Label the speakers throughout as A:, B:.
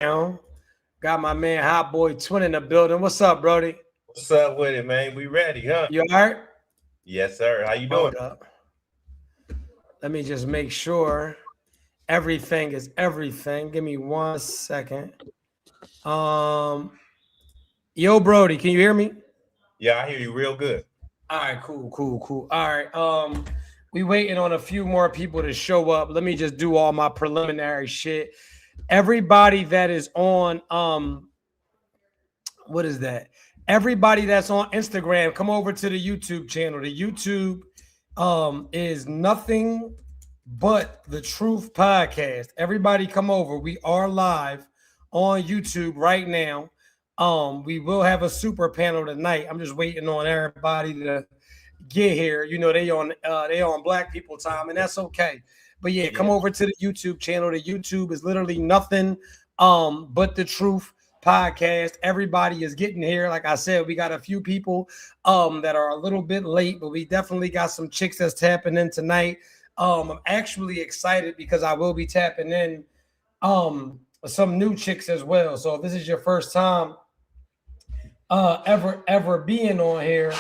A: now. Got my man Hot Boy Twin in the building. What's up, Brody?
B: What's up with it, man? We ready, huh?
A: You all right?
B: Yes, sir. How you doing?
A: Hold up. Let me just make sure everything is everything. Give me 1 second. Yo, Brody, can you hear me?
B: Yeah, I hear you real good.
A: All right, cool. All right. We waiting on a few more people to show up. Let me just do all my preliminary shit. Everybody that is on what is that? Everybody that's on Instagram, come over to the YouTube channel. The YouTube is nothing but the Truth Podcast. Everybody come over. We are live on YouTube right now. We will have a super panel tonight. I'm just waiting on everybody to get here. You know, they on Black people time, and that's okay. But yeah, come over to the YouTube channel. The YouTube is literally nothing but the Truth Podcast. Everybody is getting here. Like I said, we got a few people that are a little bit late, but we definitely got some chicks that's tapping in tonight. I'm actually excited because I will be tapping in some new chicks as well. So if this is your first time ever being on here,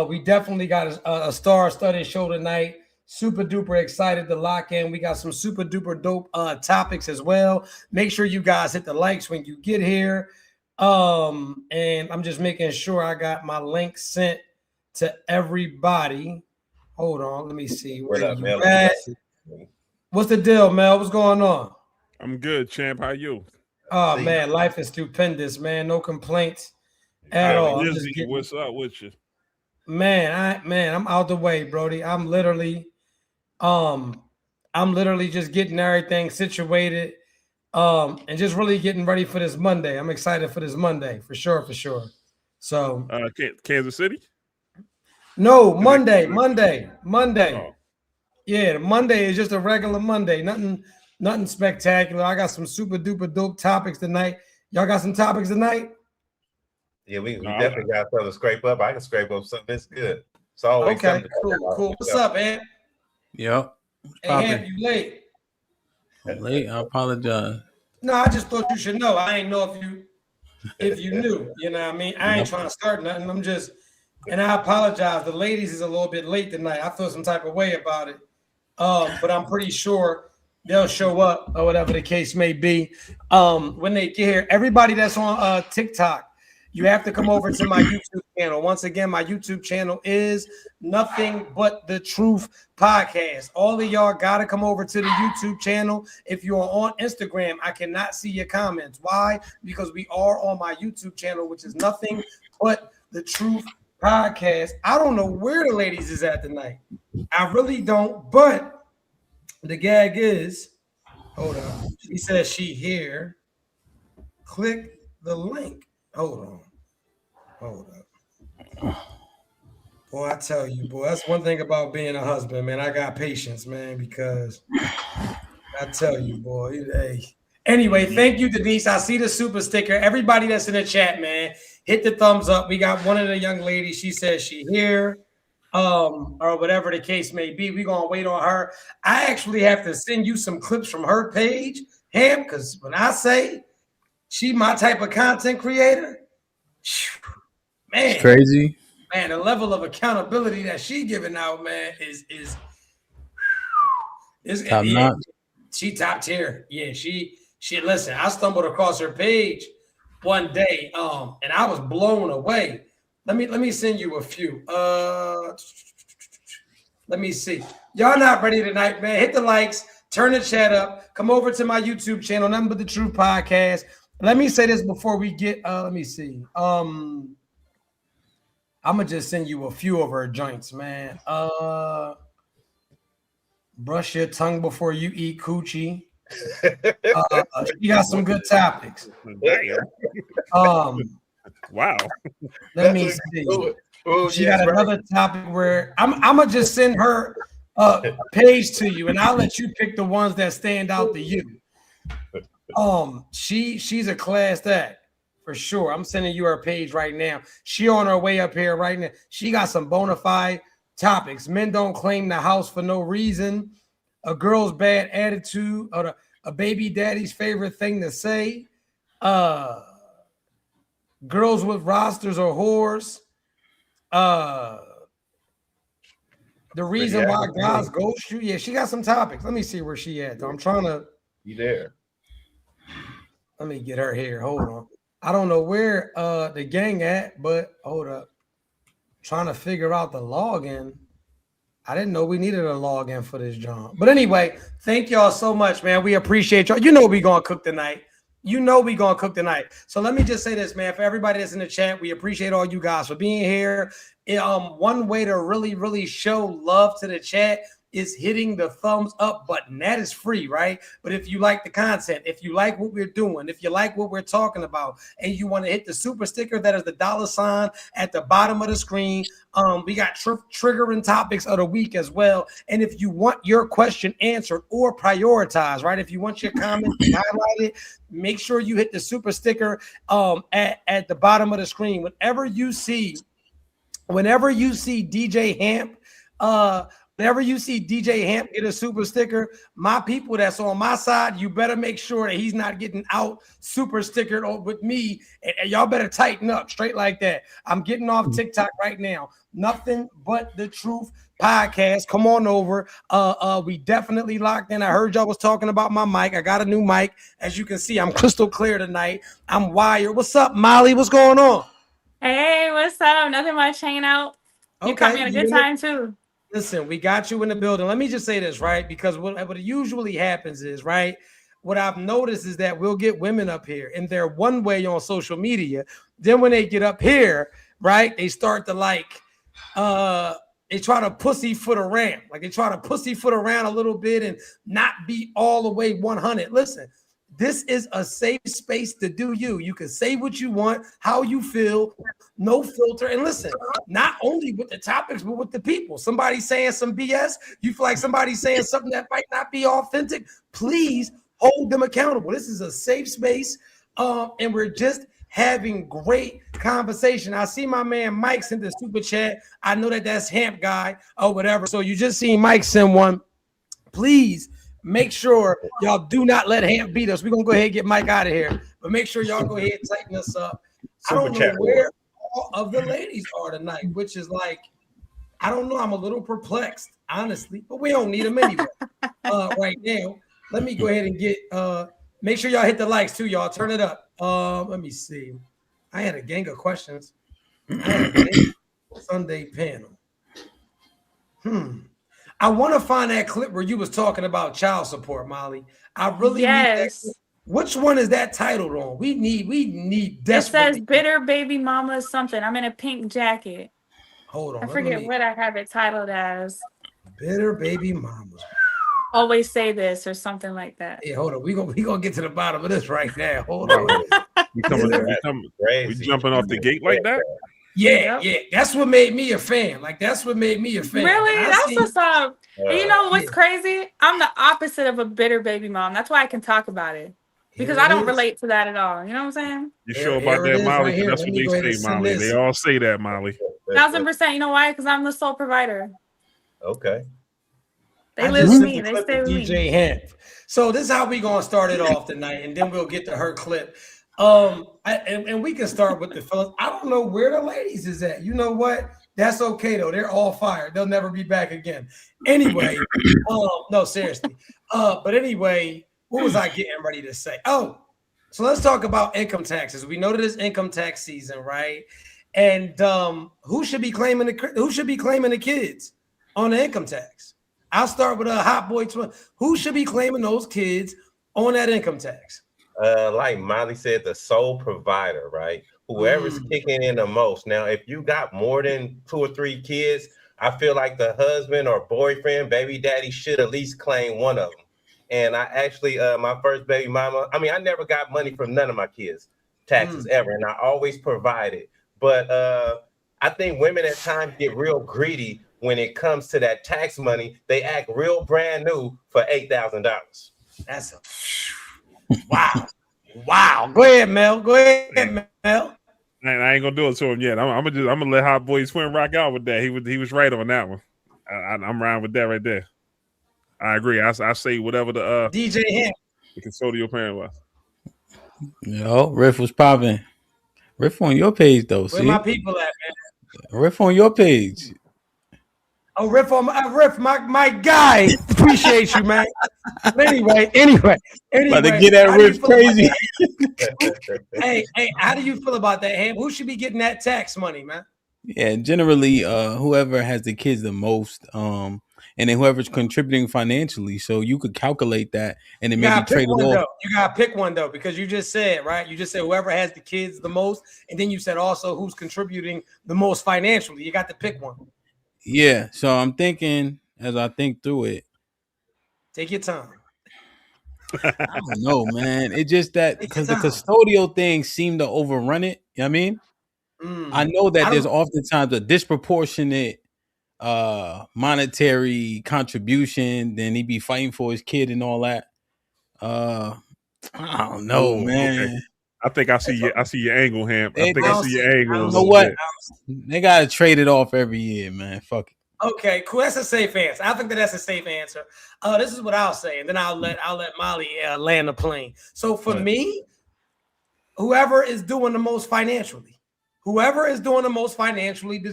A: we definitely got a star-studded show tonight. Super duper excited to lock in. We got some super duper dope topics as well. Make sure you guys hit the likes when you get here. And I'm just making sure I got my link sent to everybody. Hold on, let me see. Where
B: up,
A: you
B: Mel?
A: at? What's the deal, Mel? What's going on?
C: I'm good, champ. How you?
A: Oh man, life is stupendous, man. No complaints at all. I'm just getting...
C: What's up with you?
A: Man, I'm out the way, Brody. I'm literally just getting everything situated, and just really getting ready for this Monday. I'm excited for this Monday, for sure. So,
C: Kansas City?
A: No, Monday.
C: Oh.
A: Yeah, Monday is just a regular Monday. Nothing spectacular. I got some super duper dope topics tonight. Y'all got some topics tonight?
B: Yeah, we definitely got something to scrape up. I can scrape up something that's good. It's always
A: okay. Cool. What's up, Hamp?
D: Yep.
A: Hey, Hamp, you late?
D: I'm late. I apologize.
A: No, I just thought you should know. I ain't know if you knew. You know what I mean? I ain't trying to start nothing. And I apologize. The ladies is a little bit late tonight. I feel some type of way about it. But I'm pretty sure they'll show up or whatever the case may be. When they get here, everybody that's on TikTok, you have to come over to my YouTube channel. Once again, my YouTube channel is Nothing But the Truth Podcast. All of y'all got to come over to the YouTube channel. If you're on Instagram, I cannot see your comments. Why? Because we are on my YouTube channel, which is Nothing But the Truth Podcast. I don't know where the ladies is at tonight. I really don't, but the gag is, hold on. She says she here. Click the link. Hold up. Boy, I tell you, boy, that's one thing about being a husband, man. I got patience, man, because I tell you, boy. Hey. Anyway, thank you, Denise. I see the super sticker. Everybody that's in the chat, man, hit the thumbs up. We got one of the young ladies. She says she here, or whatever the case may be. We're gonna wait on her. I actually have to send you some clips from her page, Hamp, because when I say she my type of content creator, man,
D: it's crazy.
A: Man, the level of accountability that she giving out, man, is
D: top notch.
A: She top tier. Yeah, she listen. I stumbled across her page one day, and I was blown away. Let me send you a few. Let me see. Y'all not ready tonight, man? Hit the likes, turn the chat up, come over to my YouTube channel, Nothing But the Truth Podcast. Let me say this before we get. Let me see. I'm gonna just send you a few of her joints, man. Brush your tongue before you eat coochie. You got some good topics.
C: Wow.
A: Let me see. She got another topic where I'm gonna just send her page to you, and I'll let you pick the ones that stand out to you. She's a class act for sure. I'm sending you her page right now. She on her way up here right now. She got some bona fide topics. Men don't claim the house for no reason. A girl's bad attitude, or a baby daddy's favorite thing to say. Girls with rosters or whores. The reason why guys ghost you. Yeah, she got some topics. Let me see where she at. I'm trying to.
B: You there?
A: Let me get her here. Hold on. I don't know where the gang at, but hold up. Trying to figure out the login. I didn't know we needed a login for this job. But anyway, thank y'all so much, man. We appreciate y'all. You know we gonna cook tonight. So let me just say this, man. For everybody that's in the chat, we appreciate all you guys for being here. One way to really, really show love to the chat is hitting the thumbs up button. That is free, right? But if you like the content, if you like what we're doing, if you like what we're talking about, and you want to hit the super sticker, that is the $ at the bottom of the screen. We got triggering topics of the week as well. And if you want your question answered or prioritized, right? If you want your comment highlighted, make sure you hit the super sticker at the bottom of the screen. Whenever you see DJ Hamp, whenever you see DJ Hamp get a super sticker, my people that's on my side, you better make sure that he's not getting out super stickered with me. And y'all better tighten up straight like that. I'm getting off TikTok right now. Nothing But the Truth podcast. Come on over. We definitely locked in. I heard y'all was talking about my mic. I got a new mic. As you can see, I'm crystal clear tonight. I'm wired. What's up, Molly? What's going on?
E: Hey, what's up? Nothing much, hanging out. You caught me at a good time too.
A: Listen, we got you in the building. Let me just say this, right? Because what usually happens is, right, what I've noticed is that we'll get women up here and they're one way on social media. Then when they get up here, right, they start to they try to pussyfoot around. Like they try to pussyfoot around a little bit and not be all the way 100. Listen, this is a safe space to do you. You can say what you want, how you feel, no filter. And listen, not only with the topics, but with the people. Somebody saying some BS, you feel like somebody's saying something that might not be authentic, please hold them accountable. This is a safe space, and we're just having great conversation. I see my man Mike send the super chat. I know that's Hamp guy or whatever. So you just seen Mike send one. Please make sure y'all do not let Hamp beat us. We're going to go ahead and get Mike out of here. But make sure y'all go ahead and tighten us up. I don't know where all of the ladies are tonight, which is like, I don't know. I'm a little perplexed, honestly. But we don't need them anyway right now. Let me go ahead and get, make sure y'all hit the likes too, y'all. Turn it up. Let me see. I had a gang of questions. Sunday panel. I want to find that clip where you was talking about child support, Molly. I really need that. Which one is that titled on? We need desperately.
E: It says Bitter Baby Mama something. I'm in a pink jacket.
A: Hold on.
E: I forget what I have it titled as.
A: Bitter Baby Mamas.
E: Always say this or something like that.
A: Yeah, hold on. We gonna get to the bottom of this right now. Hold on.
C: we jumping off the gate like that?
A: Yeah. That's what made me a fan. Like that's what made me a fan.
E: Really? That's what's up. And you know what's crazy? I'm the opposite of a bitter baby mom. That's why I can talk about it. Because I don't relate to that at all. You know what I'm saying?
C: You sure about that, Molly? Right, that's what they say, Molly. They all say that, Molly.
E: 1000%. You know why? Because I'm the sole provider.
B: Okay.
E: They live with me. They stay with me.
A: DJ Hamp. So this is how we gonna start it off tonight, and then we'll get to her clip. And we can start with the fellas. I don't know where the ladies is at. You know what? That's okay though. They're all fired. They'll never be back again. Anyway, no, seriously. But anyway, what was I getting ready to say? Oh, so let's talk about income taxes. We know that it's income tax season, right? And who should be claiming the kids on the income tax? I'll start with a hot boy. Who should be claiming those kids on that income tax?
B: Like Molly said, the sole provider, right? Whoever's kicking in the most. Now, if you got more than 2 or 3 kids, I feel like the husband or boyfriend, baby daddy should at least claim one of them. And I actually, my first baby mama, I mean, I never got money from none of my kids' taxes ever, and I always provided. But I think women at times get real greedy when it comes to that tax money. They act real brand new for $8,000.
A: That's a wow. Go ahead, Mel.
C: I ain't gonna do it to him yet. I'm gonna let Hot Boy Twin rock out with that. He was right on that one. I'm riding with that right there. I agree. I say whatever the
A: DJ Hamp.
C: the custodial parent was.
D: Yo, Riff was popping. Riff on your page though.
A: Where
D: See,
A: my people at, man?
D: Riff on your page.
A: Oh, Riff, my guy. Appreciate you, man. Anyway.
D: About to get that Riff crazy.
A: Hey, how do you feel about that, Hamp? Who should be getting that tax money, man?
D: Yeah, generally, whoever has the kids the most, and then whoever's contributing financially. So you could calculate that and then maybe trade it off.
A: You gotta pick one though, because you just said, right? You just said whoever has the kids the most, and then you said also who's contributing the most financially. You got to pick one.
D: Yeah, so I'm thinking as I think through it.
A: Take your time.
D: I don't know, man. It's just that because the custodial thing seemed to overrun it. You know what I mean? I know that there's oftentimes a disproportionate monetary contribution. Then he be fighting for his kid and all that. I don't know, man.
C: Okay. I think I see your angle, Hamp. I think I see your angle.
D: You know what? They gotta trade it off every year, man. Fuck it.
A: Okay, cool. That's a safe answer. I think that's a safe answer. This is what I'll say, and then I'll let Molly land the plane. So for me, whoever is doing the most financially,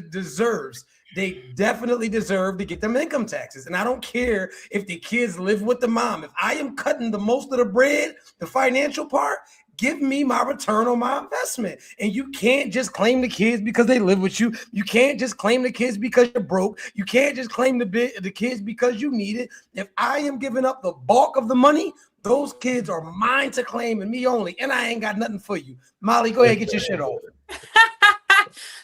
A: deserves. They definitely deserve to get them income taxes. And I don't care if the kids live with the mom. If I am cutting the most of the bread, the financial part, give me my return on my investment. And you can't just claim the kids because they live with you. You can't just claim the kids because you're broke. You can't just claim the kids because you need it. If I am giving up the bulk of the money, those kids are mine to claim and me only. And I ain't got nothing for you. Molly, go ahead, get your shit off.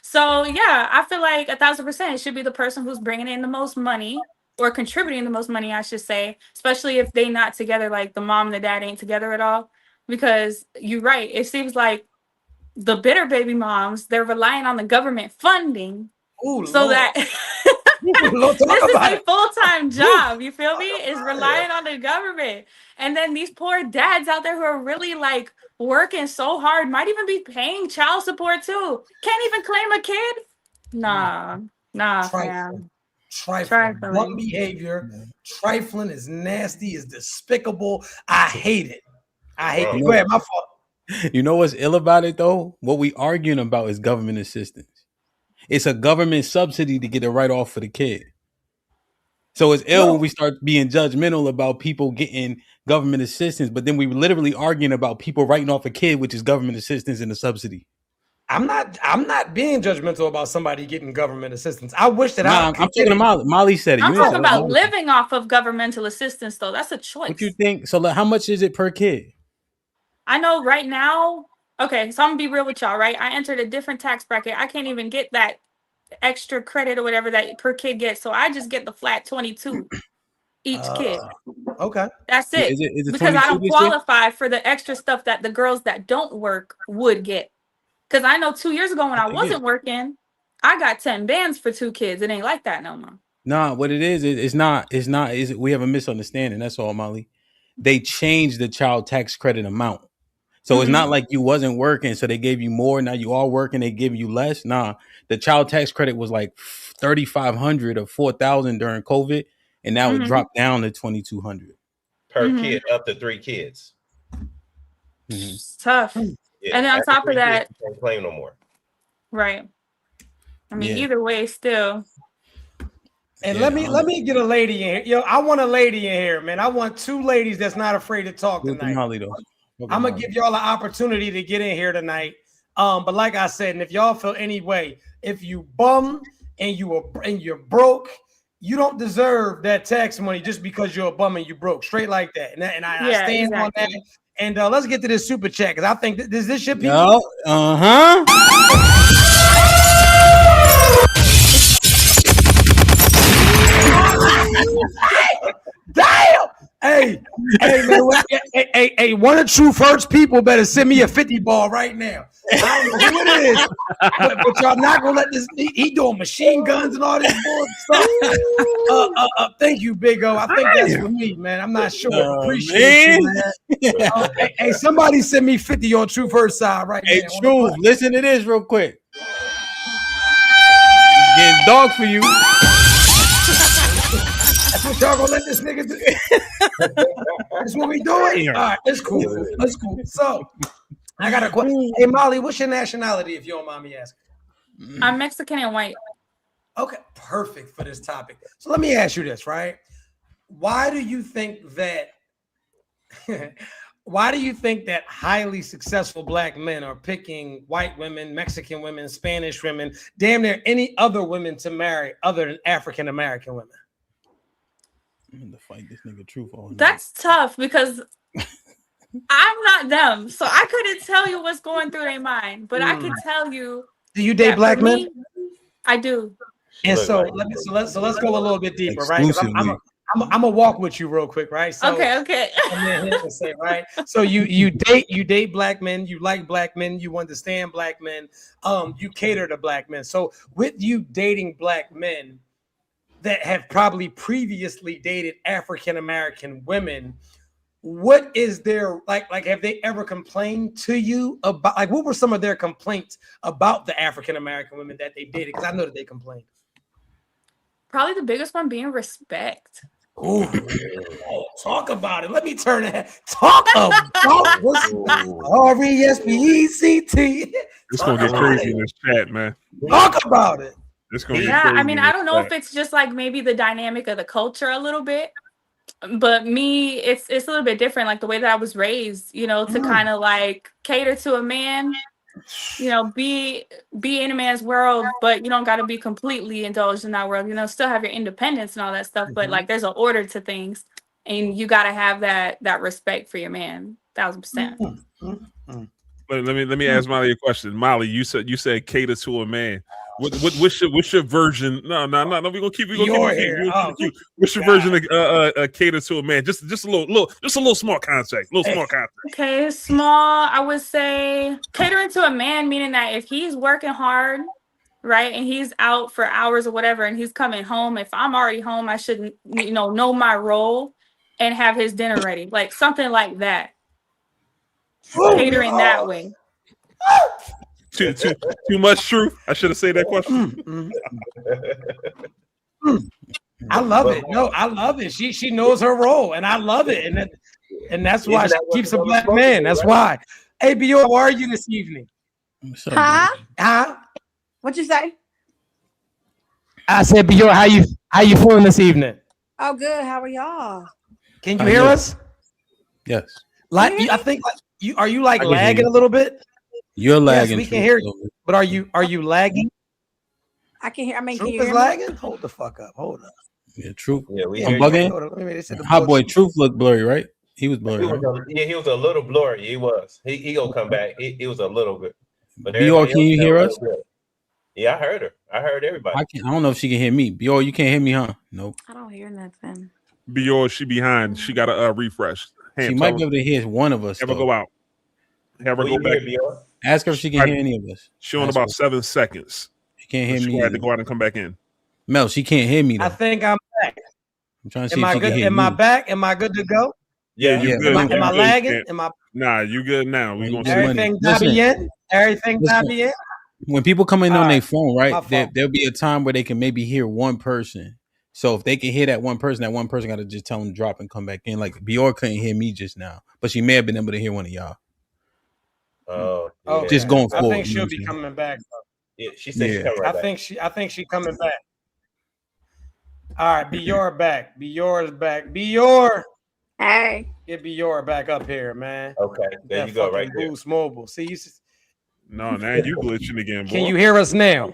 E: So yeah, I feel like 1,000% it should be the person who's bringing in the most money or contributing the most money, I should say, especially if they not together, like the mom and the dad ain't together at all. Because you're right, it seems like the bitter baby moms, they're relying on the government funding.
A: Ooh,
E: so
A: Lord.
E: That this is a full-time job, you feel me? Is relying on the government. And then these poor dads out there who are really like working so hard, might even be paying child support too. Can't even claim a kid. Nah, fam.
A: Trifling. One behavior. Trifling is nasty, is despicable. I hate it. Go ahead, my fault.
D: You know what's ill about it though? What we arguing about is government assistance. It's a government subsidy to get a write-off for the kid. So it's ill when we start being judgmental about people getting government assistance, but then we literally arguing about people writing off a kid, which is government assistance and a subsidy.
A: I'm not being judgmental about somebody getting government assistance. I wish that
D: I'm talking to Molly. Molly said it.
E: I'm talking about living off of governmental assistance, though. That's a choice.
D: What you think? So how much is it per kid?
E: I know right now. Okay, so I'm gonna be real with y'all, right? I entered a different tax bracket. I can't even get that extra credit or whatever that per kid gets. So I just get the flat 22 each kid.
A: Okay.
E: That's it.
D: Is it
E: because I don't qualify for the extra stuff that the girls that don't work would get. Because I know 2 years ago when I wasn't working, I got 10 bands for 2 kids. It ain't like that no more.
D: Nah, what it is, it's not. We have a misunderstanding. That's all, Molly. They changed the child tax credit amount. So it's not like you wasn't working, so they gave you more. Now you are working, they give you less. Nah, the child tax credit was like $3,500 or $4,000 during COVID, and now it dropped down to $2,200
B: per kid, up to 3 kids.
E: It's tough.
B: Yeah,
E: and then on top of that,
B: you can't claim no more.
E: Right. I mean, either way, still.
A: And let me get a lady in here. Yo, I want a lady in here, man. I want 2 ladies that's not afraid to talk tonight.
D: Molly, though.
A: I'm gonna give y'all an opportunity to get in here tonight. But like I said, and if y'all feel any way, if you bum and you're broke, you don't deserve that tax money just because you're a bum and you broke. Straight like that. And I stand on that. And let's get to this super chat because I think this should be. Damn! Hey, man, hey, one of True First people better send me a 50 ball right now. I don't know who it is, but y'all not gonna let this. He doing machine guns and all this bull stuff. Thank you, Big O. I think that's for me, man. I'm not sure. Appreciate you, man. Hey, somebody send me 50 on True First side right now.
D: Hey, True, listen to this real quick. Getting dog for you.
A: That's what y'all gonna let this nigga do. That's what we doing. All right, it's cool. So I got a question. Hey, Molly, what's your nationality, if you don't mind me asking?
E: I'm Mexican and white.
A: Okay, perfect for this topic. So let me ask you this, right? Why do you think that why do you think that highly successful black men are picking white women, Mexican women, Spanish women, damn near any other women to marry other than African American women?
D: I'm gonna fight this nigga Truth all night.
E: That's tough because I'm not them, so I couldn't tell you what's going through their mind. But I can tell you.
A: Do you date
E: that
A: black
E: for
A: men?
E: me, I do.
A: And so let's go a little bit deeper, right? 'Cause
D: Exclusively.
A: I'm gonna walk with you real quick, right? So
E: Okay.
A: say, right? So you date black men, you like black men, you understand black men, you cater to black men. So with you dating black men that have probably previously dated African American women, what is their like have they ever complained to you about, like, what were some of their complaints about the African American women that they dated? Because I know that they complained.
E: Probably the biggest one being respect.
A: Ooh, talk about it. Let me turn that. Talk about what's R-E-S-P-E-C-T.
C: It's gonna get crazy in this chat, man.
A: Talk about it.
C: It's gonna get
E: Yeah,
C: crazy
E: I mean,
C: in
E: I
C: this
E: don't know
C: chat.
E: if it's just like maybe the dynamic of the culture a little bit, but me, it's a little bit different. Like the way that I was raised, to kind of like cater to a man, be in a man's world, but you don't got to be completely indulged in that world. Still have your independence and all that stuff, but like there's an order to things, and you got to have that respect for your man. 1000%.
C: Let me ask Molly a question. Molly, you said cater to a man. What's your version? No. We're gonna keep it cute. What's your version of cater to a man? Just a little small context.
E: Okay, small. I would say catering to a man, meaning that if he's working hard, right, and he's out for hours or whatever, and he's coming home. If I'm already home, I should know my role and have his dinner ready, like something like that. Catering that way.
C: Too much truth. I should have said that question.
A: I love it. No, I love it. She knows her role, and I love it, and that's why she keeps a black man. That's why. Hey, Bio, how are you this evening?
F: Huh? What'd you say?
A: I said, Bio, how you feeling this evening?
F: Oh, good. How are y'all?
A: Can you hear us?
D: Yes.
A: Like, I think are you like lagging a little bit?
D: You're lagging.
A: Yes, we can hear you. But are you lagging?
F: I can hear. I mean, can
A: Truth
F: you
A: is
F: hear me?
A: lagging? Hold the fuck up. Hold up.
D: Yeah, Truth.
B: Yeah, we
D: I'm
B: hear
D: bugging.
A: Hold on, let me make this
D: Hot boy Truth looked blurry, right? He was blurry.
B: he was a little blurry. He was. He gonna come back. He was a little bit. But
D: Bior, can you hear us?
B: Yeah, I heard her. I heard everybody.
D: I don't know if she can hear me. Bior, you can't hear me, huh? Nope.
F: I don't hear nothing.
C: Bior, she behind. She got a refresh.
D: She might be able to hear one of us.
C: Have her go out. Have her go back.
D: Ask her if she can hear any of us.
C: She on about 7 seconds.
D: She can't hear me.
C: She had to go out and come back in.
D: Mel, she can't hear me though.
A: I think I'm back.
D: I'm trying to see if she can hear
A: Am I back? Am I good to go?
C: Yeah, you good.
A: Am I lagging?
C: Nah, you good now. We gonna
A: everything in. Everything in.
D: When people come in on their phone, right? There'll be a time where they can maybe hear one person. So if they can hear that one person got to just tell them drop and come back in. Like Bior couldn't hear me just now, but she may have been able to hear one of y'all.
B: Oh,
D: just going forward.
A: I think she'll be coming back.
B: Yeah, she said she's coming right back.
A: I think she's coming back. All right, Bior back. Bior's back. Bior.
F: Hey.
A: Get Bior back up here, man.
B: Okay, there you go, right there.
A: Boost Mobile. See,
C: no, now you glitching again, boy.
A: Can you hear us now?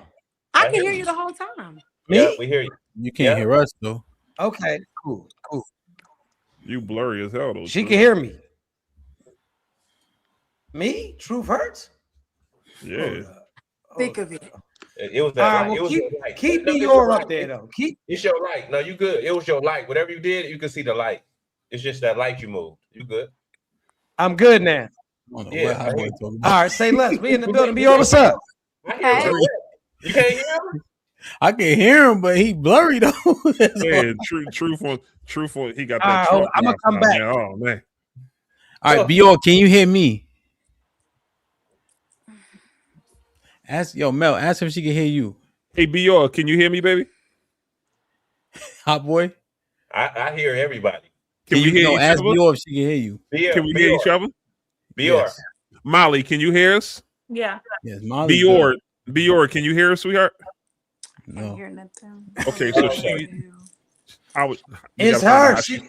F: I can hear you the whole time.
A: Me?
B: Yeah, we hear you.
D: You can't hear us though.
A: Okay, cool.
C: You blurry as hell though.
A: She can hear me. Me? Truth hurts?
C: Yeah.
F: Think of it.
B: It was that light.
A: Keep Bior up there though.
B: It's your light. No, you good. It was your light. Whatever you did, you can see the light. It's just that light you moved. You good?
A: I'm good now.
B: Yeah.
A: All right, say less. We in the building. Bior, what's up?
F: Hey.
B: You can't hear him?
D: I can hear him, but he blurry though.
C: Yeah, truthful. He got that.
A: Right, I'm gonna come back.
C: Oh man.
D: All right, Bior, can you hear me? Mel, ask her if she can hear you.
C: Hey, Bior, can you hear me, baby?
D: Hot boy.
B: I hear everybody.
C: Can we hear each
D: ask
C: other?
D: Bior if she can hear you.
C: Can we hear each other?
B: Bior.
C: Molly, can you hear us?
E: Yeah.
D: Yes, Molly.
C: Bior, can you hear us, sweetheart?
D: No.
F: Hear nothing.
C: Okay, so
A: It's her. She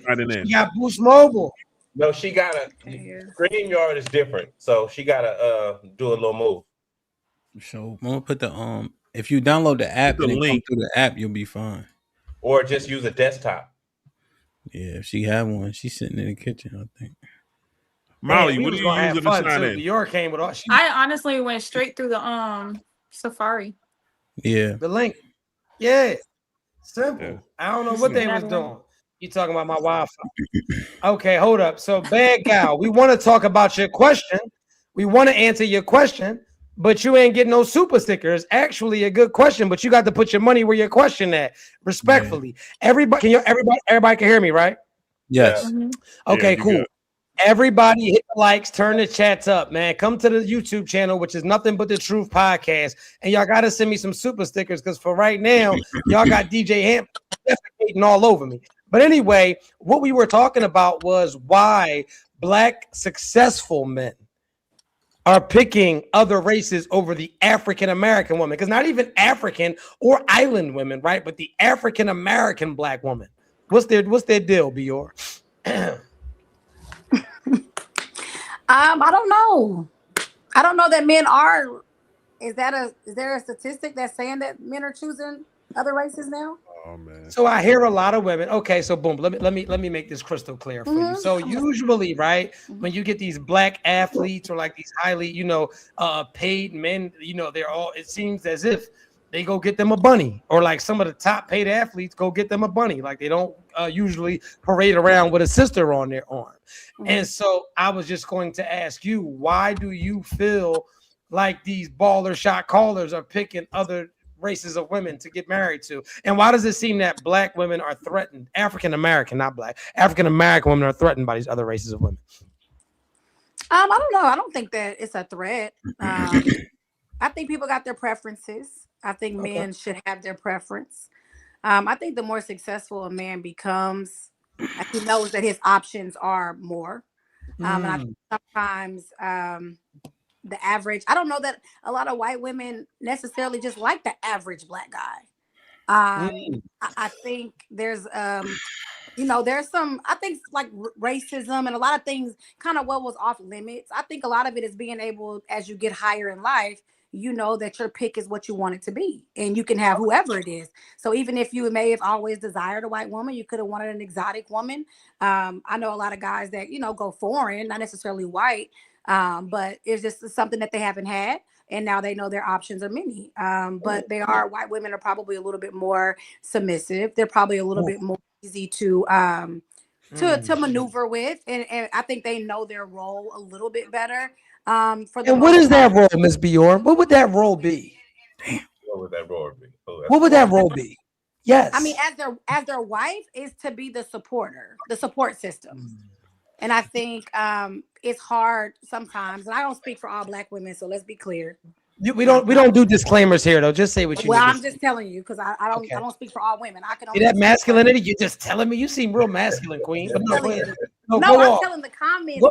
A: got Boost Mobile.
B: No, she got a StreamYard is different, so she gotta do a little move.
D: So I'm gonna put the if you download the app and then come through the app, you'll be fine.
B: Or just use a desktop.
D: Yeah, if she had one, she's sitting in the kitchen, I think.
C: Molly, what are you using to sign in?
A: Dior came with all.
E: I honestly went straight through the Safari.
D: Yeah.
A: The link. Yeah. Simple. Yeah. I don't know what they was doing. You talking about my Wi-Fi. Okay, hold up. So bad gal, we want to talk about your question. We want to answer your question, but you ain't getting no super stickers. Actually, a good question, but you got to put your money where your question at. Respectfully. Yeah. Everybody can hear me, right?
D: Yes.
E: Mm-hmm.
A: Okay, cool. Good. Everybody hit the likes, turn the chats up, man. Come to the YouTube channel, which is Nothing But the Truth podcast. And y'all got to send me some super stickers because for right now, y'all got DJ Hamp defecating all over me. But anyway, what we were talking about was why Black successful men are picking other races over the African-American woman. Because not even African or island women, right? But the African-American Black woman. What's their deal, Bior?
F: I don't know. I don't know that men are. Is there a statistic that's saying that men are choosing other races now?
C: Oh man.
A: So I hear a lot of women. Okay, so boom, let me make this crystal clear for you. So usually, right, when you get these Black athletes or like these highly, paid men, they're all. It seems as if they go get them a bunny, or like some of the top paid athletes go get them a bunny. Like they don't usually parade around with a sister on their arm. And so I was just going to ask you, why do you feel like these baller shot callers are picking other races of women to get married to? And why does it seem that Black women are threatened? African-American, not Black. African-American women are threatened by these other races of women.
F: I don't know. I don't think that it's a threat. I think people got their preferences. I think men should have their preference. I think the more successful a man becomes, he knows that his options are more. And I think sometimes the average, I don't know that a lot of white women necessarily just like the average Black guy. I think there's there's some, I think like racism and a lot of things kind of what was off limits. I think a lot of it is being able, as you get higher in life, you know that your pick is what you want it to be, and you can have whoever it is. So even if you may have always desired a white woman, you could have wanted an exotic woman. I know a lot of guys that, go foreign, not necessarily white, but it's just something that they haven't had. And now they know their options are many. But white women are probably a little bit more submissive. They're probably a little bit more easy to maneuver with. And I think they know their role a little bit better. And
A: what is that role, Ms. Bior? What would that role be?
B: Damn. What would that role be?
A: What would that role be? Yes.
F: I mean, as their wife is to be the supporter, the support system. And I think it's hard sometimes. And I don't speak for all Black women, so let's be clear.
A: We don't do disclaimers here though. Just say what you.
F: Well, I'm just telling you because I don't speak for all women. I can only
A: that masculinity. You're just telling me. You seem real masculine, Queen. But
F: I'm telling the comments.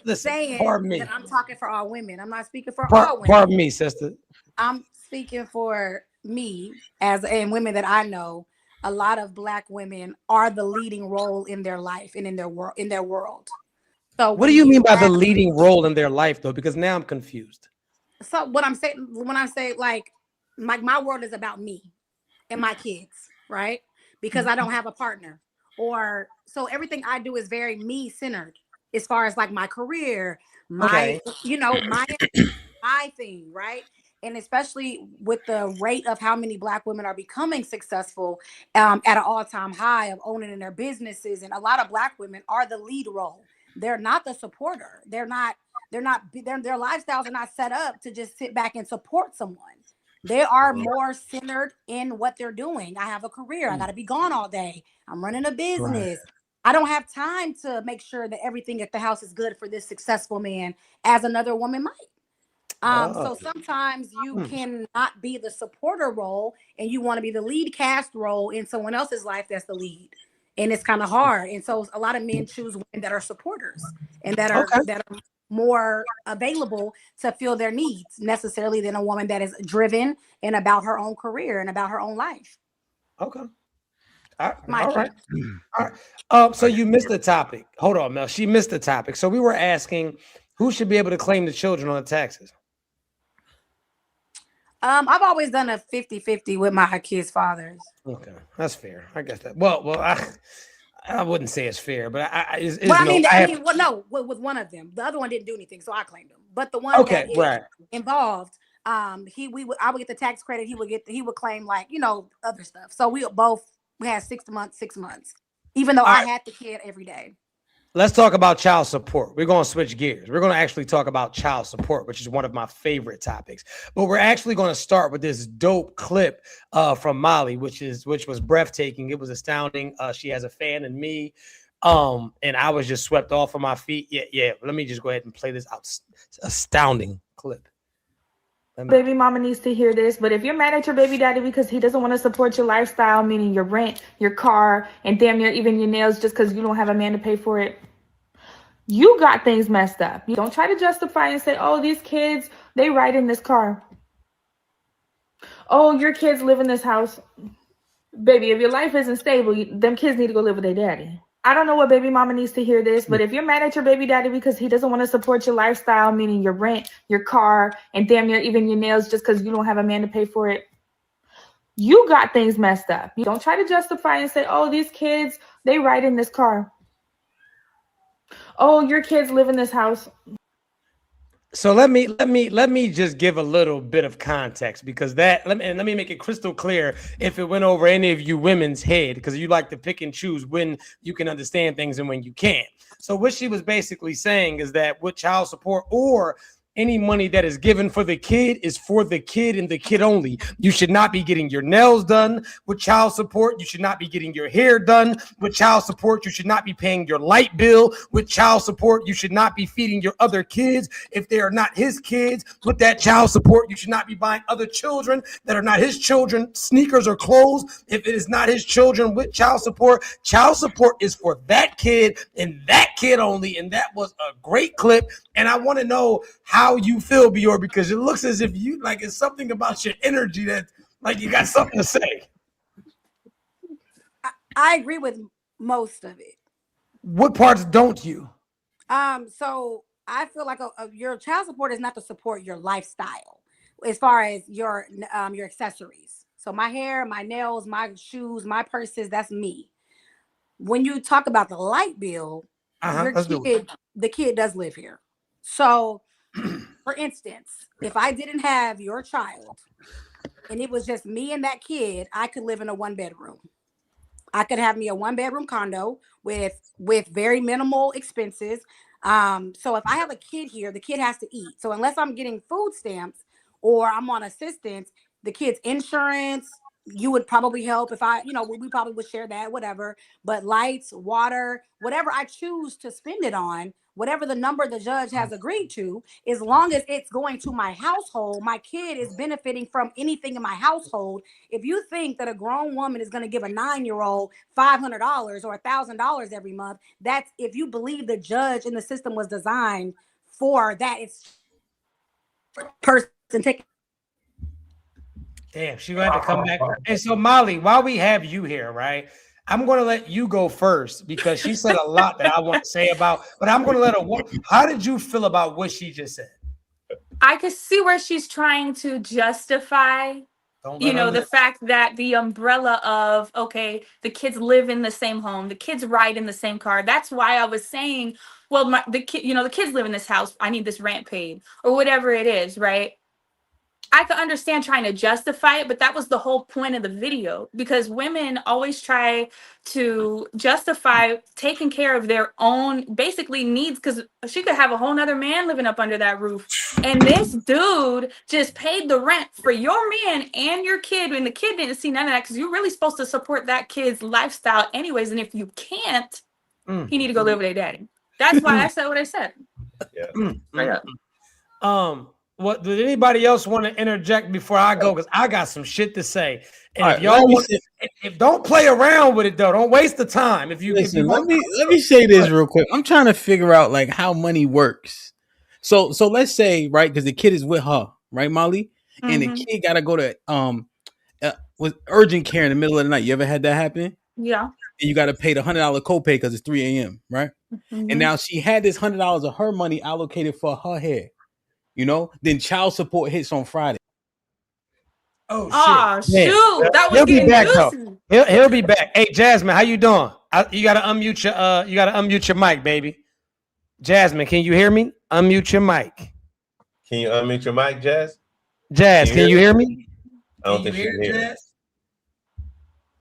A: Listen, pardon me.
F: That I'm talking for all women. I'm not speaking for all women.
A: Pardon me, sister.
F: I'm speaking for me and women that I know. A lot of Black women are the leading role in their life and in their world. So
A: what do you mean by the leading role in their life though? Because now I'm confused.
F: So what I'm saying, when I say like my world is about me and my kids, right? Because I don't have a partner, so everything I do is very me centered as far as like my career, my thing, right? And especially with the rate of how many Black women are becoming successful at an all-time high of owning their businesses, and a lot of Black women are the lead role. They're not the supporter. Their lifestyles are not set up to just sit back and support someone. They are more centered in what they're doing. I have a career. I got to be gone all day. I'm running a business. Right. I don't have time to make sure that everything at the house is good for this successful man as another woman might. So sometimes you cannot be the supporter role and you want to be the lead cast role in someone else's life that's the lead. And it's kind of hard. And so a lot of men choose women that are supporters and that are more available to fill their needs necessarily than a woman that is driven and about her own career and about her own life.
A: Okay. All
F: My
A: right.
F: opinion.
A: All right. So you missed the topic. Hold on, Mel. She missed the topic. So we were asking who should be able to claim the children on the taxes.
F: I've always done a 50-50 with my kids' fathers.
A: Okay, that's fair. I guess that. Well, I wouldn't say it's fair, but
F: with one of them. The other one didn't do anything, so I claimed him. But the one that is involved, I would get the tax credit. He would claim like other stuff. So we had 6 months, even though I had the kid every day.
A: Let's talk about child support. We're going to switch gears. We're going to actually talk about child support, which is one of my favorite topics. But we're actually going to start with this dope clip from Molly, which was breathtaking. It was astounding. She has a fan in me. And I was just swept off of my feet. Yeah. Let me just go ahead and play this astounding clip.
G: Baby mama needs to hear this, but if you're mad at your baby daddy because he doesn't want to support your lifestyle, meaning your rent, your car, and damn near even your nails just because you don't have a man to pay for it, you got things messed up. You don't try to justify and say, oh, these kids, they ride in this car. Oh, your kids live in this house. Baby, if your life isn't stable, them kids need to go live with their daddy. I don't know what baby mama needs to hear this, but if you're mad at your baby daddy because he doesn't want to support your lifestyle, meaning your rent, your car, and damn near even your nails just because you don't have a man to pay for it, you got things messed up. You don't try to justify and say, oh, these kids, they ride in this car. Oh, your kids live in this house.
A: So let me just give a little bit of context, because let me make it crystal clear if it went over any of you women's head, because you like to pick and choose when you can understand things and when you can't. So what she was basically saying is that with child support or any money that is given for the kid is for the kid and the kid only. You should not be getting your nails done with child support. You should not be getting your hair done with child support. You should not be paying your light bill with child support. You should not be feeding your other kids if they are not his kids with that child support. You should not be buying other children that are not his children sneakers or clothes if it is not his children with child support. Child support is for that kid and that kid only. And that was a great clip. And I want to know how you feel, Bior, because it looks as if you like it's something about your energy that like you got something to say.
F: I agree with most of it.
A: What parts don't you?
F: So I feel like your child support is not to support your lifestyle as far as your accessories. So my hair, my nails, my shoes, my purses, that's me. When you talk about the light bill, the kid does live here. So, for instance, if I didn't have your child and it was just me and that kid, I could live in a 1-bedroom. I could have me a 1-bedroom condo with very minimal expenses. So if I have a kid here, the kid has to eat. So unless I'm getting food stamps or I'm on assistance, the kid's insurance, you would probably help if we probably would share that, whatever. But lights, water, whatever I choose to spend it on, whatever the number the judge has agreed to, as long as it's going to my household, my kid is benefiting from anything in my household. If you think that a grown woman is going to give a 9-year-old $500 or $1,000 every month, that's if you believe the judge and the system was designed for that, it's person taking.
A: Damn, she gonna have to come back. And so, Molly, while we have you here, right? I'm going to let you go first because she said a lot that I want to say about, but I'm going to let her. How did you feel about what she just said?
E: I could see where she's trying to justify, the fact that the umbrella of, okay, the kids live in the same home, the kids ride in the same car. That's why I was saying, well, the kids live in this house. I need this rent paid or whatever it is, right? I could understand trying to justify it, but that was the whole point of the video, because women always try to justify taking care of their own basically needs, because she could have a whole nother man living up under that roof. And this dude just paid the rent for your man and your kid, and the kid didn't see none of that because you're really supposed to support that kid's lifestyle anyways. And if you can't, he need to go live with their daddy. That's why I said what I said.
B: Yeah.
A: What did anybody else want to interject before I go? Because I got some shit to say. And
D: All
A: if y'all if don't play around with it though, don't waste the time. If you
D: let me say this real quick. I'm trying to figure out like how money works. So let's say, right, because the kid is with her, right, Molly, and the
E: Mhm.
D: kid gotta go to with urgent care in the middle of the night. You ever had that happen?
E: Yeah.
D: And you got to pay the $100 copay because it's 3 a.m. right? And
E: Mhm.
D: now she had this $100 of her money allocated for her hair. You know, then child support hits on Friday.
A: Oh shit!
E: Oh shoot, that was
A: He'll be
E: getting
A: back though.
E: juicy.
A: He'll be back. Hey Jasmine, how you doing? You gotta unmute your mic, baby. Jasmine, can you hear me? Unmute your mic.
B: Can you unmute your mic, Jazz?
A: Jazz, can you hear me?
B: I don't think she can hear.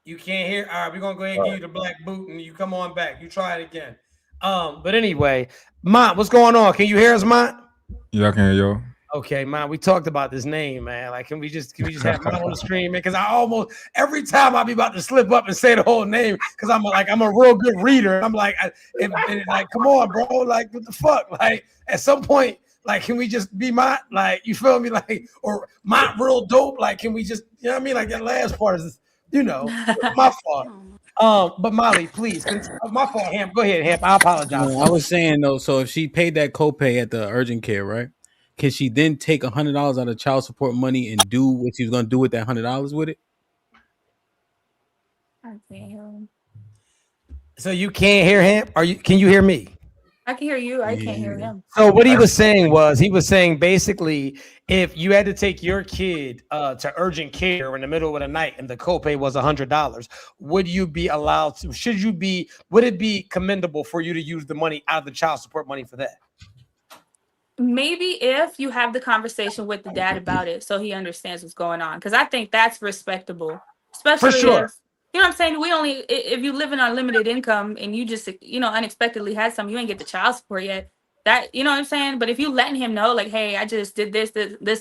A: You can't hear. All right, we're gonna go ahead and give you the black boot, and you come on back. You try it again. But anyway, Mont, what's going on? Can you hear us, Mont?
H: Yeah, I can hear y'all.
A: Okay, man. We talked about this name, man. Like, can we just have Mont on the screen, man? Because I almost every time I be about to slip up and say the whole name, because I'm a real good reader. I'm like, like, come on, bro. Like, what the fuck? Like, at some point, like, can we just be Mont? Like, you feel me? Like, or Mont real dope? Like, can we just, you know what I mean? Like, that last part is, my fault. But Molly, please, my fault, Hamp. Go ahead, Hamp. I apologize.
D: No, I was saying though, so if she paid that copay at the urgent care, right? Can she then take $100 out of child support money and do what she was gonna do with that $100 with it?
E: I can't hear him.
A: So you can't hear Hamp? Can you hear me?
E: I can hear you. I can't hear him.
A: So what he was saying basically, if you had to take your kid to urgent care in the middle of the night and the copay was $100, would you be allowed to? Would it be commendable for you to use the money out of the child support money for that?
E: Maybe if you have the conversation with the dad about it, so he understands what's going on, because I think that's respectable, especially
A: For sure.
E: if you know what I'm saying. If you live in unlimited income and you just unexpectedly had some, you ain't get the child support yet. That you know what I'm saying. But if you letting him know, like, hey, I just did this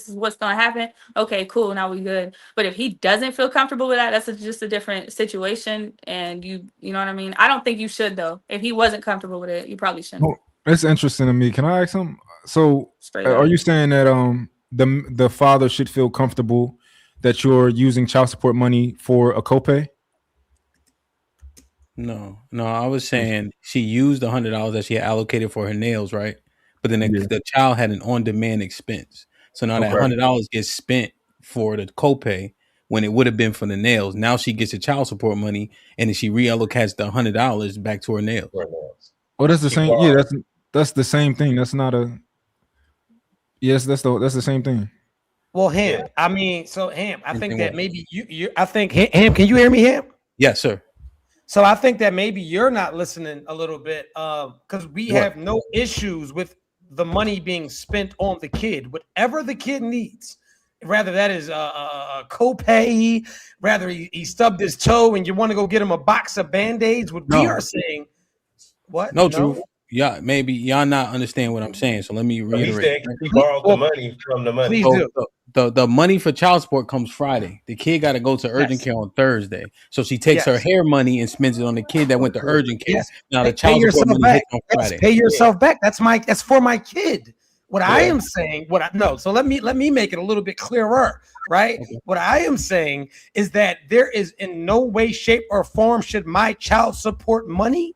E: is what's gonna happen. Okay, cool, now we good. But if he doesn't feel comfortable with that, that's just a different situation. And you know what I mean. I don't think you should though. If he wasn't comfortable with it, you probably shouldn't.
H: Oh, it's interesting to me. Can I ask him? So,
E: Straight
H: are
E: up.
H: you saying that the father should feel comfortable that you're using child support money for a copay?
D: No, I was saying she used the $100 that she had allocated for her nails, right? But then the child had an on-demand expense, so now that $100 gets spent for the copay when it would have been for the nails. Now she gets the child support money, and then she reallocates the $100 back to her nails.
H: Oh, that's the same. Yeah, that's the same thing. That's not a. Yes, that's the same thing.
A: Well, Hamp. I mean, so Hamp. I think that maybe you. I think Hamp. Can you hear me, Hamp?
D: Yes, sir.
A: So I think that maybe you're not listening a little bit, because we have no issues with the money being spent on the kid, whatever the kid needs. Rather that is a copay, rather he stubbed his toe and you want to go get him a box of Band-Aids. What we are saying, what?
D: No, Drew. Yeah, maybe y'all not understand what I'm saying. So let me reiterate.
B: He borrowed the money from the money.
A: Please do.
D: The money for child support comes Friday. The kid got to go to urgent care on Thursday. So she takes her hair money and spends it on the kid that went to urgent care. Now the child support money hits on Friday.
A: Pay yourself back. That's for my kid. What I am saying, so let me make it a little bit clearer, right? Okay. What I am saying is that there is in no way, shape, or form should my child support money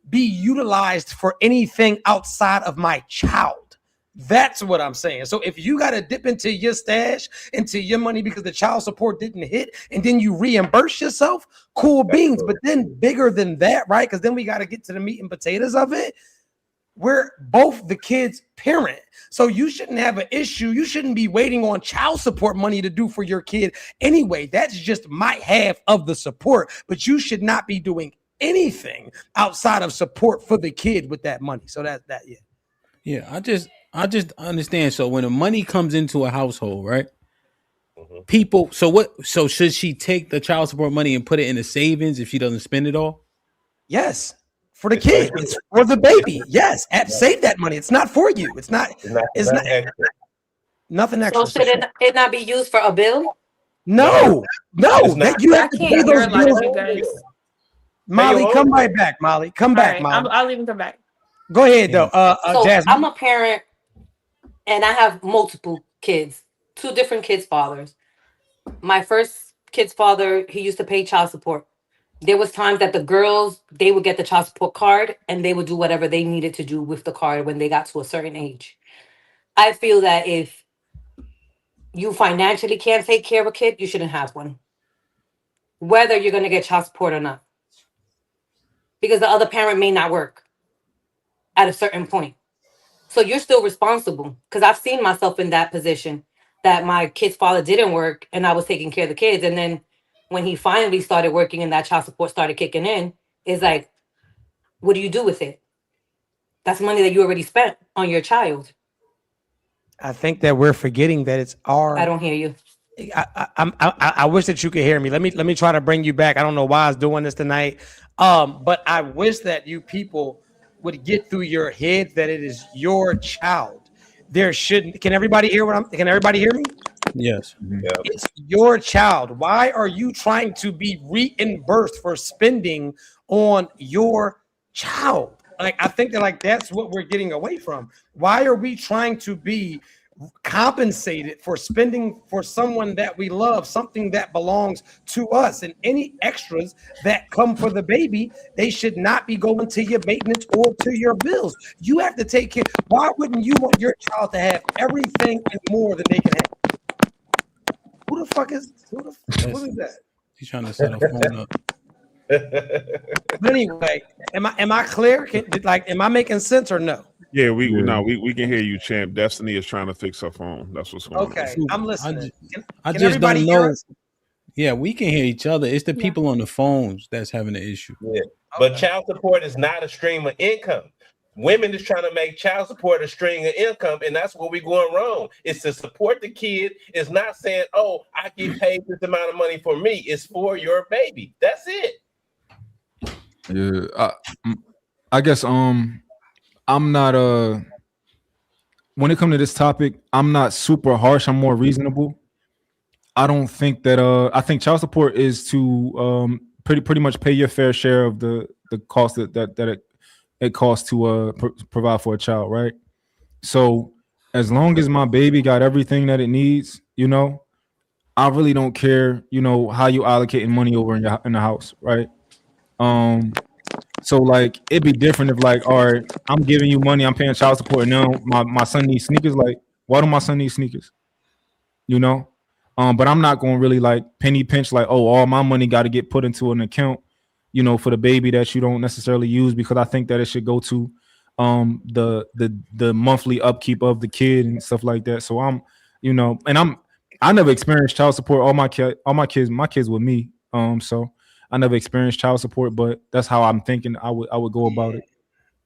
A: be utilized for anything outside of my child. That's what I'm saying. So if you got to dip into your stash, into your money because the child support didn't hit, and then you reimburse yourself, cool beans. But then bigger than that, right? Because then we got to get to the meat and potatoes of it. We're both the kid's parent. So you shouldn't have an issue. You shouldn't be waiting on child support money to do for your kid. Anyway, that's just my half of the support. But you should not be doing anything outside of support for the kid with that money. So that.
D: Yeah, I just understand. So when the money comes into a household, right? People, so should she take the child support money and put it in the savings if she doesn't spend it all?
A: Yes. For the kid, it's for the baby. Yes, save that money. It's not for you. It's not extra. Nothing extra.
I: So should it not be used for a bill?
A: No. You have to pay those bills.
E: You guys.
A: Molly, come right back. Molly, come back. Molly,
E: I'll even come back.
A: Go ahead though.
I: So
A: Jasmine.
I: I'm a parent, and I have multiple kids, 2 different kids' fathers. My first kid's father, he used to pay child support. There was times that the girls, they would get the child support card and they would do whatever they needed to do with the card when they got to a certain age. I feel that if you financially can't take care of a kid, you shouldn't have one, whether you're going to get child support or not, because the other parent may not work at a certain point. So you're still responsible, because I've seen myself in that position that my kid's father didn't work and I was taking care of the kids. And then when he finally started working and that child support started kicking in, it's like, what do you do with it? That's money that you already spent on your child.
J: I think that we're forgetting that it's our.
I: I don't hear you.
J: I wish that you could hear me. Let me try to bring you back. I don't know why I was doing this tonight. But I wish that you people would get through your head that it is your child. There shouldn't. Can everybody hear can everybody hear me?
D: Yes.
J: It's your child. Why are you trying to be reimbursed for spending on your child? Like, I think that that's what we're getting away from. Why are we trying to be compensated for spending for someone that we love, something that belongs to us? And any extras that come for the baby, they should not be going to your maintenance or to your bills. You have to take care. Why wouldn't you want your child to have everything and more than they can have? What is that?
D: He's trying to set a phone up.
J: But anyway, am I clear? Am I making sense or no?
C: Yeah, we can hear you, champ. Destiny is trying to fix her phone. That's what's going on.
J: Okay, I'm listening.
D: I just don't know. Yeah, we can hear each other. It's the people on the phones that's having the issue.
B: Yeah. But child support is not a stream of income. Women is trying to make child support a stream of income, and that's where we're going wrong. It's to support the kid. It's not saying, oh, I get paid this amount of money for me. It's for your baby. That's it.
H: Yeah, I guess I'm not when it comes to this topic, I'm not super harsh. I'm more reasonable. I don't think that I think child support is to pretty much pay your fair share of the cost that it costs to provide for a child, right? So as long as my baby got everything that it needs, I really don't care, how you allocating money over in the house, right? So like it'd be different if like, all right, I'm giving you money, I'm paying child support, and now my son needs sneakers. Like, why do my son need sneakers? But I'm not going to really like penny pinch like, oh, all my money got to get put into an account, for the baby that you don't necessarily use, because I think that it should go to the monthly upkeep of the kid and stuff like that. So I never experienced child support. All my kids with me. So I never experienced child support, but that's how I'm thinking I would go about it.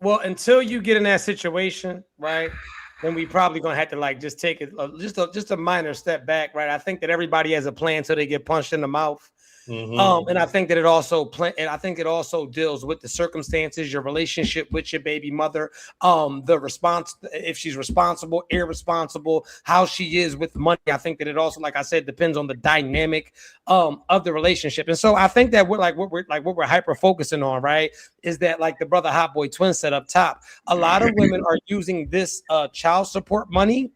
J: Well, until you get in that situation, right, then we probably gonna have to like just take it just a minor step back, right? I think that everybody has a plan till they get punched in the mouth. Mm-hmm. And I think that it also deals with the circumstances, your relationship with your baby mother, the response, if she's responsible, irresponsible, how she is with money. I think that it also, like I said, depends on the dynamic of the relationship. And so I think that what we're hyper focusing on, right, is that like the brother Hot Boy Twin said up top, a lot of women are using this child support money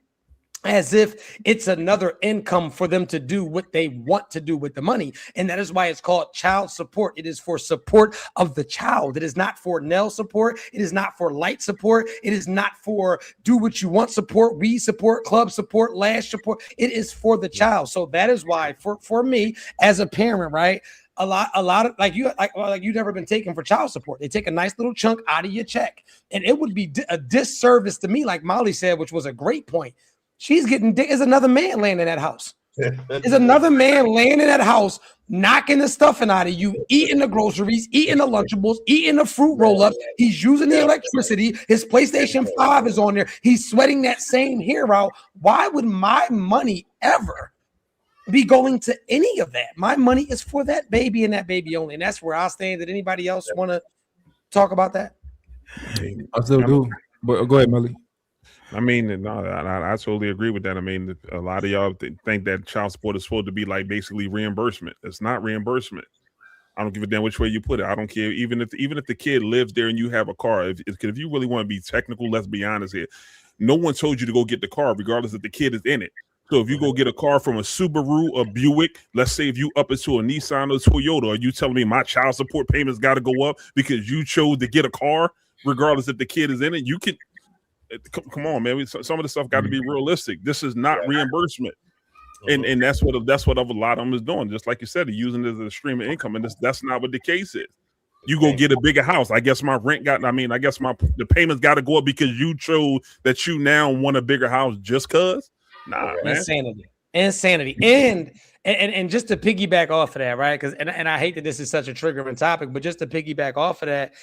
J: as if it's another income for them to do what they want to do with the money. And that is why it's called child support. It is for support of the child. It is not for nail support. It is not for light support. It is not for do what you want support, weed support, club support, lash support. It is for the child. So that is why for me as a parent, right, a lot of like you've never been taken for child support. They take a nice little chunk out of your check. And it would be a disservice to me, like Molly said, which was a great point. She's getting is another man laying in that house. Is another man laying in that house, knocking the stuffing out of you, eating the groceries, eating the Lunchables, eating the fruit roll-ups. He's using the electricity. His PlayStation 5 is on there. He's sweating that same hair out. Why would my money ever be going to any of that? My money is for that baby and that baby only. And that's where I stand. Did anybody else want to talk about that?
H: I still do. But go ahead, Melly.
C: I mean, no, I totally agree with that. I mean, a lot of y'all think that child support is supposed to be like basically reimbursement. It's not reimbursement. I don't give a damn which way you put it. I don't care. Even if the kid lives there and you have a car, if you really want to be technical, let's be honest here. No one told you to go get the car, regardless if the kid is in it. So if you go get a car from a Subaru, a Buick, let's say if you up into a Nissan or Toyota, are you telling me my child support payments got to go up because you chose to get a car, regardless if the kid is in it? You can. Come on, man. Some of the stuff got to be realistic. This is not reimbursement. And that's what a lot of them is doing. Just like you said, using it as a stream of income, and that's not what the case is. You go get a bigger house. I guess my rent the payments got to go up because you chose that you now want a bigger house just cause. Nah, man.
J: Insanity. And just to piggyback off of that, right? Because and I hate that this is such a triggering topic, but just to piggyback off of that,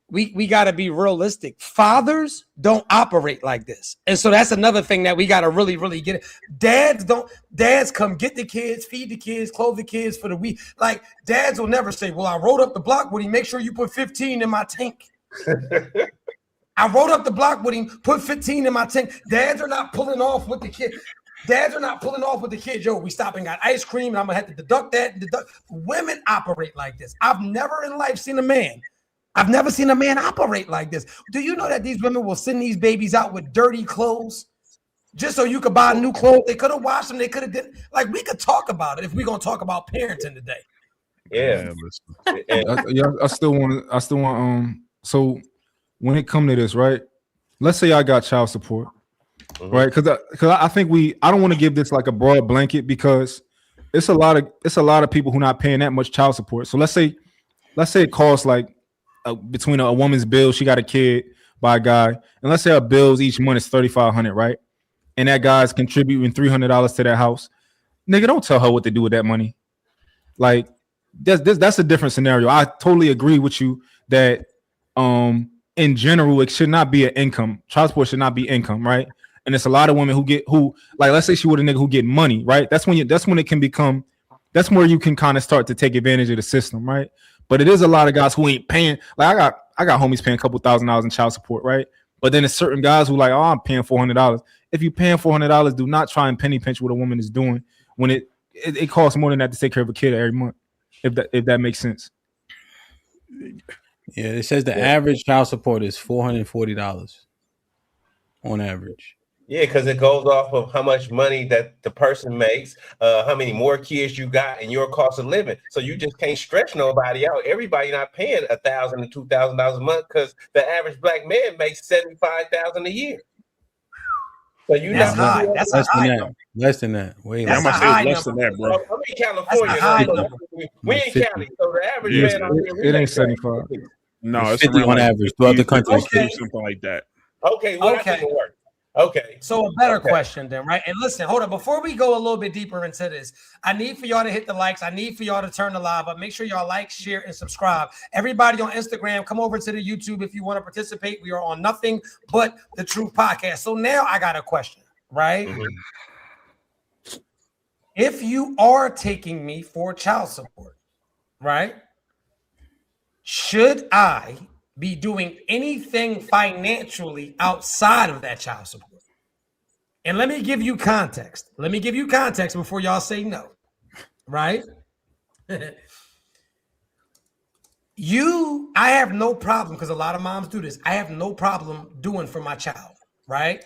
J: we got to be realistic. Fathers don't operate like this. And so that's another thing that we got to really, really get it. Dads come get the kids, feed the kids, clothe the kids for the week. Like dads will never say, well, I rode up the block with him. Make sure you put 15 in my tank. I rode up the block with him, put 15 in my tank. Dads are not pulling off with the kid. Yo, we stopped and got ice cream and I'm going to have to deduct that. Women operate like this. I've never in life seen a man operate like this. Do you know that these women will send these babies out with dirty clothes just so you could buy new clothes? They could have washed them. They could have did. Like, we could talk about it if we're going to talk about parenting today.
B: Yeah.
H: I still want. So when it come to this, right? Let's say I got child support, right? Because I think I don't want to give this like a broad blanket because it's a lot of people who not paying that much child support. So let's say it costs like between a woman's bill, she got a kid by a guy, and let's say her bills each month is $3,500, right? And that guy's contributing $300 to that house. Nigga, don't tell her what to do with that money. Like that's a different scenario. I totally agree with you that in general it should not be an income. Child support should not be income, right? And it's a lot of women who like, let's say she with a nigga who get money, right? That's when it can become. That's where you can kind of start to take advantage of the system, right? But it is a lot of guys who ain't paying. Like I got homies paying a couple $1,000s in child support, right? But then there's certain guys who like, oh, I'm paying $400. If you're paying $400, do not try and penny pinch what a woman is doing when it costs more than that to take care of a kid every month. If that makes sense.
D: Yeah, it says the average child support is $440 on average.
B: Yeah, because it goes off of how much money that the person makes, how many more kids you got, and your cost of living. So you just can't stretch nobody out. Everybody not paying $1,000 to $2,000 a month because the average black man makes $75,000 a year. So you
J: that's
B: not
J: high. That's high.
D: Less than that. Way
C: I'm gonna say less than that, bro.
B: I'm in California. We in Cali, so the average man out here,
H: it ain't 75.
C: No, it's
D: 50 on average throughout the country.
C: Something like that.
B: Okay, well, that doesn't work. Okay.
J: So a better question then, right? And listen, hold on. Before we go a little bit deeper into this, I need for y'all to hit the likes. I need for y'all to turn the live up. Make sure y'all like, share, and subscribe. Everybody on Instagram, come over to the YouTube if you want to participate. We are on Nothing But the Truth podcast. So now I got a question, right? If you are taking me for child support, right? Should I be doing anything financially outside of that child support? And let me give you context. Before y'all say no, right? I have no problem, because a lot of moms do this. I have no problem doing for my child, right?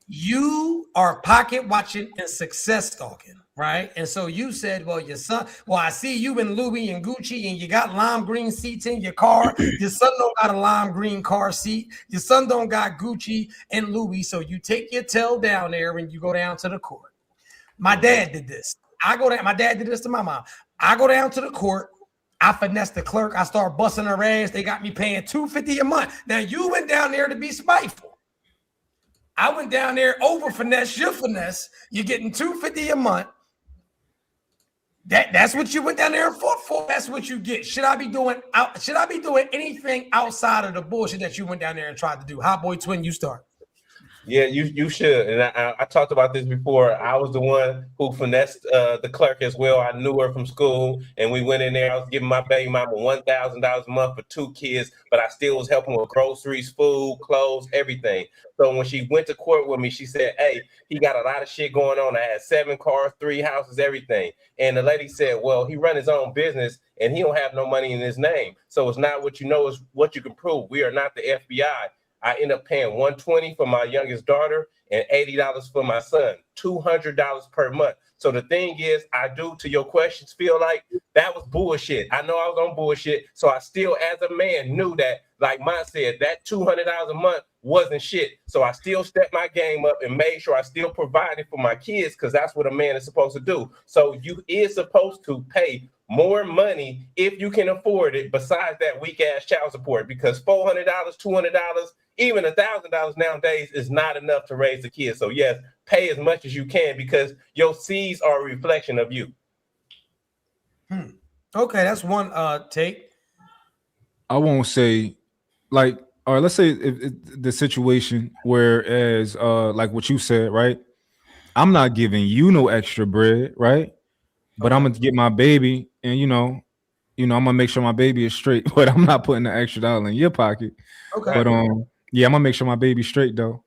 J: You are pocket watching and success stalking, right? And so you said, well, your son, I see you in Louis and Gucci and you got lime green seats in your car. Your son don't got a lime green car seat. Your son don't got Gucci and Louis. So you take your tail down there and you go down to the court. My dad did this. My dad did this to my mom. I go down to the court. I finesse the clerk. I start busting her ass. They got me paying $250 a month. Now you went down there to be spiteful. I went down there over finesse your finesse. You're getting $250 a month. That's what you went down there for. That's what you get. Should I be doing anything outside of the bullshit that you went down there and tried to do? Hot boy twin, you start.
B: Yeah, you should. And I talked about this before. I was the one who finessed the clerk as well. I knew her from school, and we went in there. I was giving my baby mama $1,000 a month for 2 kids, but I still was helping with groceries, food, clothes, everything. So when she went to court with me, she said, hey, he got a lot of shit going on. I had 7 cars, 3 houses, everything. And the lady said, well, he run his own business, and he don't have no money in his name. So it's not what you know, it's what you can prove. We are not the FBI. I end up paying $120 for my youngest daughter, and $80 for my son, $200 per month. So the thing is, I do, to your questions, feel like that was bullshit. I know I was on bullshit. So I still, as a man, knew that, like Mom said, that $200 a month wasn't shit. So I still stepped my game up and made sure I still provided for my kids, because that's what a man is supposed to do. So you is supposed to pay more money if you can afford it, besides that weak ass child support, because $400, $200, even $1,000 nowadays is not enough to raise a kid. So yes, pay as much as you can, because your seeds are a reflection of you.
J: Okay, that's one take.
H: I won't say, like, all right, let's say if the situation whereas like what you said, right? I'm not giving you no extra bread, right? But I'm gonna get my baby, and you know, I'm gonna make sure my baby is straight, but I'm not putting the extra dollar in your pocket.
J: Okay.
H: But yeah, I'm gonna make sure my baby's straight though.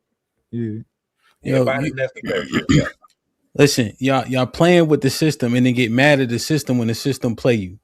H: Yeah.
D: Yo, listen, y'all playing with the system and then get mad at the system when the system play you.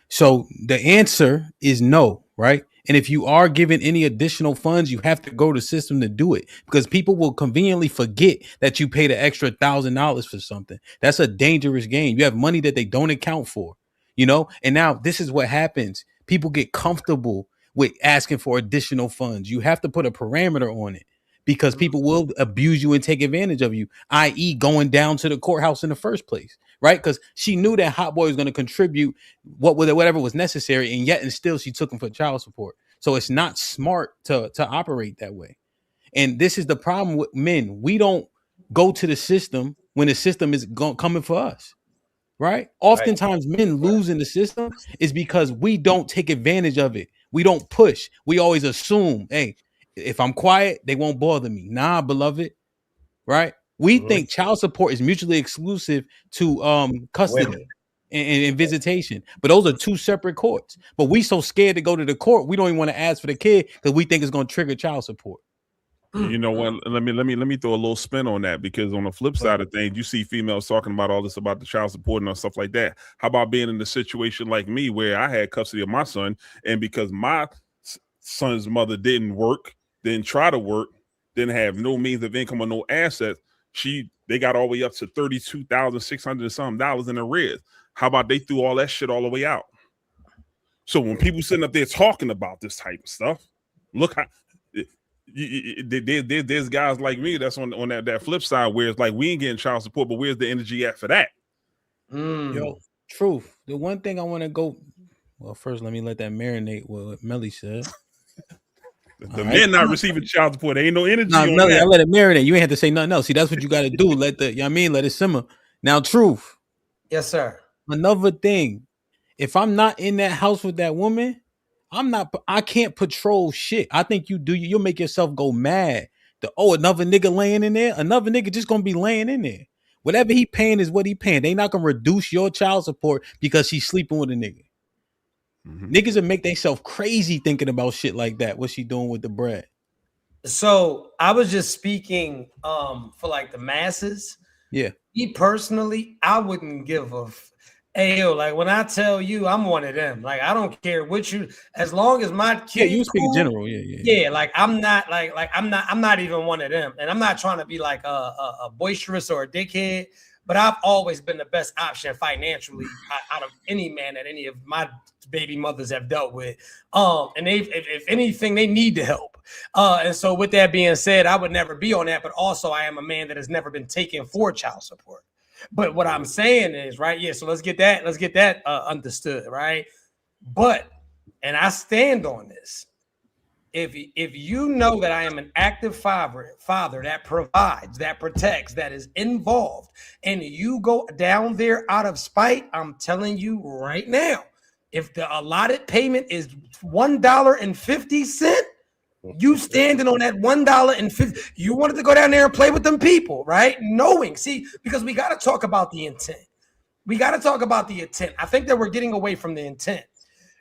D: So the answer is no, right? And if you are given any additional funds, you have to go to the system to do it, because people will conveniently forget that you paid an extra $1,000 for something. That's a dangerous game. You have money that they don't account for, you know? And now this is what happens. People get comfortable with asking for additional funds. You have to put a parameter on it, because people will abuse you and take advantage of you, i.e. going down to the courthouse in the first place, right? Because she knew that Hot Boy was going to contribute whatever was necessary, and yet and still she took him for child support. So it's not smart to operate that way. And this is the problem with men. We don't go to the system when the system is coming for us, right? Oftentimes men lose in the system is because we don't take advantage of it. We don't push. We always assume, hey, if I'm quiet, they won't bother me. Nah, beloved, right? We think child support is mutually exclusive to custody and visitation, but those are two separate courts. But we so scared to go to the court, we don't even want to ask for the kid because we think it's going to trigger child support.
C: You know what? Let me throw a little spin on that, because on the flip side of things, you see females talking about all this about the child support and stuff like that. How about being in a situation like me where I had custody of my son, and because my son's mother didn't work, didn't try to work, didn't have no means of income or no assets, they got all the way up to $32,600 something in arrears. How about they threw all that shit all the way out? So when people sitting up there talking about this type of stuff, look how there's guys like me that's on that flip side where it's like we ain't getting child support, but where's the energy at for that?
D: Yo, truth. The one thing I want to go. Well, first let me let that marinate what Melly said.
C: The men not receiving child support. There ain't no energy.
D: Nah,
C: on
D: Melly,
C: that.
D: I let it marinate. You ain't have to say nothing else. See, that's what you got to do. Let it simmer. Now, truth.
J: Yes, sir.
D: Another thing, if I'm not in that house with that woman, I can't patrol shit. I think you'll make yourself go mad. Another nigga laying in there. Another nigga just gonna be laying in there. Whatever he paying is what he paying. They not gonna reduce your child support because she's sleeping with a nigga. Niggas will make themselves crazy thinking about shit like that. What's she doing with the bread?
J: So I was just speaking for like the masses.
D: Yeah.
J: Me personally, I wouldn't give a like when I tell you I'm one of them. Like I don't care what as long as my kid.
D: Yeah, you speak in general. Yeah.
J: Like I'm not I'm not even one of them. And I'm not trying to be like a boisterous or a dickhead, but I've always been the best option financially out of any man that any of my baby mothers have dealt with. And if anything, they need the help. And so with that being said, I would never be on that, but also I am a man that has never been taken for child support. But what I'm saying is, right, yeah, so let's get that understood, right? But, and I stand on this, if you know that I am an active father that provides, that protects, that is involved, and you go down there out of spite, I'm telling you right now, if the allotted payment is $1.50, you standing on that $1.50. You wanted to go down there and play with them people, right? Because we got to talk about the intent. I think that we're getting away from the intent.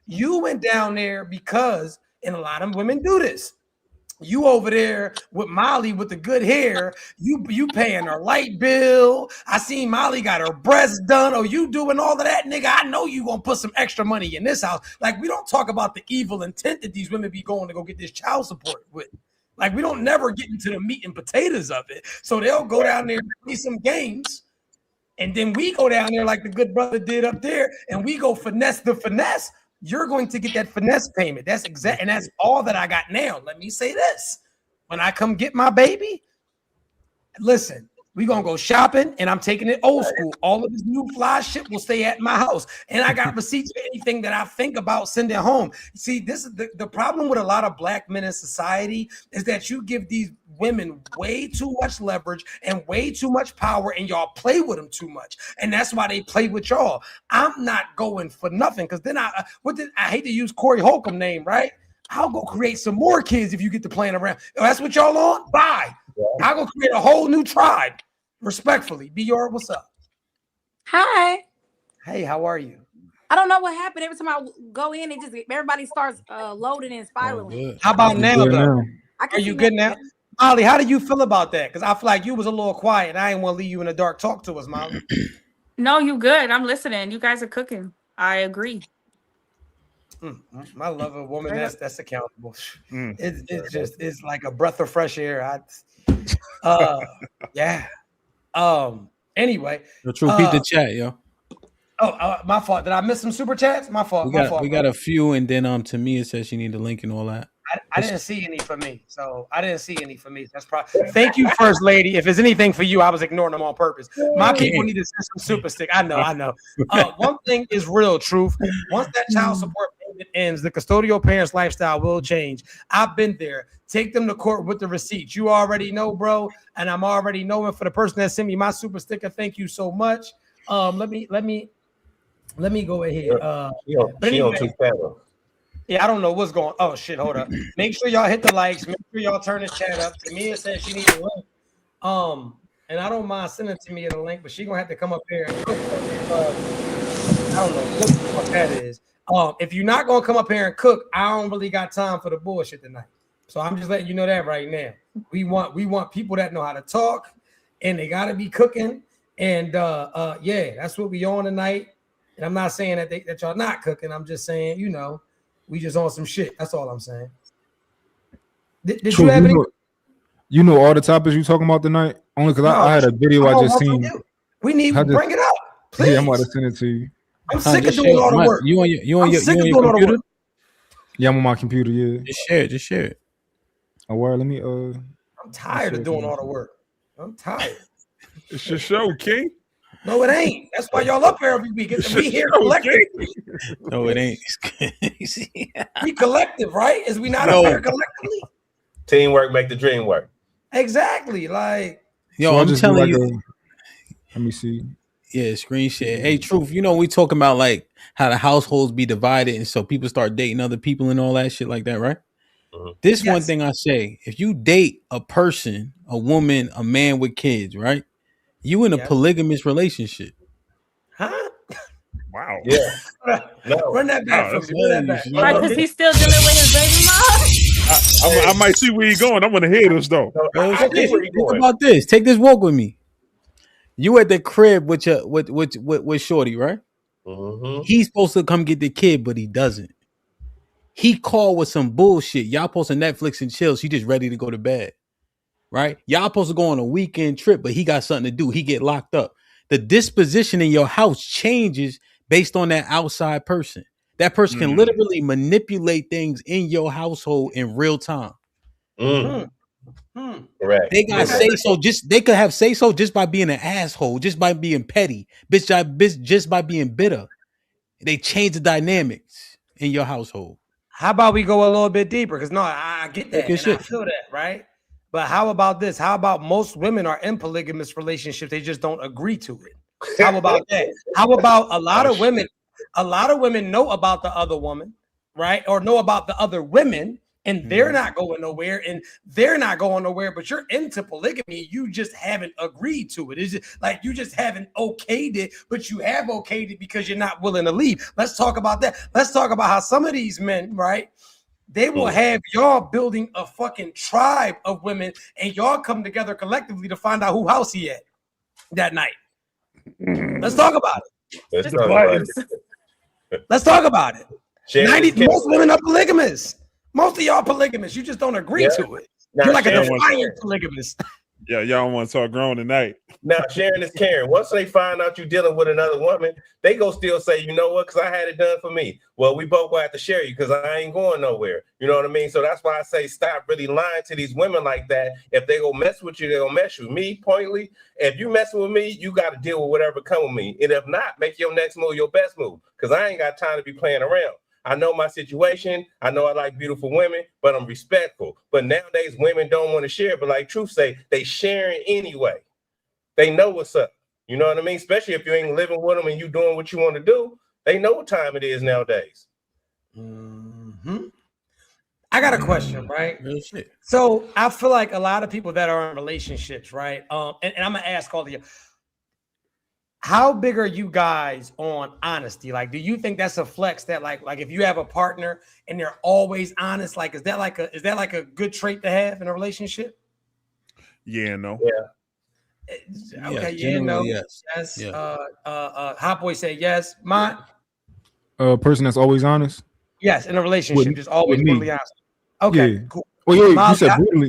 J: You went down there because, and a lot of women do this. You over there with Molly with the good hair, you paying her light bill. I seen Molly got her breasts done. Oh, you doing all of that, nigga? I know you gonna put some extra money in this house. Like we don't talk about the evil intent that these women be going to go get this child support with.
A: Like we don't never get into the meat and potatoes of it. So they'll go down there and play some games, and then we go down there like the good brother did up there, and we go finesse the finesse. You're going to get that finesse payment. That's exact, and that's all that I got now. Let me say this: when I come get my baby, listen. We're gonna go shopping, and I'm taking it old school. All of this new fly shit will stay at my house, and I got receipts for anything that I think about sending home. See, this is the problem with a lot of black men in society is that you give these women way too much leverage and way too much power, and y'all play with them too much, and that's why they play with y'all. I'm not going for nothing because then I hate to use Corey Holcomb name, right? I'll go create some more kids if you get to playing around. Oh, that's what y'all on? Bye. Yeah. I'll go create a whole new tribe. Respectfully, Bior, what's up?
F: Hi.
A: Hey, how are you?
F: I don't know what happened. Every time I go in, it just everybody starts loading and spiraling.
A: How about now, though? Are you good now? Molly, how do you feel about that? Because I feel like you was a little quiet, and I didn't want to leave you in the dark. Talk to us, Molly.
E: No, you good. I'm listening. You guys are cooking. I agree.
A: I love a woman that's accountable. It's like a breath of fresh air. Yeah. Anyway,
D: repeat the chat, yo.
A: My fault. Did I miss some super chats? My fault.
D: We got a few, and then Tamia says she need the link and all that.
A: I didn't see any for me, so I didn't see any for me. That's probably. Thank you, First Lady. If there's anything for you, I was ignoring them on purpose. My people need to send some super stick. I know. One thing is real truth. Once that child support payment ends, the custodial parents' lifestyle will change. I've been there. Take them to court with the receipts. You already know, bro, and I'm already knowing for the person that sent me my super sticker. Thank you so much. Let me go ahead. Yeah, I don't know what's going on. Oh, shit, hold up. Make sure y'all hit the likes. Make sure y'all turn the chat up. Tamia says she needs a link. And I don't mind sending Tamia the link, but she's going to have to come up here and cook. I don't know what that is. If you're not going to come up here and cook, I don't really got time for the bullshit tonight. So I'm just letting you know that right now. We want people that know how to talk, and they got to be cooking. And, yeah, that's what we on tonight. And I'm not saying that y'all not cooking. I'm just saying, we just on some shit. That's all I'm saying. Did you have any?
H: You know all the topics you talking about tonight? Only because I had a video I just seen.
A: We need to bring it up. Please.
H: Yeah, I'm about to send it to you.
A: I'm sick of doing all the work.
D: You on your computer?
H: Yeah, I'm on my computer. Yeah.
D: Just share it.
H: Oh, well, let me.
A: I'm tired of doing all the work. I'm tired.
C: It's your show, King.
A: No, it ain't. That's why y'all up here every week. We here collectively.
D: No, it ain't.
A: We collective, right? Is we not up here collectively?
B: Teamwork make the dream work.
A: Exactly. Like,
D: yo, so I'm telling you.
H: Let me see.
D: Yeah, screen share. Hey, Truth, we talking about like how the households be divided, and so people start dating other people and all that shit like that, right? Mm-hmm. This one thing I say: if you date a person, a woman, a man with kids, right? You in a polygamous relationship.
A: Huh?
C: Wow.
B: Yeah.
A: No. Run that back from me. Run that back.
E: Right, because he's still dealing with his baby mom.
C: I might see where you're going. I'm gonna hear this though.
D: Think about this. Take this walk with me. You at the crib with your with Shorty, right? Mm-hmm. He's supposed to come get the kid, but he doesn't. He called with some bullshit. Y'all supposed to Netflix and chill. She just ready to go to bed. Right? Y'all supposed to go on a weekend trip, but he got something to do. He get locked up. The disposition in your house changes based on that outside person. That person can literally manipulate things in your household in real time.
B: Correct.
D: They got they could have say so just by being an asshole, just by being petty, just by being bitter. They change the dynamics in your household.
A: How about we go a little bit deeper? Because I get that. And I feel that, right? But how about this? How about most women are in polygamous relationships? They just don't agree to it. How about that? How about a lot of women know about the other woman, right? Or know about the other women, and they're not going nowhere, but you're into polygamy. You just haven't agreed to it. It's just like you just haven't okayed it, but you have okayed it because you're not willing to leave. Let's talk about that. Let's talk about how some of these men, right? They will have y'all building a fucking tribe of women, and y'all come together collectively to find out who house he at that night. Let's talk about it. Let's talk about it. Most women are polygamous. Most of y'all polygamous. You just don't agree to it.
J: You're like a
B: Sharon,
J: defiant polygamist.
C: Yeah, y'all want to talk grown tonight.
B: now Sharon is Karen. Once they find out you're dealing with another woman, they go still say, you know what? Because I had it done for me. Well, we both will have to share you because I ain't going nowhere. You know what I mean? So that's why I say stop really lying to these women like that. If they go mess with you, they gonna mess with me. Pointedly, if you messing with me, you got to deal with whatever come with me. And if not, make your next move your best move because I ain't got time to be playing around. I know my situation. I know I like beautiful women, but I'm respectful. But nowadays, women don't want to share. But like Truth say, they sharing anyway. They know what's up. You know what I mean? Especially if you ain't living with them and you doing what you want to do. They know what time it is nowadays.
J: Mm-hmm. I got a question, right?
D: Real shit.
J: So I feel like a lot of people that are in relationships, right? And I'm gonna ask all of you. How big are you guys on honesty? Like, do you think that's a flex that like if you have a partner and they're always honest, like is that like a good trait to have in a relationship?
C: Yeah, no.
B: Yeah.
J: Okay,
D: yeah,
J: no.
D: yes.
J: Yes.
D: Yeah.
J: Hot boy said yes. Mine,
H: A person that's always honest.
J: yes, in a relationship,
H: With-
J: just always
H: with me.
J: brutally honest. Okay,
H: Yeah.
J: cool.
H: Well, yeah,
J: Molly,
H: you said
J: I-
H: brutally.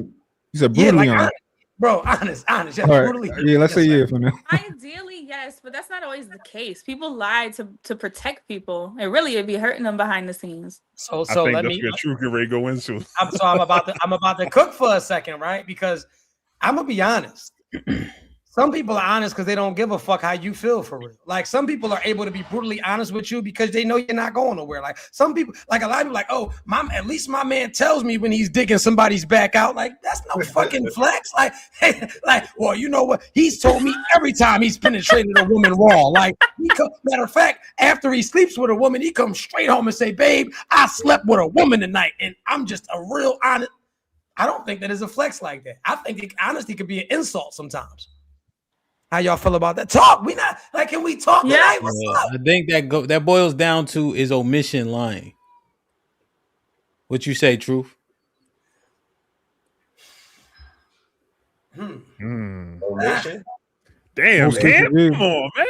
H: You said
J: Yeah,
H: brutally
J: like
H: honest.
J: bro, honest. Yeah,
H: All right.
J: brutally.
H: Yeah, let's say
J: Yes,
H: yeah for now.
E: Ideally, yes, but that's not always the case. People lie to protect people, and really, it'd be hurting them behind the scenes.
J: So
C: I think
J: let
C: that's
J: me.
C: what True can ready go into.
J: I'm about to cook for a second, right? Because I'm gonna be honest. Some people are honest because they don't give a fuck how you feel for real. Like some people are able to be brutally honest with you because they know you're not going nowhere. Like some people, like a lot of people, like, oh, at least my man tells me when he's digging somebody's back out. Like that's no fucking flex. Like, well, you know what? He's told me every time he's penetrated a woman raw. Like, matter of fact, after he sleeps with a woman, he comes straight home and say, "Babe, I slept with a woman tonight," and I'm just a real honest. I don't think that is a flex like that. I think honesty could be an insult sometimes. How y'all feel about that? Talk. We not like, can we talk tonight? What's up?
D: I think that boils down to is omission lying. What you say, Truth?
B: Omission?
C: Damn,
H: Most
C: man.
H: people do.
C: Come on, man.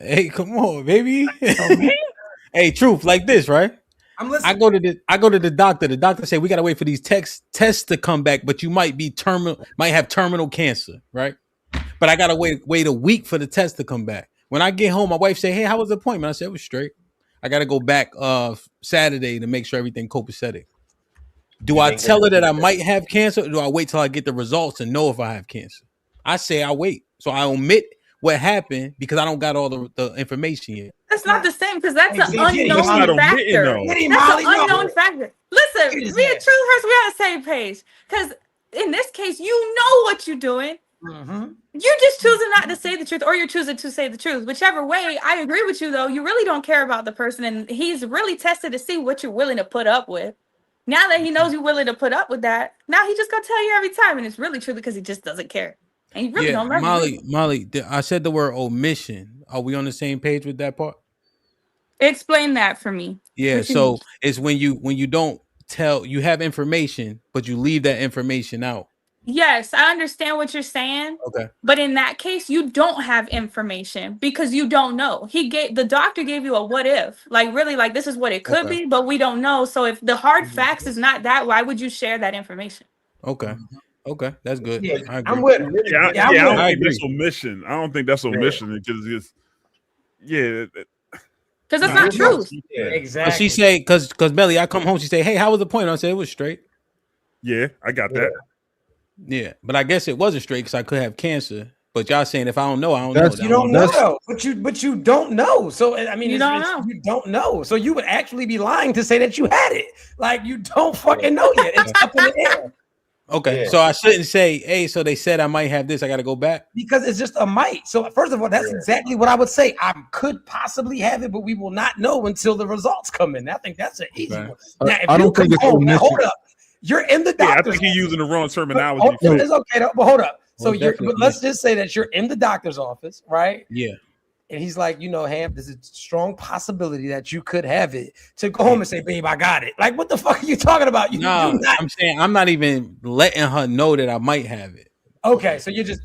D: Hey, come on, baby. Hey, Truth, like this, right?
J: I'm listening.
D: I go to the doctor. The doctor say we gotta wait for these tests to come back, but you might have terminal cancer, right? But I gotta wait a week for the test to come back. When I get home, my wife say, "Hey, how was the appointment?" I said it was straight. I gotta go back Saturday to make sure everything copacetic. Do I tell her that I might have cancer, or do I wait till I get the results to know if I have cancer? I say I wait. So I omit what happened because I don't got all the information yet.
E: That's not the same because that's an
J: That's
E: unknown
C: not
E: factor.
C: omitting, though.
E: That's an unknown factor. Listen,
J: It is
E: me and
J: that.
E: Truthhurst, we're on the same page. Because in this case, you know what you're doing.
J: Mm-hmm.
E: You're just choosing not to say the truth, or you're choosing to say the truth. Whichever way, I agree with you, though. You really don't care about the person, and he's really tested to see what you're willing to put up with. Now that he knows you're willing to put up with that, now he just gonna tell you every time, and it's really true because he just doesn't care. And you really don't love you.
D: Molly, I said the word omission. Are we on the same page with that part?
E: Explain that for me.
D: Yeah,
E: What you
D: so
E: mean?
D: it's when you don't tell, you have information, but you leave that information out.
E: Yes, I understand what you're saying.
D: Okay.
E: But in that case, you don't have information because you don't know. The doctor gave you a what if, like really, like this is what it could be, but we don't know. So if the hard facts is not that, why would you share that information?
D: Okay. Okay, that's good.
J: Yeah,
D: I agree.
J: I'm with him.
C: Yeah,
J: Yeah,
C: I don't
D: I
C: think
D: agree.
C: that's omission. I don't think that's omission because it's
E: Because that's
D: Nah,
E: not truth.
B: Yeah.
D: But
J: Exactly.
D: she say, cause Belly, I come home, she say, "Hey, how was the point?" I said it was straight.
C: yeah, I got that.
D: Yeah, but I guess it wasn't straight because I could have cancer. But y'all saying if I don't know, I don't
H: That's-
D: know.
J: You don't know,
H: That's-
J: though. But you don't know. So I mean,
E: You don't know.
J: You don't know. So you would actually be lying to say that you had it. Like you don't fucking know yet. It's up in the air.
D: Okay,
B: Yeah.
D: so I shouldn't say, "Hey, so they said I might have this. I got to go back."
J: Because it's just a might. So first of all, that's exactly what I would say. I could possibly have it, but we will not know until the results come in. I think that's an easy
D: Okay.
J: one. Now, if
H: I
J: you
H: don't think
J: come
H: it's
J: home, now,
H: omission.
J: hold up. You're in the
C: Yeah, I
J: doctor's
C: think he's using the wrong
J: office.
C: terminology.
J: But, it's okay, though, but hold up. So
D: Well,
J: but let's just say that you're in the doctor's office, right?
D: Yeah.
J: And he's like, Hamp, there's a strong possibility that you could have it. To go home and say, "Babe, I got it." Like, what the fuck are you talking about? You
D: No,
J: do not.
D: I'm saying I'm not even letting her know that I might have it.
J: Okay, so you're not just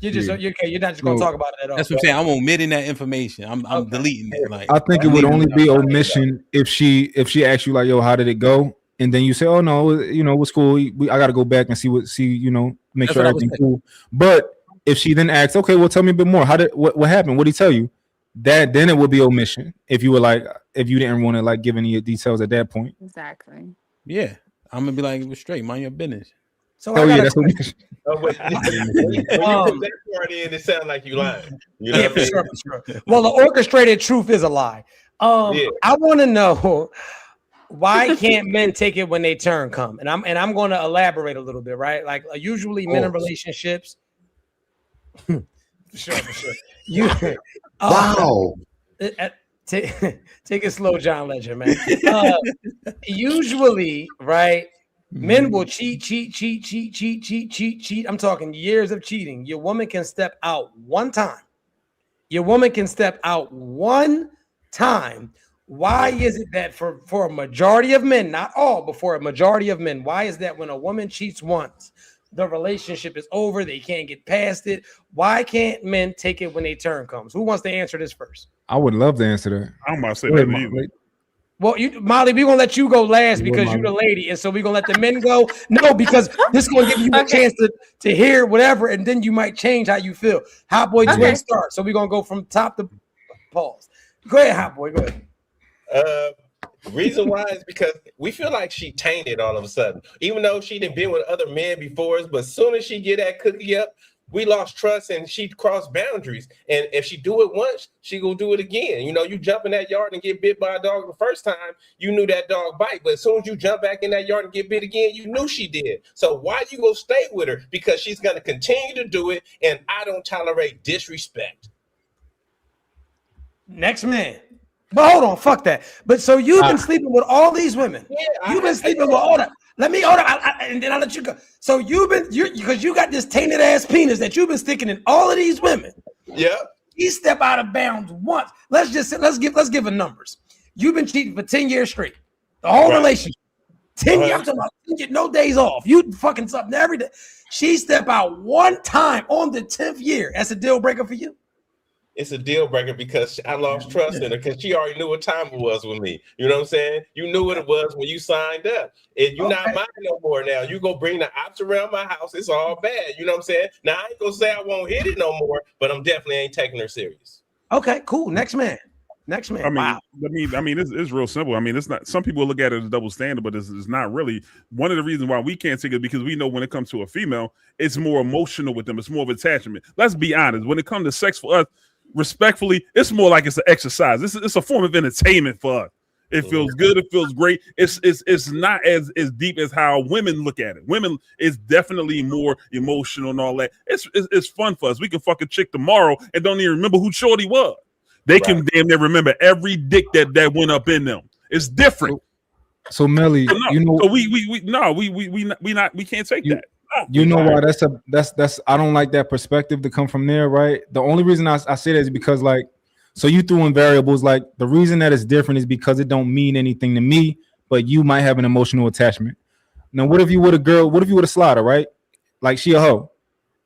J: gonna
H: No.
J: talk about it at all.
D: That's what I'm saying. I'm omitting that information. I'm
J: Okay.
D: deleting it. Like
H: I think it
D: I'm
H: would
D: leaving
H: only
D: it
H: be
D: out.
H: omission if she asks you like, "Yo, how did it go?" and then you say, "Oh no, you know, what's cool? I got to go back and make
D: That's
H: sure
D: what I was
H: everything's
D: saying.
H: cool." But if she then asks, "Okay, well, tell me a bit more. What happened? What did he tell you?" Then it would be omission. If you didn't want to like give any details at that point.
E: Exactly.
D: Yeah, I'm gonna be like, "We're straight. Mind your business."
J: So
H: Oh
J: I got
H: yeah,
J: a
H: that's
J: question.
B: When you put that part in, it sounds like you lying. You know
J: Yeah,
B: what I
J: for
B: mean?
J: sure. Well, the orchestrated truth is a lie.
B: Yeah.
J: I want to know why can't men take it when they turn come? And I'm going to elaborate a little bit, right? Like usually men in relationships. For sure. You
K: Wow.
J: Take it slow, John Legend, man. Usually, right? Men will cheat. I'm talking years of cheating. Your woman can step out one time. Why is it that for a majority of men, not all, but for a majority of men, why is that when a woman cheats once, the relationship is over, they can't get past it? Why can't men take it when their turn comes? Who wants to answer this first?
H: I would love to answer that.
C: I'm about to say
H: Go ahead,
C: that
H: Molly.
C: either.
J: Well, Molly, we're gonna let you go last because
H: Molly.
J: you're the lady, and so we're gonna let the men go. No, because this is gonna give you a chance to hear whatever, and then you might change how you feel. Hot Boy Twin start. So we're gonna go from top to pause. Go ahead, Hot Boy. Go ahead.
B: Reason why is because we feel like she tainted all of a sudden, even though she done been with other men before us. But as soon as she get that cookie up, we lost trust and she crossed boundaries. And if she do it once, she gonna do it again. You know, you jump in that yard and get bit by a dog the first time, you knew that dog bite. But as soon as you jump back in that yard and get bit again, you knew she did. So why you gonna stay with her? Because she's gonna continue to do it, and I don't tolerate disrespect.
J: Next man. But hold on, fuck that. But so you've been sleeping with all these women.
B: Yeah,
J: You've been sleeping with all that. Let me hold on, and then I'll let you go. So because you got this tainted ass penis that you've been sticking in all of these women.
B: Yeah.
J: You step out of bounds once. Let's give a numbers. You've been cheating for 10 years straight. The whole relationship. 10 years. I'm talking about you get no days off. You fucking something every day. She step out one time on the 10th year. That's a deal breaker for you.
B: It's a deal breaker because I lost trust in her because she already knew what time it was with me. You know what I'm saying? You knew what it was when you signed up. And you're not mine no more now. You go bring the ops around my house. It's all bad. You know what I'm saying? Now, I ain't going to say I won't hit it no more, but I'm definitely ain't taking her serious.
J: Okay, cool. Next man. Wow.
C: I mean, it's real simple. I mean, it's not. Some people look at it as a double standard, but it's not really. One of the reasons why we can't take it because we know when it comes to a female, it's more emotional with them. It's more of attachment. Let's be honest. When it comes to sex for us, respectfully, it's more like it's an exercise. It's a form of entertainment for us. It feels good. It feels great. It's not as deep as how women look at it. Women is definitely more emotional and all that. It's fun for us. We can fuck a chick tomorrow and don't even remember who Shorty was. They can damn near remember every dick that went up in them. It's different.
H: So Melly, you know,
C: so we can't take that. No,
H: you know why that's I don't like that perspective to come from there, right? The only reason I say that is because like, so you threw in variables. Like the reason that it's different is because it don't mean anything to me, but you might have an emotional attachment. Now, what if you were a girl? What if you were a slider, right? Like she a hoe,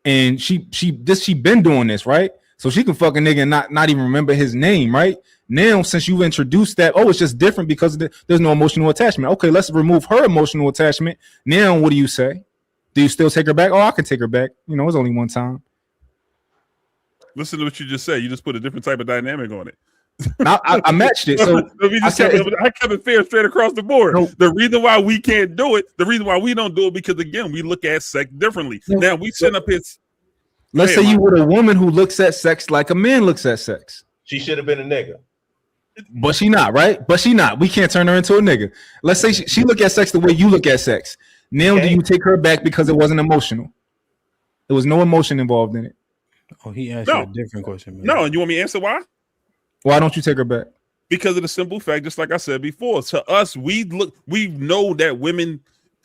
H: and she been doing this, right? So she can fuck a nigga and not even remember his name, right? Now, since you've introduced that, it's just different because there's no emotional attachment. Okay, let's remove her emotional attachment. Now, what do you say? Do you still take her back? Oh, I can take her back. You know, it's only one time.
C: Listen to what you just said. You just put a different type of dynamic on it.
H: I matched it. So
C: I kept it fair straight across the board.
H: No.
C: The reason why we can't do it, the reason why we don't do it, because again, we look at sex differently. Now we sit up here.
H: Let's say you were a woman who looks at sex like a man looks at sex.
B: She should have been a nigga.
H: But she not, right? But she not. We can't turn her into a nigga. Let's say she look at sex the way you look at sex. Now do you take her back because it wasn't emotional? There was no emotion involved in it.
D: Oh, he asked you a different question, man.
C: No, and you want me to answer why?
H: Why don't you take her back?
C: Because of the simple fact, just like I said before, to us, we know that women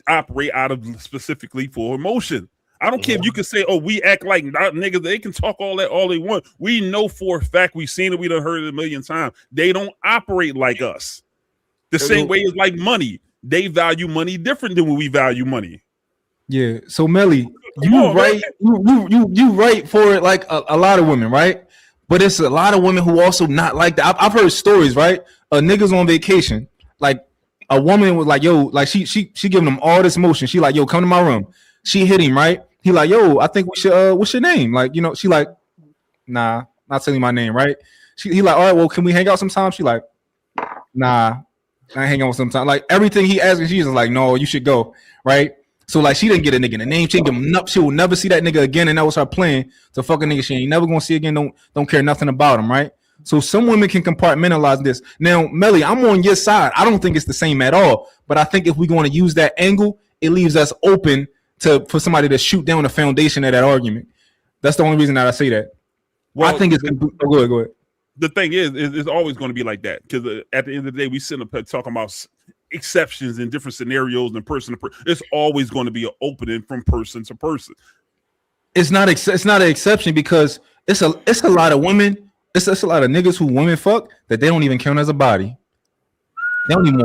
C: operate out of specifically for emotion. I don't care if you can say, we act like niggas, they can talk all that all they want. We know for a fact, we've seen it, we done heard it a million times. They don't operate like us. The same way as like money. They value money different than when we value money.
H: Yeah. So Melly, you right for it like a lot of women, right? But it's a lot of women who also not like that. I've heard stories, right? Niggas on vacation, like A woman was like, yo, like she giving him all this motion. She like, yo, come to my room. She hit him, right? He like, yo, I think we should what's your name? Like, you know, she like, nah, not telling my name, right? He like, all right, well, can we hang out sometime? She like, nah, I hang out sometime. Like everything he asked, she's like, no, you should go, right? So like she didn't get a nigga the name, she didn't give him she will never see that nigga again, and that was her plan to fuck a nigga she ain't never gonna see again, don't care nothing about him, right? So some women can compartmentalize this. Now, Melly, I'm on your side. I don't think it's the same at all, but I think if we're going to use that angle, it leaves us open for somebody to shoot down the foundation of that argument. That's the only reason that I say that. Well, I think it's go ahead.
C: The thing is it's always going to be like that, because at the end of the day, we sit up talking about exceptions in different scenarios and person to person. It's always going to be an opening from person to person.
H: It's not an exception, because it's a lot of women. It's a lot of niggas who women fuck that they don't even count as a body. They don't even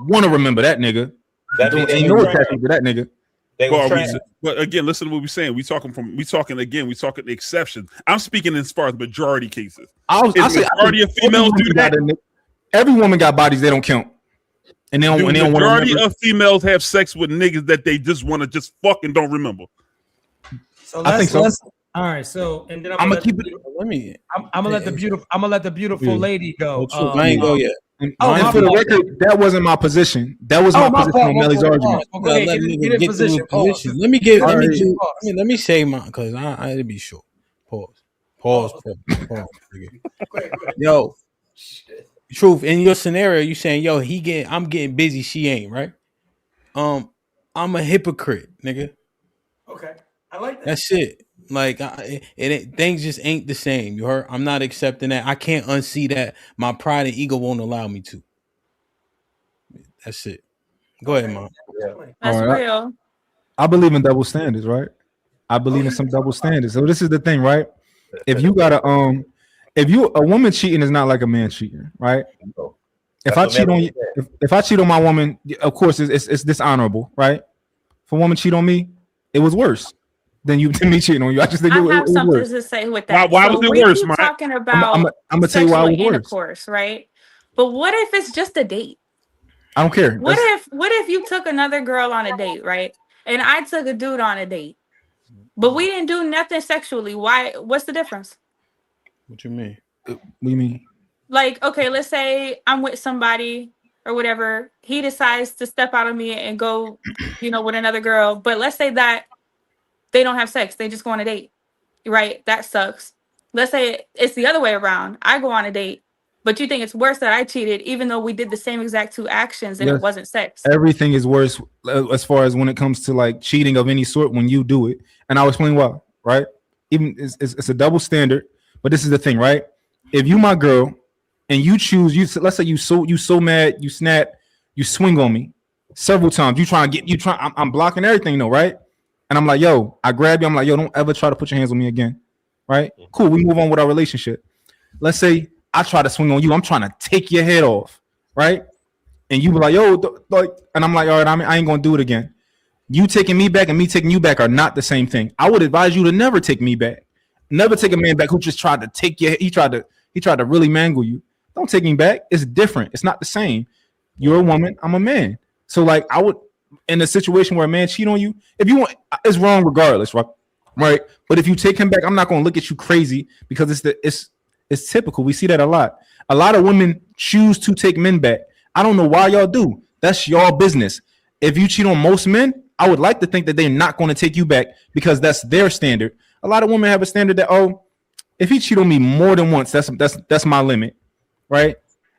H: want to remember that nigga. Ain't no attachment to that nigga.
C: But again, listen to what we're saying. We talking the exception. I'm speaking as far as majority cases.
H: I say majority of females do that. Every woman got bodies they don't count, and they don't. Majority
C: of females have sex with niggas that they just want to just fuck and don't remember.
J: So I think so. All right, so and then I'm gonna keep it. I'm gonna let the beautiful lady go.
D: I ain't go yet.
H: And for the record, that wasn't my position. That was my position on Melly's argument.
D: Okay, let me say mine, because I'll be short. Pause. Yo, Truth, in your scenario, you saying, yo, I'm getting busy, she ain't, right? I'm a hypocrite, nigga.
J: Okay, I like that.
D: That's it. Like things just ain't the same. You heard? I'm not accepting that. I can't unsee that. My pride and ego won't allow me to. That's it. Go ahead, Mom.
E: That's real.
H: I believe in double standards, right? I believe in some double standards. So this is the thing, right? If you got a woman cheating is not like a man cheating, right? If I cheat on my woman, of course it's dishonorable, right? If a woman cheat on me, it was worse than me cheating on you. I just think
E: I
H: it
E: have
H: was
E: something
H: worse.
E: to say with that.
C: Why was it worse, Mike?
E: Talking about
H: I'm gonna tell you why it was worse.
E: Intercourse, right? But what if it's just a date?
H: I don't care.
E: What if you took another girl on a date, right? And I took a dude on a date, but we didn't do nothing sexually. Why? What's the difference?
D: What you mean?
H: What do you mean?
E: Like, okay, let's say I'm with somebody or whatever. He decides to step out of me and go, with another girl. But let's say that they don't have sex. They just go on a date, right? That sucks. Let's say it's the other way around. I go on a date, but you think it's worse that I cheated, even though we did the same exact two actions and it wasn't sex.
H: Everything is worse as far as when it comes to like cheating of any sort when you do it. And I'll explain why, right? Even it's a double standard, but this is the thing, right? If you my girl and you choose, let's say you so mad, you snap, you swing on me several times. I'm blocking everything though, right? And I'm like, yo, I grab you. I'm like, yo, don't ever try to put your hands on me again. Right? Cool. We move on with our relationship. Let's say I try to swing on you. I'm trying to take your head off. Right? And you be like, yo, and I'm like, all right, I ain't going to do it again. You taking me back and me taking you back are not the same thing. I would advise you to never take me back. Never take a man back who just tried to take you. He tried to really mangle you. Don't take me back. It's different. It's not the same. You're a woman. I'm a man. So like I would, in a situation where a man cheat on you, if you want, it's wrong regardless, right? But if you take him back, I'm not going to look at you crazy, because it's typical. We see that a lot. A lot of women choose to take men back. I don't know why y'all do. That's y'all business. If you cheat on most men, I would like to think that they're not going to take you back because that's their standard. A lot of women have a standard that, if he cheat on me more than once, that's my limit, right?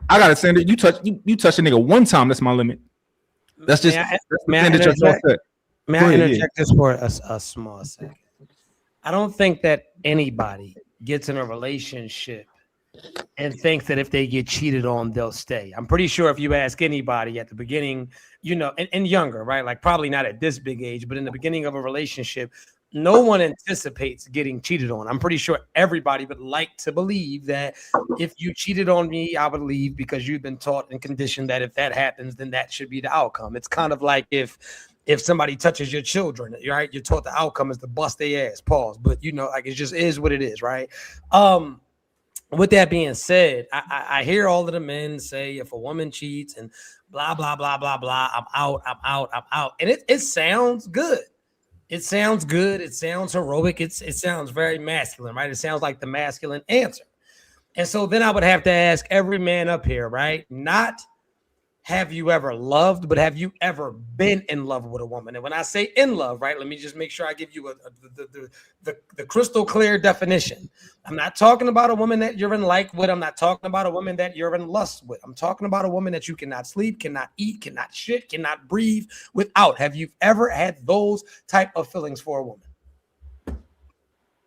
H: I got a standard. You touch a nigga one time, that's my limit. That's just
J: may I interject this for a small second? I don't think that anybody gets in a relationship and thinks that if they get cheated on, they'll stay. I'm pretty sure if you ask anybody at the beginning, and younger, right? Like probably not at this big age, but in the beginning of a relationship, no one anticipates getting cheated on. I'm pretty sure everybody would like to believe that if you cheated on me, I would leave, because you've been taught and conditioned that if that happens, then that should be the outcome. It's kind of like if somebody touches your children, right? You're taught the outcome is to bust their ass, pause. But like it just is what it is, right? with that being said, I hear all of the men say if a woman cheats and blah, blah, blah, blah, blah, I'm out. And it sounds good. It sounds good. It sounds heroic. It sounds very masculine, right? It sounds like the masculine answer. And so then I would have to ask every man up here, right? Not have you ever loved, but have you ever been in love with a woman? And when I say in love, right, let me just make sure I give you the crystal clear definition. I'm not talking about a woman that you're in like with. I'm not talking about a woman that you're in lust with. I'm talking about a woman that you cannot sleep, cannot eat, cannot shit, cannot breathe without. Have you ever had those type of feelings for a woman?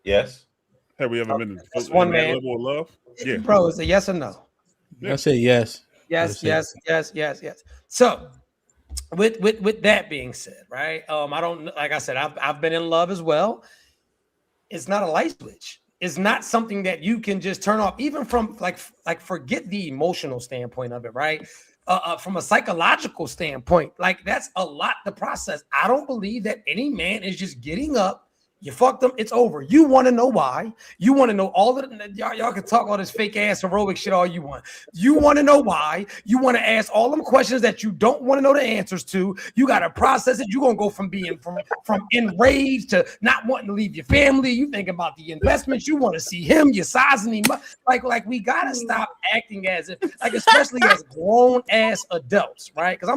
B: Yes.
C: Have we ever been
J: That's
C: in
J: one
C: that
J: man.
C: level of love? Yeah.
J: Bro, is it yes or no?
D: I say yes.
J: Yes. So with that being said, right? I don't, like I said, I've been in love as well. It's not a light switch. It's not something that you can just turn off, even from like forget the emotional standpoint of it, right? From a psychological standpoint, like that's a lot to process. I don't believe that any man is just getting up. You fucked them, it's over. You want to know why. You want to know all of the y'all can talk all this fake ass heroic shit all you want. You want to know why. You want to ask all them questions that you don't want to know the answers to. You got to process it. You're going to go from being from enraged to not wanting to leave your family. You think about the investments. You want to see him. You're sizing him up. Like we got to stop acting as if, like, especially as grown ass adults, right? Because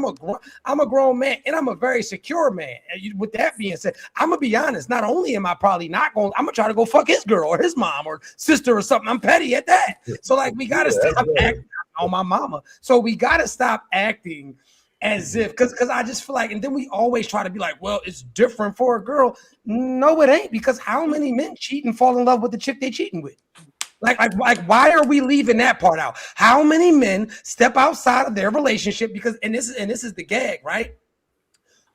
J: I'm a grown man and I'm a very secure man. And with that being said, I'm going to be honest. Not only am I probably not going, I'm gonna try to go fuck his girl or his mom or sister or something. I'm petty at that. So like we gotta stop acting on my mama. So we gotta stop acting as if because I just feel like, and then we always try to be like, well, it's different for a girl. No, it ain't, because how many men cheat and fall in love with the chick they cheating with? Like why are we leaving that part out? How many men step outside of their relationship because and this is the gag, right?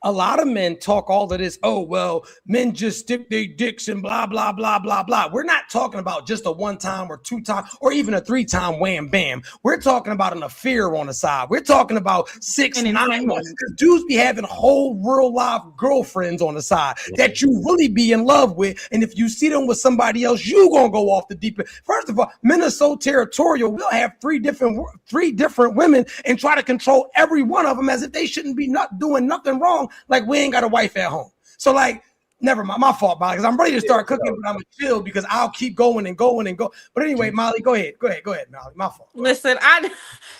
J: A lot of men talk all of this, oh, well, men just stick their dicks and blah, blah, blah, blah, blah. We're not talking about just a 1-time or 2-time or even a 3-time wham bam. We're talking about an affair on the side. We're talking about 6, 9 months. Dudes be having whole real life girlfriends on the side that you really be in love with. And if you see them with somebody else, you going to go off the deep end. First of all, men are so territorial. We'll have three different women and try to control every one of them as if they shouldn't be not doing nothing wrong. Like we ain't got a wife at home. So like, never mind, my fault, Molly, because I'm ready to start cooking, but I'm gonna chill because I'll keep going and going and go. But anyway, Molly, go ahead, Molly, my fault.
E: Listen,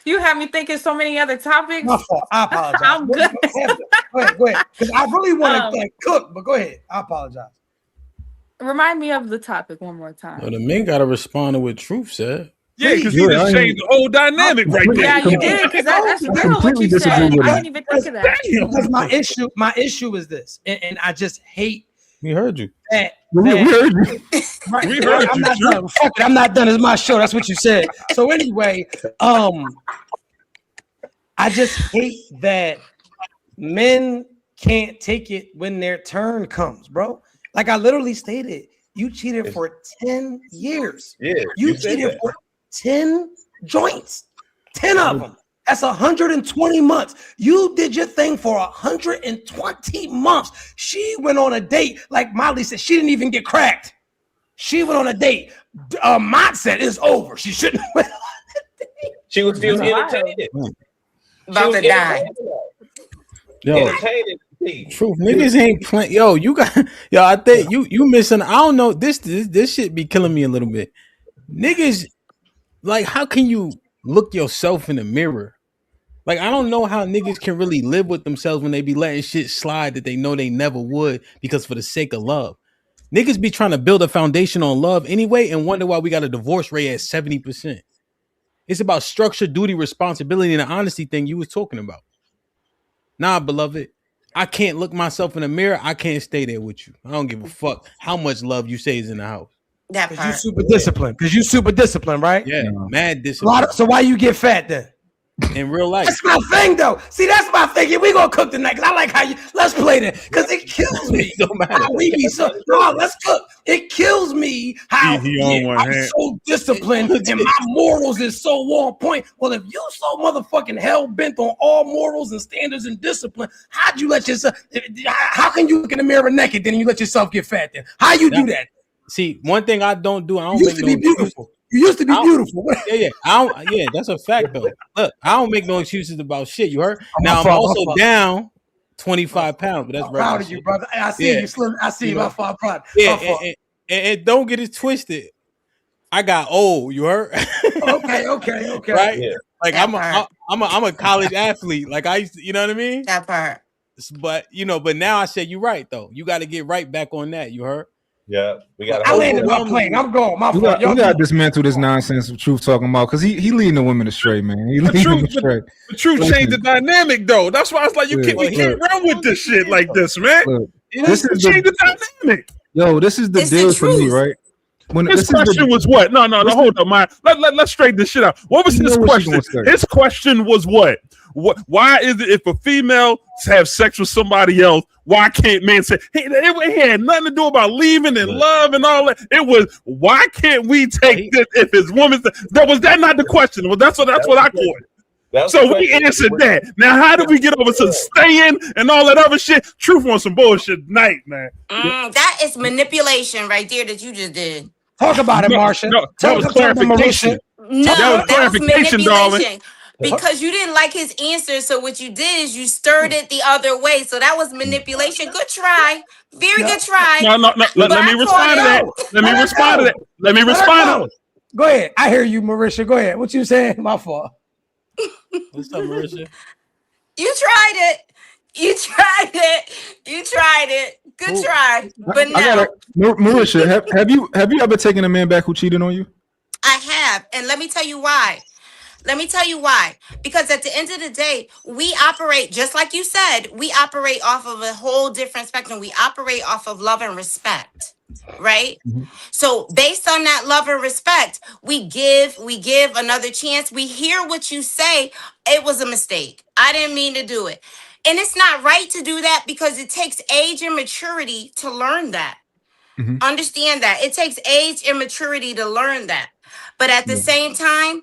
E: you have me thinking so many other topics.
J: My fault, I apologize.
E: I'm good.
J: Go ahead, because I really want to cook, but go ahead, I apologize.
E: Remind me of the topic one more time.
D: Well, the men gotta respond to what Truth said.
C: Yeah, because he just changed the whole dynamic right there.
E: Yeah, you did, because that's real what you said. I didn't even think of that.
J: Because my issue is this, and I just hate.
D: We heard you.
H: We heard you.
J: Right,
C: We heard
J: I'm
C: you.
J: not done. Fuck it, I'm not done. It's my show. That's what you said. So anyway, I just hate that men can't take it when their turn comes, bro. Like I literally stated, you cheated for 10 years.
B: Yeah,
J: you cheated for 10 joints, 10 of them. That's 120 months. You did your thing for 120 months. She went on a date, like Molly said, she didn't even get cracked. She went on a date. Mott said it's over. She shouldn't have went on a date.
B: She was still entertained.
I: About to die.
D: Yo, Truth, niggas ain't playing. Yo, I think you missing. I don't know. This shit be killing me a little bit. Niggas, like, how can you look yourself in the mirror? Like, I don't know how niggas can really live with themselves when they be letting shit slide that they know they never would because for the sake of love. Niggas be trying to build a foundation on love anyway and wonder why we got a divorce rate at 70%. It's about structure, duty, responsibility, and the honesty thing you was talking about. Nah, beloved, I can't look myself in the mirror. I can't stay there with you. I don't give a fuck how much love you say is in the house.
I: That
J: Because you super disciplined, right?
D: Yeah, mad discipline.
J: So why you get fat then?
D: In real life.
J: That's my thing, though. See, that's my thing. We gonna cook tonight because I like how you. Let's play that because it kills me. How we be so. No, let's cook. It kills me how I'm so disciplined and my morals is so on point. Well, if you so motherfucking hell bent on all morals and standards and discipline, how'd you let yourself? How can you look in the mirror naked then and you let yourself get fat? Then how you do that?
D: See, one thing I don't do, I don't
J: used to be beautiful. You used to be beautiful.
D: Yeah, that's a fact though. Look, I don't make no excuses about shit. You heard? Now I'm
J: fault,
D: also
J: my fault.
D: down 25 pounds, but that's
J: I'm
D: regular
J: proud of
D: shit.
J: you, brother. I see you slim. I see you. My fault. Proud.
D: Yeah,
J: My fault.
D: and don't get it twisted. I got old. You heard?
J: Okay.
D: Right?
B: Yeah.
D: Like
I: That
D: I'm a college athlete. Like I used to, you know what I mean?
I: That part.
D: But but now I said you're right though. You got to get right back on that. You heard?
B: Yeah, we got.
J: I landed my plane. I'm going. My fault.
H: We got to dismantle this nonsense of Truth talking about because he leading the women astray, man. He leading them astray.
C: The truth changed the dynamic, though. That's why it's like we can't run with this shit like this, man.
H: This is
C: change the dynamic.
H: Yo, this is the deal for me, right? When
C: his question was what? No, hold up, man. Let's straighten this shit out. What was his question? His question was what? Why is it if a female have sex with somebody else, why can't men say, hey, it had nothing to do about leaving and love and all that. It was, why can't we take this if it's woman? Was that not the question? Well, that's what I caught. So we answered that. Now, how do we get over to staying and all that other shit? Truth on some bullshit tonight, man.
K: That is manipulation right there that you just did.
J: Talk about it, Marsha.
C: No, that was clarification.
K: No,
C: that was clarification, darling.
K: Because you didn't like his answer, so what you did is you stirred it the other way. So that was manipulation. Good try. Very good try.
C: No. Let me respond to that. Let me respond to that.
J: Go ahead. I hear you, Marisha. Go ahead. What you saying? My fault.
D: What's up, Marisha?
K: You tried it. Good try. But no.
H: Marisha, have you ever taken a man back who cheated on you?
K: I have. And let me tell you why. Because at the end of the day, we operate, just like you said, we operate off of a whole different spectrum. We operate off of love and respect, right? Mm-hmm. So based on that love and respect, we give another chance. We hear what you say. It was a mistake. I didn't mean to do it. And it's not right to do that because it takes age and maturity to learn that. Mm-hmm. Understand that. It takes age and maturity to learn that. But at the same time,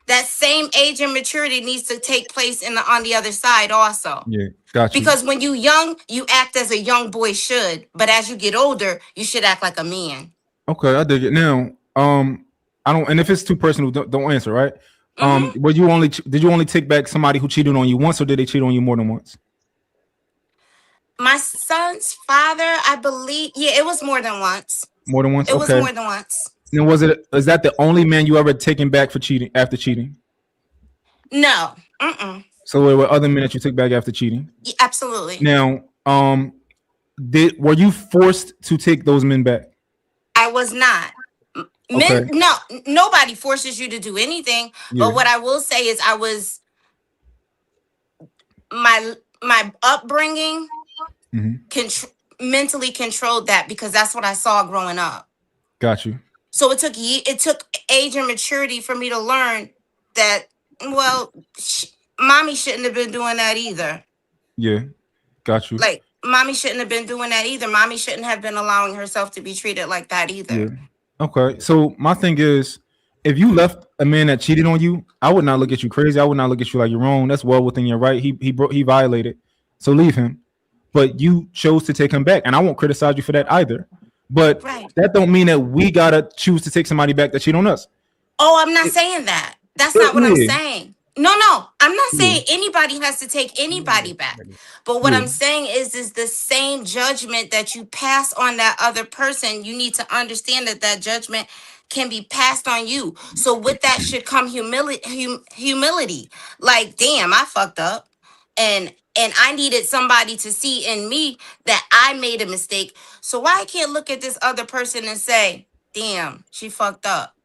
K: that same age and maturity needs to take place on the other side also.
H: Yeah, gotcha.
K: Because when you young, you act as a young boy should, but as you get older, you should act like a man.
H: Okay, I dig it. Now, I don't. And if it's too personal, don't answer, right?
K: Mm-hmm.
H: Did you only take back somebody who cheated on you once, or did they cheat on you more than once?
K: My son's father, I believe, it was more than once.
H: More than once.
K: It was more than once.
H: And is that the only man you ever taken back for cheating after cheating?
K: No.
H: So there were other men that you took back after cheating?
K: Yeah, absolutely.
H: Now, were you forced to take those men back?
K: I was not. Men, no, nobody forces you to do anything. Yeah. But what I will say is my upbringing mentally controlled that because that's what I saw growing up.
H: Got you.
K: So it took age and maturity for me to learn that, well, mommy shouldn't have been doing that either.
H: Yeah, got you.
K: Like, mommy shouldn't have been doing that either. Mommy shouldn't have been allowing herself to be treated like that either.
H: Yeah. Okay, so my thing is, if you left a man that cheated on you, I would not look at you crazy. I would not look at you like you're wrong. That's well within your right. He violated, so leave him. But you chose to take him back, and I won't criticize you for that either. But that don't mean that we gotta choose to take somebody back that cheat on us.
K: Oh, I'm not saying that. That's not what I'm saying. No, I'm not saying anybody has to take anybody back. But what I'm saying is the same judgment that you pass on that other person, you need to understand that judgment can be passed on you. So with that should come humility. Like, damn, I fucked up. And I needed somebody to see in me that I made a mistake. So why I can't look at this other person and say, damn, she fucked up.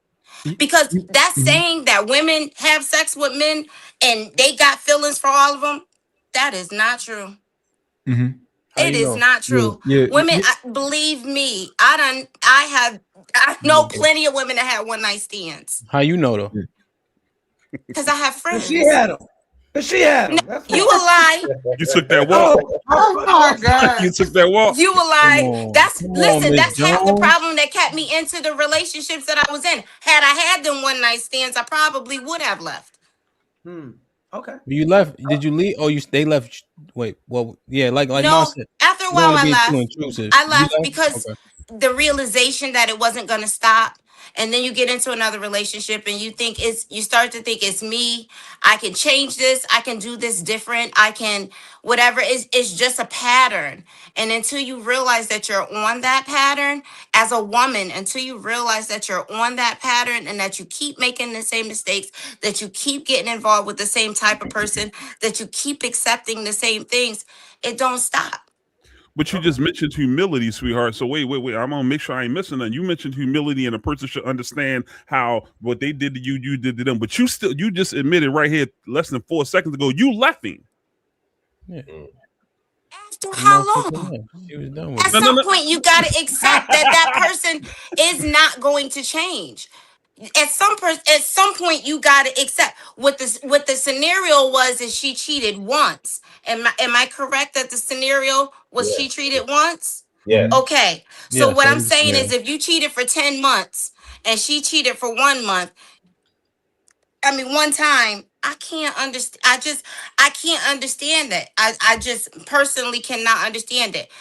K: Because that's saying that women have sex with men and they got feelings for all of them. That is not true.
H: Mm-hmm.
K: It is not true.
H: Yeah.
K: Women, believe me, I know plenty of women that had one night stands.
D: How you know though?
K: Because I have friends.
J: She had them. She had them.
K: No, you a lie.
C: You took that walk.
K: Oh my God.
C: You took that walk.
K: You a lie. That's half the problem that kept me into the relationships that I was in. Had I had them one night stands, I probably would have left.
J: Okay.
D: You left? Did you leave? Oh, they left. Wait. Well, yeah. Like
K: no.
D: Mom said.
K: After a while, I left. I left because the realization that it wasn't going to stop, and then you get into another relationship and you start to think it's me. I can change this. I can do this different. I can whatever. It's just a pattern. And until you realize that you're on that pattern as a woman, until you realize that you're on that pattern and that you keep making the same mistakes, that you keep getting involved with the same type of person, that you keep accepting the same things, it don't stop.
C: But you just mentioned humility, sweetheart. So wait. I'm gonna make sure I ain't missing nothing. You mentioned humility, and a person should understand how what they did to you, you did to them. But you just admitted right here, less than 4 seconds ago, you left him.
D: Yeah.
K: After how long?
D: He was done with
K: At some point, you got to accept that person is not going to change. At some point, you got to accept what the scenario was is she cheated once. Am I correct that the scenario was she cheated once?
B: Yes.
K: Okay. So
D: Yes,
K: what
D: that
K: I'm
D: is
K: saying
D: correct.
K: is if you cheated for 10 months and she cheated for 1 month, I mean, one time, I can't understand. I can't understand that. I just personally cannot understand it.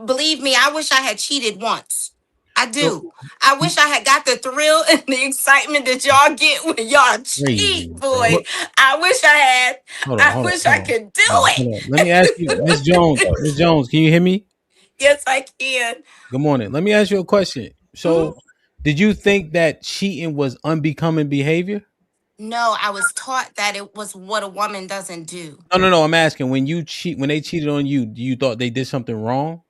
K: Believe me, I wish I had cheated once. I do. I wish I had got the thrill and the excitement that y'all get when y'all
D: Crazy,
K: cheat, boy. I wish I had. I wish I could do it.
D: Let me ask you, Miss Jones. Miss Jones, can you hear me?
K: Yes, I can.
D: Good morning. Let me ask you a question. So, did you think that cheating was unbecoming behavior?
K: No, I was taught that it was what a woman doesn't do.
D: No. I'm asking when they cheated on you, you thought they did something wrong?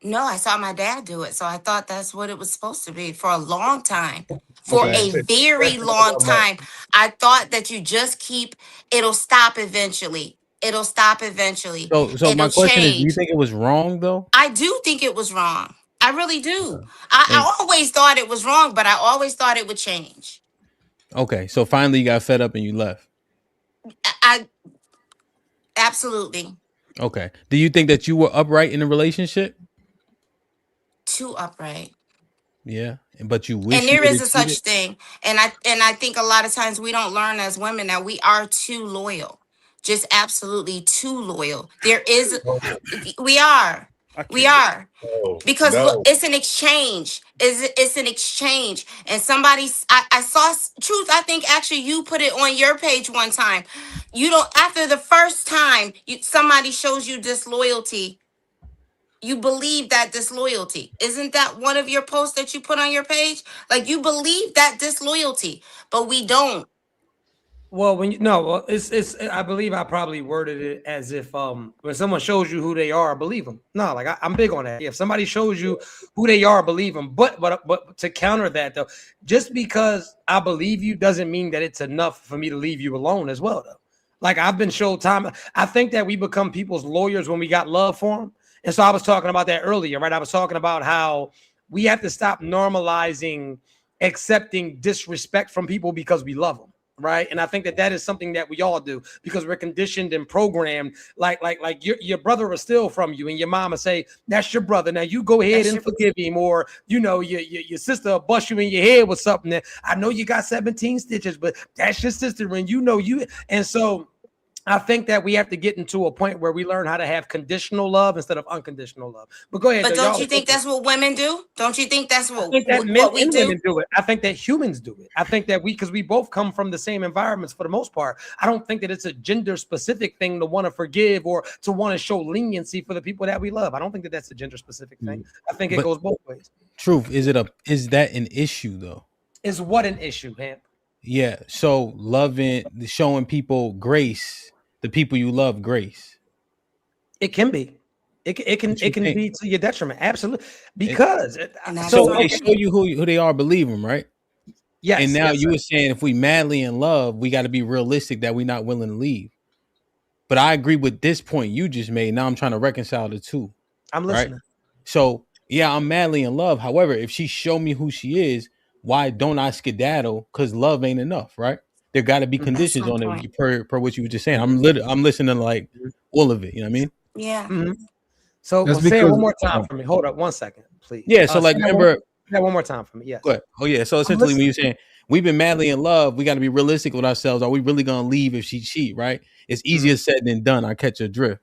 K: No, I saw my dad do it, so I thought that's what it was supposed to be for a long time. For a very long time. I thought that you just it'll stop eventually. It'll stop eventually.
D: So my
K: It'll
D: question is, do you
K: change.
D: think it was wrong though?
K: I do think it was wrong. I really do. I always thought it was wrong, but I always thought it would change.
D: Okay, so finally you got fed up and you left.
K: I absolutely.
D: Okay. Do you think that you were upright in a relationship?
K: Too upright.
D: Yeah, but you wish.
K: And there is a such thing, and I think a lot of times we don't learn as women that we are too loyal, just absolutely too loyal. We are, because look, it's an exchange. It's an exchange, and I saw truth. I think actually you put it on your page one time. You don't after the first time somebody shows you disloyalty. You believe that disloyalty. Isn't that one of your posts that you put on your page? Like you believe that disloyalty, but we don't.
J: Well, it's. I believe I probably worded it as if when someone shows you who they are, believe them. No, like I'm big on that. If somebody shows you who they are, believe them. But to counter that though, just because I believe you doesn't mean that it's enough for me to leave you alone as well though. Like I've been showed time. I think that we become people's lawyers when we got love for them. And so I was talking about that earlier, right? I was talking about how we have to stop normalizing accepting disrespect from people because we love them, right? And I think that is something that we all do because we're conditioned and programmed. Like your brother will steal from you, and your mama say that's your brother. Now you go ahead and forgive him, or your sister will bust you in your head with something that I know you got 17 stitches, but that's your sister, and you. And so I think that we have to get into a point where we learn how to have conditional love instead of unconditional love. But go ahead.
K: But don't you think that's what women do? Don't you think that's what we do?
J: Women do it. I think that humans do it. I think that because we both come from the same environments for the most part. I don't think that it's a gender specific thing to want to forgive or to want to show leniency for the people that we love. I don't think that that's a gender specific thing. I think it goes both ways.
D: Truth, is that an issue though?
J: Is what an issue, Hamp?
D: Yeah. So showing people grace, the people you love grace.
J: It can be. It can be to your detriment. Absolutely. Because
D: so they show you who they are, believe them, right?
J: Yes.
D: And now you were saying if we madly in love, we got to be realistic that we're not willing to leave. But I agree with this point you just made. Now I'm trying to reconcile the two.
J: I'm listening.
D: Right? So yeah, I'm madly in love. However, if she show me who she is, why don't I skedaddle? Because love ain't enough, right? There got to be conditions on it per what you were just saying. I'm listening to like all of it. You know what I mean?
K: Yeah.
J: Mm-hmm. So say it one more time for me. Hold up 1 second, please.
D: Yeah. So like, remember
J: that one more time for me. Yes.
D: Go ahead. Oh yeah. So essentially, when you're saying we've been madly in love, we got to be realistic with ourselves. Are we really gonna leave if she cheat? Right? It's easier said than done. I catch your drift.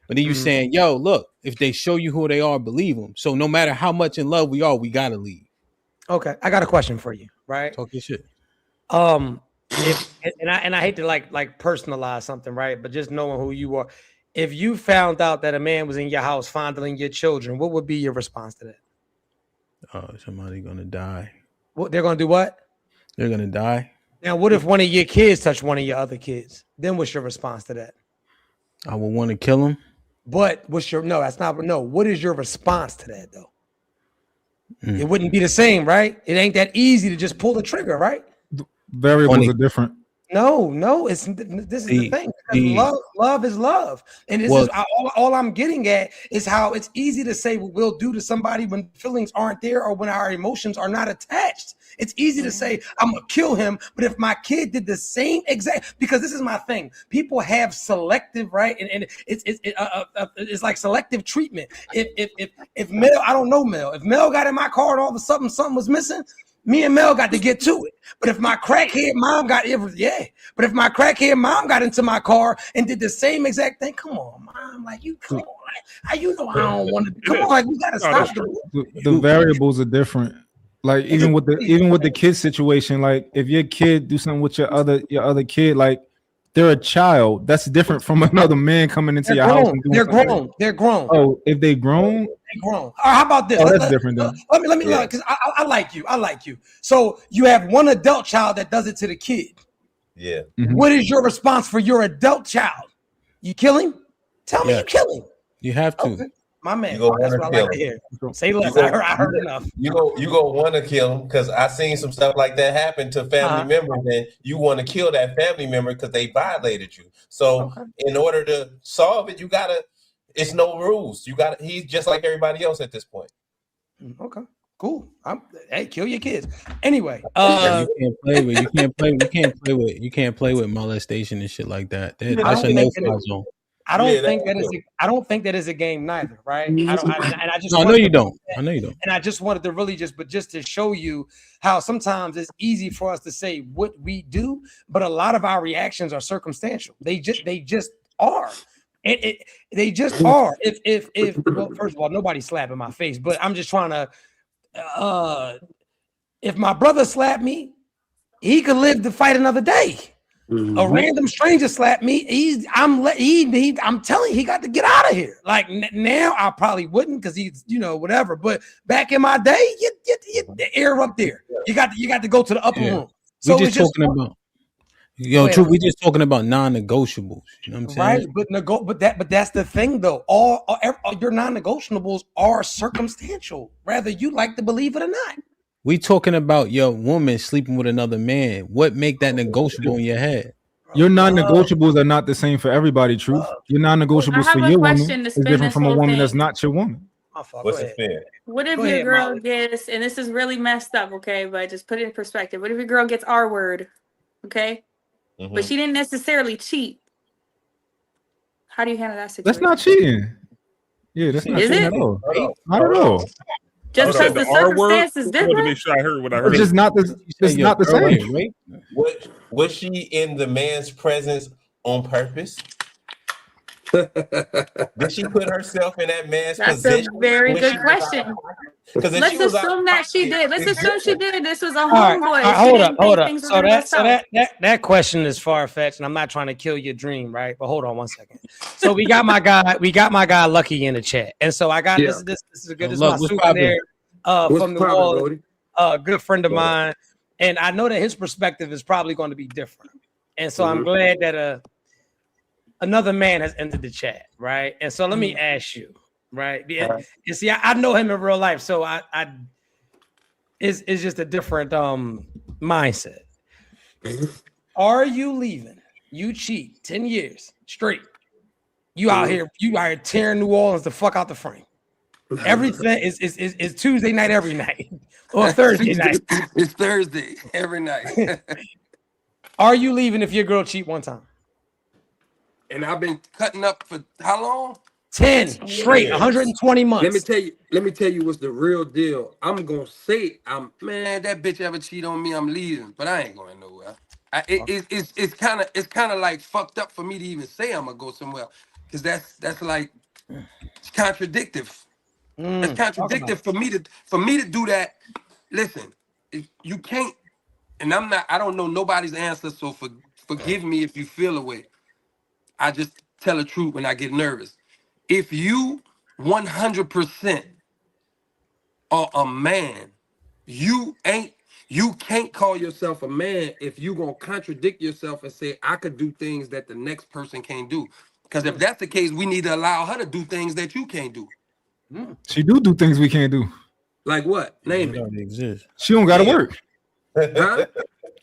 D: But then you saying, yo, look, if they show you who they are, believe them. So no matter how much in love we are, we gotta leave.
J: Okay, I got a question for you, right?
D: Talk your shit.
J: If and I hate to like personalize something, right? But just knowing who you are, if you found out that a man was in your house fondling your children, what would be your response to that?
D: Oh, somebody gonna die.
J: What they're gonna do? What?
D: They're gonna die.
J: Now, what if one of your kids touch one of your other kids? Then what's your response to that?
D: I would want to kill him.
J: But what's your no? That's not no. What is your response to that though? It wouldn't be the same, right? It ain't that easy to just pull the trigger, right?
H: Variables are different.
J: No, this is the thing. Love is love, and this is all I'm getting at is how it's easy to say what we'll do to somebody when feelings aren't there or when our emotions are not attached. It's easy to say I'm gonna kill him, but if my kid did the same exact, because this is my thing, people have selective, right, and it's like selective treatment. If Mel, I don't know Mel, if Mel got in my car and all of a sudden something was missing, me and Mel got to get to it. But if my crackhead mom got into my car and did the same exact thing, come on, mom, like you come on, like, how you know I don't want to come on, like we gotta stop
H: the variables are different. Like even with the kid situation, like if your kid do something with your other kid, like they're a child. That's different from another man coming into your house. And
J: They're grown. They're grown.
H: Oh, if they grown,
J: they grown. All right, how about this?
H: Oh, that's different. Then.
J: Let me look because I like you. I like you. So you have one adult child that does it to the kid.
B: Yeah.
H: Mm-hmm.
J: What is your response for your adult child? You kill him? Tell me you kill him.
D: You have to.
J: Okay. My man,
B: that's
J: what I like to hear. Say less. I heard enough.
B: You go want to kill him because I seen some stuff like that happen to family members, and you want to kill that family member because they violated you. So in order to solve it, it's no rules. He's just like everybody else at this point.
J: Okay, cool. Hey, kill your kids. Anyway,
D: you can't play with molestation and shit like that. That's a no-fly zone.
J: I don't think that is a game neither, right? I
D: know you don't. And
J: I just wanted to really just to show you how sometimes it's easy for us to say what we do, but a lot of our reactions are circumstantial. They just are. They just are. Well, first of all, nobody's slapping my face, but I'm just trying to. If my brother slapped me, he could live to fight another day. Mm-hmm. A random stranger slapped me. I'm telling you, he got to get out of here. Like now, I probably wouldn't because he's whatever. But back in my day, you the air up there. You got to go to the upper room. So
D: we're just talking about. We're just talking about non-negotiables. You know what I'm saying?
J: Right, but that's the thing though. All your non-negotiables are circumstantial, whether you like to believe it or not.
D: We talking about your woman sleeping with another man. What make that negotiable in your head?
H: Your non-negotiables are not the same for everybody. Truth. Your non-negotiables for your woman is different from a woman that's not your woman.
B: What's the fair?
E: What if your girl gets, and this is really messed up, okay? But just put it in perspective. What if your girl gets R word, okay? Mm-hmm. But she didn't necessarily cheat. How do you handle that situation?
H: That's not cheating. Yeah, that's not cheating at all. Not at all.
E: Just because the circumstances different.
C: To make sure I heard what I heard.
H: It's just not the. It's not the same.
B: Right? Was she in the man's presence on purpose? Did she put herself in that man's position?
E: That's a very good question. Let's assume that she did. Let's assume she did. This was a homeboy.
J: Hold up. So that question is far fetched, and I'm not trying to kill your dream, right? But hold on one second. So we got my guy Lucky in the chat, and so I got this is a good. This is my souvenir from New Orleans. Good friend of mine, and I know that his perspective is probably going to be different, and so I'm glad that another man has entered the chat, right? And so let me ask you, right? You see, I know him in real life, so it's just a different mindset. Are you leaving? You cheat 10 years straight. You out here tearing New Orleans the fuck out the frame. Everything is Tuesday night every night or Thursday night.
L: It's Thursday every night.
J: Are you leaving if your girl cheat one time?
L: And I've been cutting up for how long?
J: 10 straight, 120 months.
L: Let me tell you what's the real deal. I'm gonna say that bitch ever cheat on me, I'm leaving, but I ain't going nowhere. It's kind of like fucked up for me to even say I'm gonna go somewhere, because that's like It's contradictive. It's contradictive for me to do that. Listen, you can't, and I don't know nobody's answer, so forgive me if you feel a way. I just tell the truth when I get nervous. If you 100% are a man, you can't call yourself a man if you gonna contradict yourself and say I could do things that the next person can't do. Because if that's the case, we need to allow her to do things that you can't do.
H: She do things we can't do.
L: Like what? Name it.
D: Exist.
H: She don't gotta work.
L: Huh?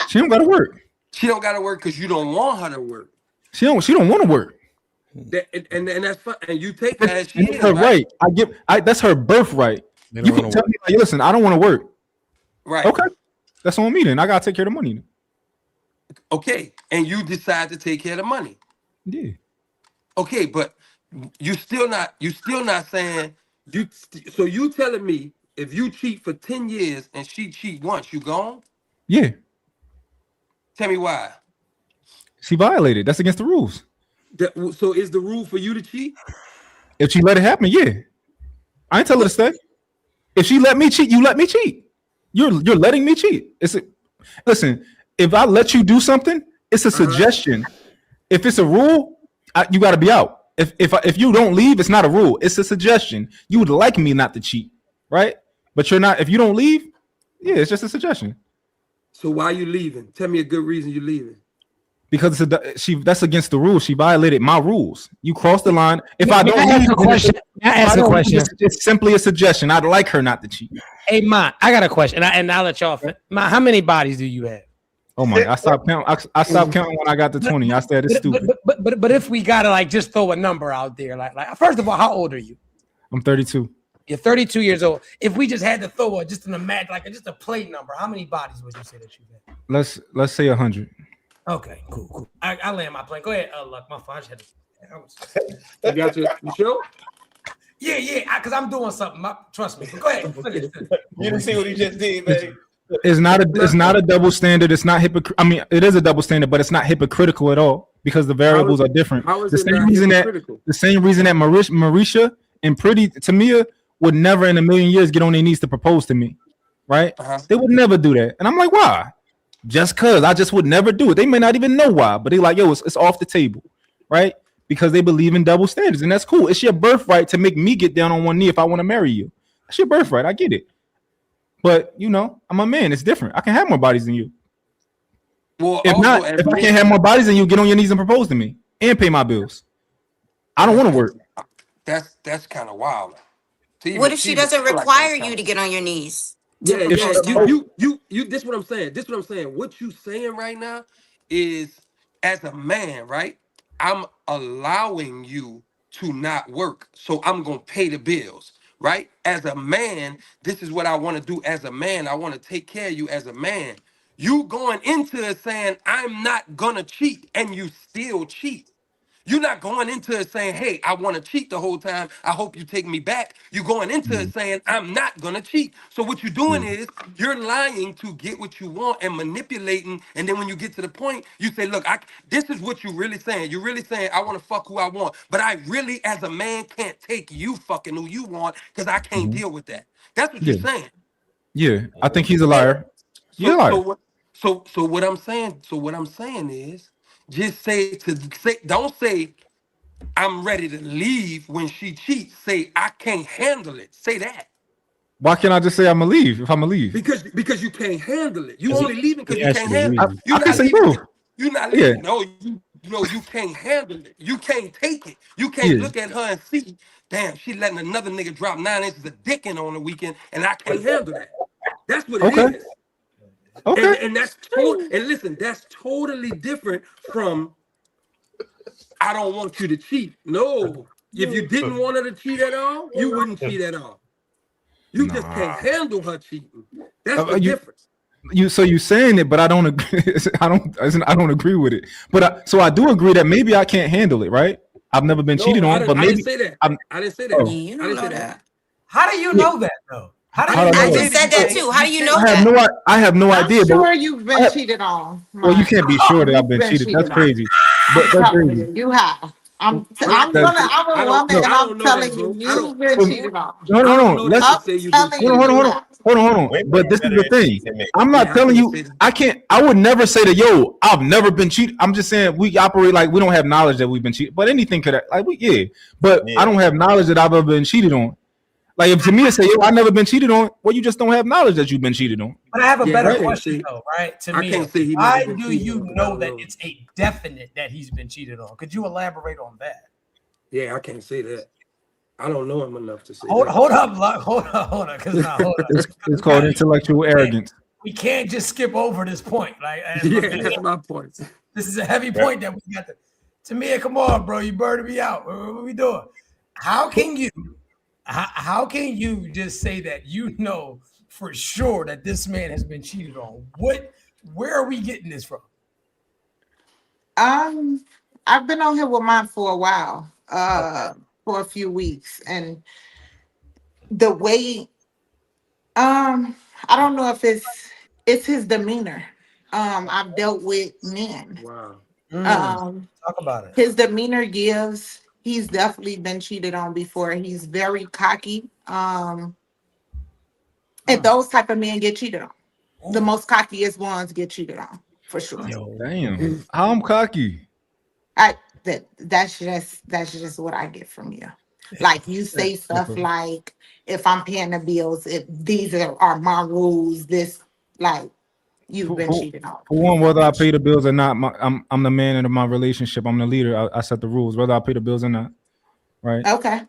H: She don't gotta work.
L: She don't gotta work because you don't want her to work.
H: She don't want to work.
L: And that's fine. And you take that as she
H: That's
L: is,
H: her
L: right?
H: right. That's her birthright. You can tell me, like, listen, I don't want to work.
L: Right.
H: Okay. That's on me then. I gotta take care of the money.
L: Okay. And you decide to take care of the money.
H: Yeah.
L: Okay, but you still not saying so you telling me if you cheat for 10 years and she cheat once, you gone?
H: Yeah.
L: Tell me why.
H: She violated. That's against the rules.
L: So is the rule for you to cheat?
H: If she let it happen, yeah. I ain't tell her to stay. If she let me cheat, you let me cheat. You're letting me cheat. Listen, if I let you do something, it's a suggestion. If it's a rule, you got to be out. If you don't leave, it's not a rule. It's a suggestion. You would like me not to cheat, right? But you're not. If you don't leave, yeah, it's just a suggestion.
L: So why are you leaving? Tell me a good reason you're leaving.
H: Because that's against the rules. She violated my rules. You crossed the line. If I don't
J: ask a question,
H: it's simply a suggestion. I'd like her not to cheat.
J: Hey, Ma, I got a question, and I'll let y'all. Ma, how many bodies do you have?
H: Oh my! I stopped counting. I stopped counting when I got to 20. I said it's stupid.
J: But if we gotta like just throw a number out there, like first of all, how old are you?
H: I'm 32.
J: You're 32 years old. If we just had to throw just an imagine, like just a plate number, how many bodies would you say that you had?
H: Let's say 100.
J: Okay, cool. I land my plane. Go ahead. Look, my phone.
L: I got you. You sure?
J: Yeah. Because I'm doing something. Trust me. Go ahead.
B: You didn't see what he just did, baby.
H: It's not a double standard. It's not hypocritical. I mean, it is a double standard, but it's not hypocritical at all because the variables are different. The same reason that Marisha and Pretty Tamia would never in a million years get on their knees to propose to me, right? They would never do that, and I'm like, why? Just cause I just would never do it. They may not even know why, but they like, yo, it's off the table, right? Because they believe in double standards, and that's cool. It's your birthright to make me get down on one knee if I want to marry you. That's your birthright. I get it. But I'm a man. It's different. I can have more bodies than you.
L: Well,
H: if I can't have more bodies than you, get on your knees and propose to me and pay my bills. I don't want to work.
L: That's kind of wild.
K: What if she doesn't require you to get on your knees?
L: Yeah. You. This is what I'm saying. What you saying right now is, as a man, right? I'm allowing you to not work, so I'm gonna pay the bills, right? As a man, this is what I want to do. As a man, I want to take care of you. As a man, you going into it saying I'm not gonna cheat, and you still cheat. You're not going into it saying, hey, I want to cheat the whole time. I hope you take me back. You're going into it saying, I'm not going to cheat. So what you're doing is you're lying to get what you want and manipulating. And then when you get to the point, you say, look, this is what you're really saying. You're really saying, I want to fuck who I want. But I really, as a man, can't take you fucking who you want because I can't deal with that. That's what you're saying.
H: Yeah, I think he's a liar. You're a liar.
L: So what I'm saying is, just don't say I'm ready to leave when she cheats. Say I can't handle it. Say that.
H: Why can't I just say I'm gonna leave if I'm gonna leave?
L: Because you can't handle it. You only leaving because you can't handle it. You're not leaving. No, you can't handle it. You can't take it. You can't look at her and see, damn, she letting another nigga drop 9 inches of dick in on the weekend, and I can't handle that. That's what it is.
H: Okay.
L: And that's listen, that's totally different from I don't want you to cheat. No, if you didn't want her to cheat at all, you wouldn't cheat at all. You just can't handle her cheating. That's the difference.
H: You saying it, but I don't agree. I don't agree with it. But I do agree that maybe I can't handle it. Right? I've never been cheated on, but maybe
L: I didn't say that. I didn't say that.
K: You don't know that.
J: How do you know that though?
K: I just said that too. How do you know that?
H: I have no idea.
M: I'm sure you've been cheated on.
H: Well, you can't be sure that I've been cheated. That's crazy. But that's crazy.
M: You have. I'm
L: I
M: a woman and I'm telling you, you've been cheated on.
H: Hold on.
M: I'm telling you,
H: Hold on.
B: Women
H: But
B: are
H: this is
B: better
H: the
B: at
H: thing.
B: cheating than
H: I'm not telling you. I would never say that. Yo, I've never been cheated. I'm just saying we operate like we don't have knowledge that we've been cheated. But anything could But I don't have knowledge that I've ever been cheated on. Like if to me, say, yo, I've never been cheated on. Well, you just don't have knowledge that you've been cheated on.
J: But I have a better
L: I
J: question though, right? To me, why do you know that it's a definite that he's been cheated on? Could you elaborate on that?
L: Yeah, I can't say that. I don't know him enough to say.
J: Hold up, hold up.
H: It's called intellectual arrogance.
J: We can't just skip over this point. Like,
L: that's my point.
J: This is a heavy point that we got to me. Come on, bro, you burning me out. What are we doing? How can you just say that you know for sure that this man has been cheated on? Where are we getting this from?
M: I've been on here with mine for a while, for a few weeks, and the way, I don't know if it's his demeanor. I've dealt with men.
L: Wow.
J: Talk about it.
M: His demeanor gives. He's definitely been cheated on before. He's very cocky. And those type of men get cheated on. The most cockiest ones get cheated on, for sure.
H: Yo, damn. I'm cocky.
M: That's just what I get from you. Like you say stuff like, if I'm paying the bills, if these are my rules, this like you've been cheated on.
H: For one, whether I pay the bills or not, I'm the man in my relationship. I'm the leader. I set the rules, whether I pay the bills or not. Right.
M: Okay.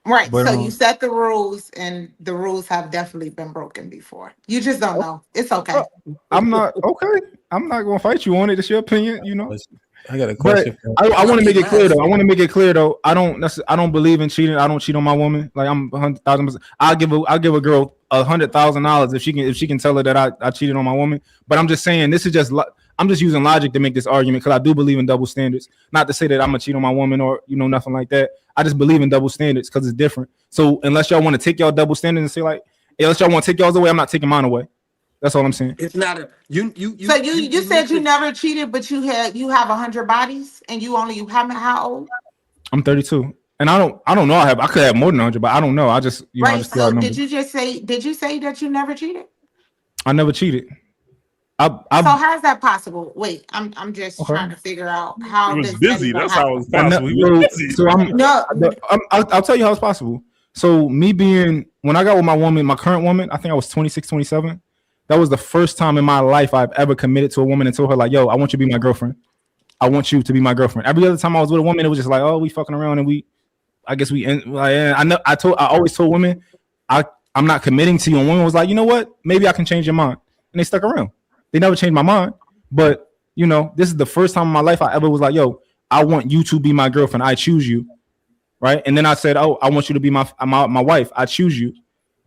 M: Right.
H: But,
M: so you set the rules, and the rules have definitely been broken before. You just don't know. It's okay.
H: I'm not okay. I'm not gonna fight you on it. It's your opinion, you know.
D: I got a question.
H: I want to make it clear though. I don't believe in cheating. I don't cheat on my woman. Like I'm 100,000%. I'll give a girl $100,000 if she can tell her that I cheated on my woman. But I'm just saying this is just I'm just using logic to make this argument because I do believe in double standards. Not to say that I'm gonna cheat on my woman or nothing like that. I just believe in double standards because it's different. So unless y'all want to take y'all double standards and say like, hey, unless y'all want to take y'all's away, I'm not taking mine away. That's all I'm saying.
L: It's not a you.
M: So you said you never cheated, but you have 100 bodies, and you only how old?
H: I'm 32, and I don't know. I could have more than 100, but I don't know. I just
M: right.
H: I just
M: so did you say that you never cheated?
H: I never cheated.
M: So how's that possible? Wait, I'm just trying to figure out how.
C: He was busy. That's how it was possible. He was busy.
H: So I'll tell you how it's possible. So me being when I got with my woman, my current woman, I think I was 26, 27. That was the first time in my life I've ever committed to a woman and told her like, yo, I want you to be my girlfriend. I want you to be my girlfriend. Every other time I was with a woman, it was just like, oh, we fucking around and I always told women, I'm not committing to you. And women was like, you know what? Maybe I can change your mind. And they stuck around. They never changed my mind. But this is the first time in my life I ever was like, yo, I want you to be my girlfriend. I choose you. Right. And then I said, oh, I want you to be my wife. I choose you.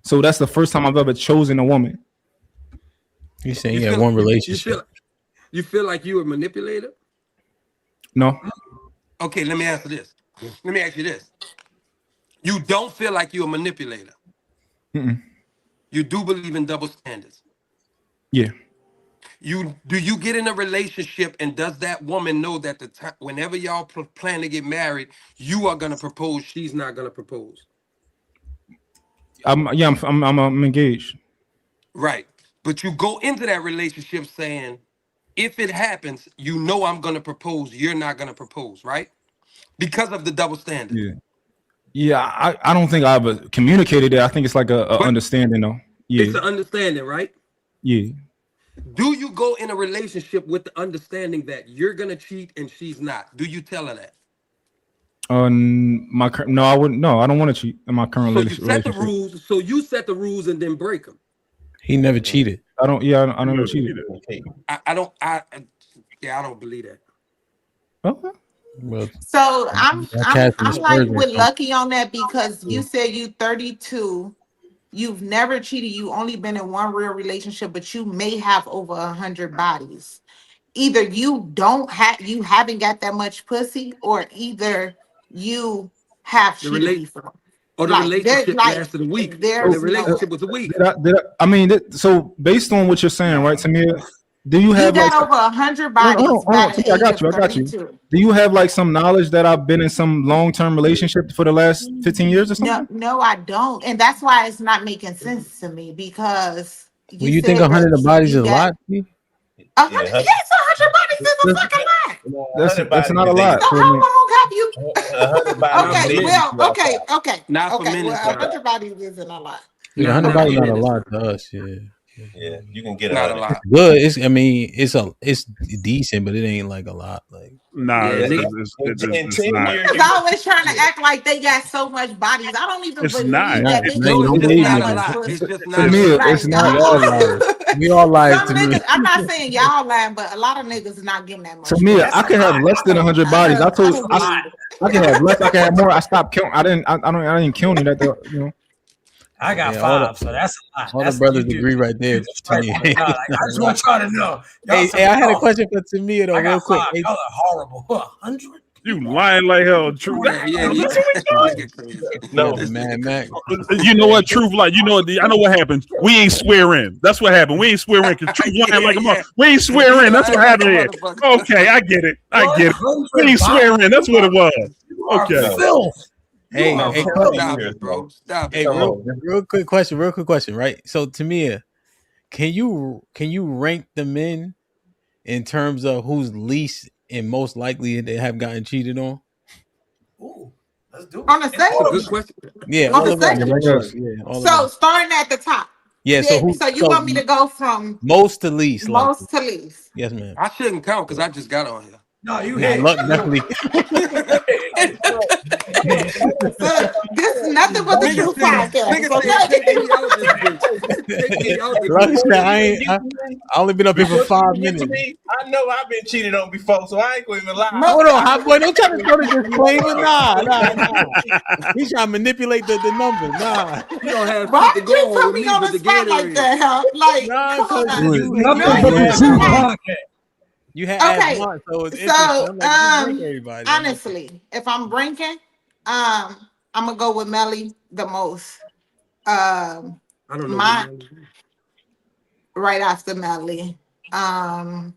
H: So that's the first time I've ever chosen a woman.
D: You saying you had one relationship?
L: You feel like you were manipulated?
H: No.
L: Okay, let me ask you this. You don't feel like you're a manipulator.
H: Mm-mm.
L: You do believe in double standards.
H: Yeah.
L: Do you get in a relationship and does that woman know that the time whenever y'all plan to get married, you are gonna propose, she's not gonna propose?
H: I'm engaged.
L: Right. But you go into that relationship saying, if it happens, I'm going to propose. You're not going to propose, right? Because of the double standard.
H: Yeah. Yeah, I don't think I ever communicated it. I think it's like a understanding, though. Yeah.
L: It's an understanding, right?
H: Yeah.
L: Do you go in a relationship with the understanding that you're going to cheat and she's not? Do you tell her that?
H: No, I wouldn't. No, I don't want to cheat in my current relationship.
L: You set the rules and then break them.
D: He never cheated.
H: I never cheated.
L: I don't believe that.
H: Okay.
D: Well,
M: so I'm like with Lucky on that because you said you 32, you've never cheated, you only been in one real relationship, but you may have over 100 bodies. Either you haven't got that much pussy, or either you have cheated before.
L: Or the relationship lasted a week. The relationship was a week.
H: So based on what you're saying, right, Tamir, Do you have
M: got
H: like
M: over 100
H: hold
M: bodies
H: on,
M: by
H: hold on.
M: the
H: I
M: age
H: got
M: of
H: you. I got you.
M: 32.
H: Do you have like some knowledge that I've been in some long-term relationship for the last 15 years or something?
M: No, I don't, and that's why it's not making sense to me because
D: Well,
M: you
D: you think
M: said that
D: 100 bodies is
M: you
D: a
M: got
D: lot? Steve?
M: 100. Yes, 100 bodies is a fucking lot.
H: That's not a lot.
M: So how long have you?
B: 100 bodies
M: Okay,
B: is
M: well, okay.
L: Not for men.
M: Well, 100 bodies isn't a lot.
D: Yeah,
L: Not
D: 100 bodies
L: for
D: not a
L: men.
D: lot to us. Yeah.
B: Yeah, you can get
L: Not a
B: 100.
L: lot.
D: Good. It's decent, but it ain't like a lot. Like
C: Nah,
L: Yeah,
C: it's
B: 10
C: not.
B: years.
M: Because I always trying to act like they got so much bodies. I don't even
C: It's
M: believe
C: not.
M: that
C: It's
M: niggas
L: No, it's
D: don't
L: just
D: believe
L: not a
D: niggas.
L: lot. It's just
H: To
L: not
H: me,
L: a lot.
H: it's not.
D: We all liars. We all liars
M: Some
D: to me.
M: niggas, I'm not saying y'all lying, but a lot of niggas not getting that much.
H: To me, I can have less than 100 bodies. I can have less. I can have more. I stopped counting. I didn't count it at the. You know.
J: I got
D: Yeah, all
J: 5, so that's a lot.
D: All
J: That's
D: the brothers
J: you do.
D: agree right there.
J: Right.
D: Tamia.
J: I just want y'all to know. Y'all
D: Hey,
J: some
D: I had a
J: dog.
D: question for Tamia though,
J: I
D: real
J: got
D: quick.
J: 5.
D: Hey,
J: Y'all are horrible. 100?
C: You lying like hell, True.
L: Yeah, you get crazy.
B: No,
D: the Mad Max.
C: You know what, Truth? Like, you know, I know what happened. We ain't swear in. That's what happened. We ain't swear in because Truth lying like a mother. We ain't swear in. That's what happened here. Okay, I get it. We ain't swear in. That's what it was. Okay.
D: Hey,
L: Stop it, bro. Stop
D: hey,
L: it.
D: real quick question, right? So Tamia, can you rank the men in terms of who's least and most likely to have gotten cheated on?
J: Ooh, let's do it.
M: On the second,
L: Good question.
D: Yeah,
M: on
D: all
M: the
D: of them.
M: second.
D: Yeah, all of
M: So
D: them.
M: starting at the top.
D: Yeah, so who?
M: So you want me to go from
D: most to least?
M: most to least?
D: Yes, ma'am.
L: I shouldn't count because I just got on here.
J: No, you
D: Nah,
J: hit.
D: luck definitely.
M: So this is nothing but the truth podcast.
L: Nigga said, take me out this bitch. Take me out this
D: Luck
L: bitch.
D: said, I only been up here for 5 minutes.
B: I know I've been cheated on before, so I ain't going to even lie.
D: Hold on, hot boy, don't try to throw the disclaimer. Nah. He's trying to manipulate the numbers. Nah.
L: You don't have
M: Why
L: shit to
M: did you
L: go
M: put
L: on with
M: me
L: me
M: on
L: but
M: the
L: the
M: spot like
L: Gatorade.
M: that, huh? Like,
D: Nah,
M: come on.
D: because
J: Nothing but the truth podcast.
D: You had
M: Okay,
D: asked so it's
M: so
D: interesting. I'm like, you drink everybody.
M: honestly, if I'm ranking, I'm gonna go with Melly the most.
L: I don't know.
M: My right after Melly. Hot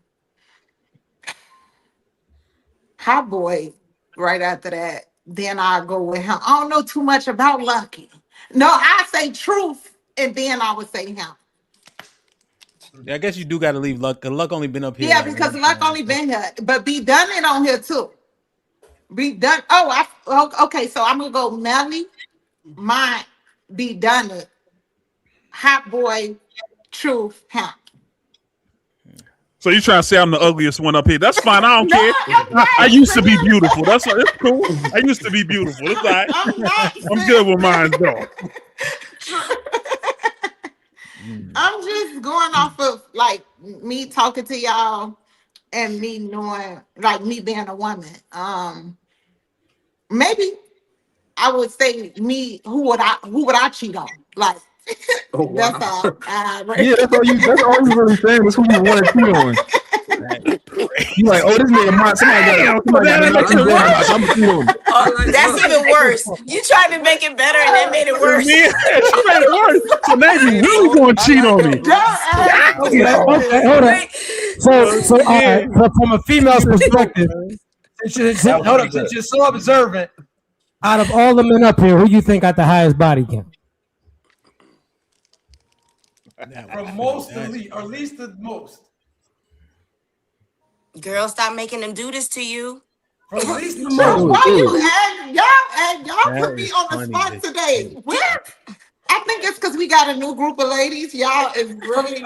M: Boy right after that. Then I'll go with him. I don't know too much about Lucky. No, I say Truth, and then I would say him.
D: Yeah, I guess you do got to leave Luck. Cause Luck only been up here.
M: Yeah,
D: like
M: because
D: one
M: Luck
D: time.
M: only been here, but Be Done it on here too. Be Done. Okay. So I'm gonna go Melly, my Be Done it, Hot Boy, Truth, Hamp.
C: So you trying to say I'm the ugliest one up here? That's fine. I don't care. I used to be beautiful. That's cool. I used to be beautiful. It's all right. I'm good with mine though.
M: I'm just going off of like me talking to y'all and me knowing, like me being a woman. Maybe I would say me. Who would I cheat on? Like that's all.
H: Yeah, that's all you really saying is who you want to cheat on. You like, oh, this nigga mine. Somebody got
K: That's even worse. You tried to make it better and that made it worse.
C: Yeah, she made it worse. So now you really gonna cheat on me?
A: Okay, hold on. So from a female's perspective, since you're so observant, out of all the men up here, who you think got the highest body count?
J: From most to least, or least to most.
K: Girl, stop making them do this to you.
J: From least to
M: So
J: most.
M: why you y'all put me on the spot today? Where? I think it's because we got a new group of ladies. Y'all is really.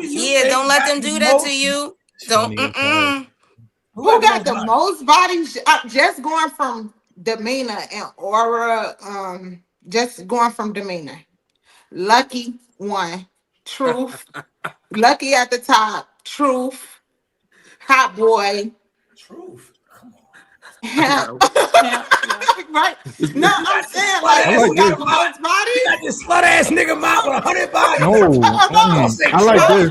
K: Yeah, don't let them do that to you. Don't.
M: Who got the most bodies? Just going from demeanor and aura. Just going from demeanor. Lucky one. Truth. Lucky at the top. Truth. Hot Boy.
J: Truth. Come on.
M: Right. No, I'm saying like who got the most bodies?
J: You got this slut ass nigga mouth with 100 bodies.
H: No, I like this.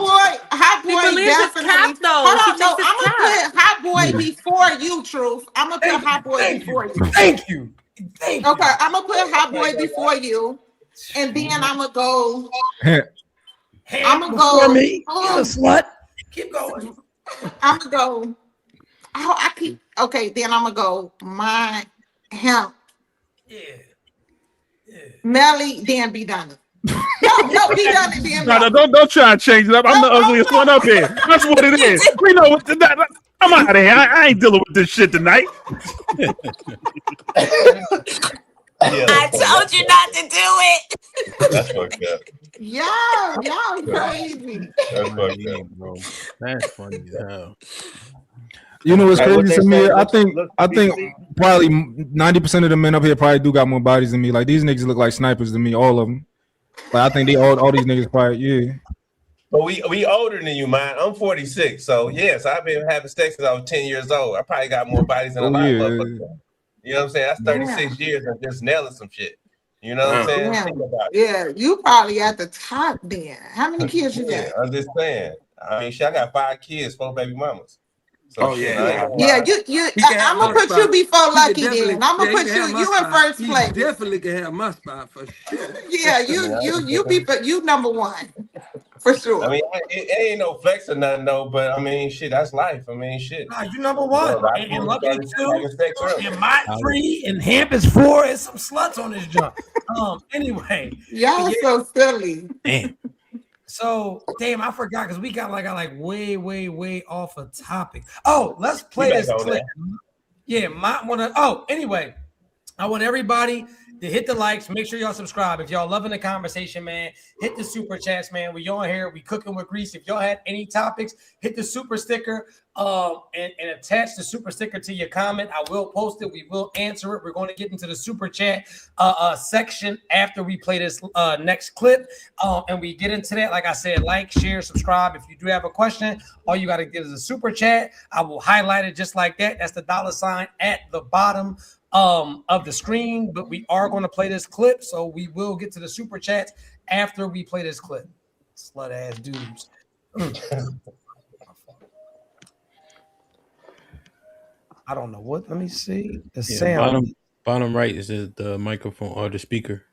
M: Hot Boy
E: believes it's
M: definitely.
E: cap, though.
M: Hold
E: He
M: on, no,
E: thinks it's
M: I'm gonna
E: cap.
M: put Hot Boy before you, Truth. I'm gonna put Hot Boy before you.
J: Thank you.
M: Okay, I'm gonna put Hot Boy before you, and then I'm gonna go.
A: Before me, you a slut. Keep going.
M: I'm gonna go. Oh, I keep okay. Then I'm gonna go. My Hamp,
A: Yeah.
M: Melly, then be done. No, be done and then
C: No,
M: Melly.
C: don't try to change it up. I'm the ugliest one up here. That's what it is. We know what I'm out of here. I ain't dealing with this shit tonight.
K: I told you not to do it.
B: That's fucked up.
M: Y'all crazy.
B: That's fucked up,
D: bro. That's funny as hell.
H: You know what's
B: Like what
H: crazy
B: they
H: to me?
B: say,
H: I think probably 90% of the men up here probably do got more bodies than me. Like these niggas look like snipers to me, all of them. Like I think they all these niggas probably
B: But we older than you, man. I'm 46, so yes, I've been having sex since I was 10 years old. I probably got more bodies than a lot of motherfuckers. You know what I'm saying? That's 36 years of just nailing some shit. You know what I'm saying?
M: Yeah.
B: Think about it.
M: Yeah, you probably at the top then. How many kids you got?
B: I'm just saying. I mean, shit, I got 5 kids, 4 baby mamas. So
L: Oh,
B: shit,
L: yeah,
B: I ain't
L: yeah.
B: gonna
M: Yeah,
B: lie.
M: I'm gonna put you before Lucky then. I'm gonna put you in first place.
L: He definitely can have my spot for sure.
M: Yeah, you number one for sure.
B: I mean, it ain't no flex or nothing though, but I mean, shit, that's life. I mean, shit.
A: Nah, you number one.
B: Yeah,
A: And Lucky
B: having
A: two.
B: sex early.
A: And my 3 and Hamp is 4. There's some sluts on this jump. Anyway.
M: Y'all so silly.
D: Damn.
A: So damn, I forgot because we got like way off a topic. Oh, let's play this clip. Yeah, anyway, I want everybody to hit the likes. Make sure y'all subscribe. If y'all loving the conversation, man, hit the super chats, man. We on here, we cooking with grease. If y'all had any topics, hit the super sticker and attach the super sticker to your comment. I will post it. We will answer it. We're going to get into the super chat section after we play this next clip. And we get into that. Like I said, like, share, subscribe. If you do have a question, all you got to get is a super chat. I will highlight it just like that. That's the $ at the bottom of the screen, but we are going to play this clip, so we will get to the super chats after we play this clip. Slut ass dudes. I don't know what. Let me see the sound.
D: Bottom right is the microphone or the speaker.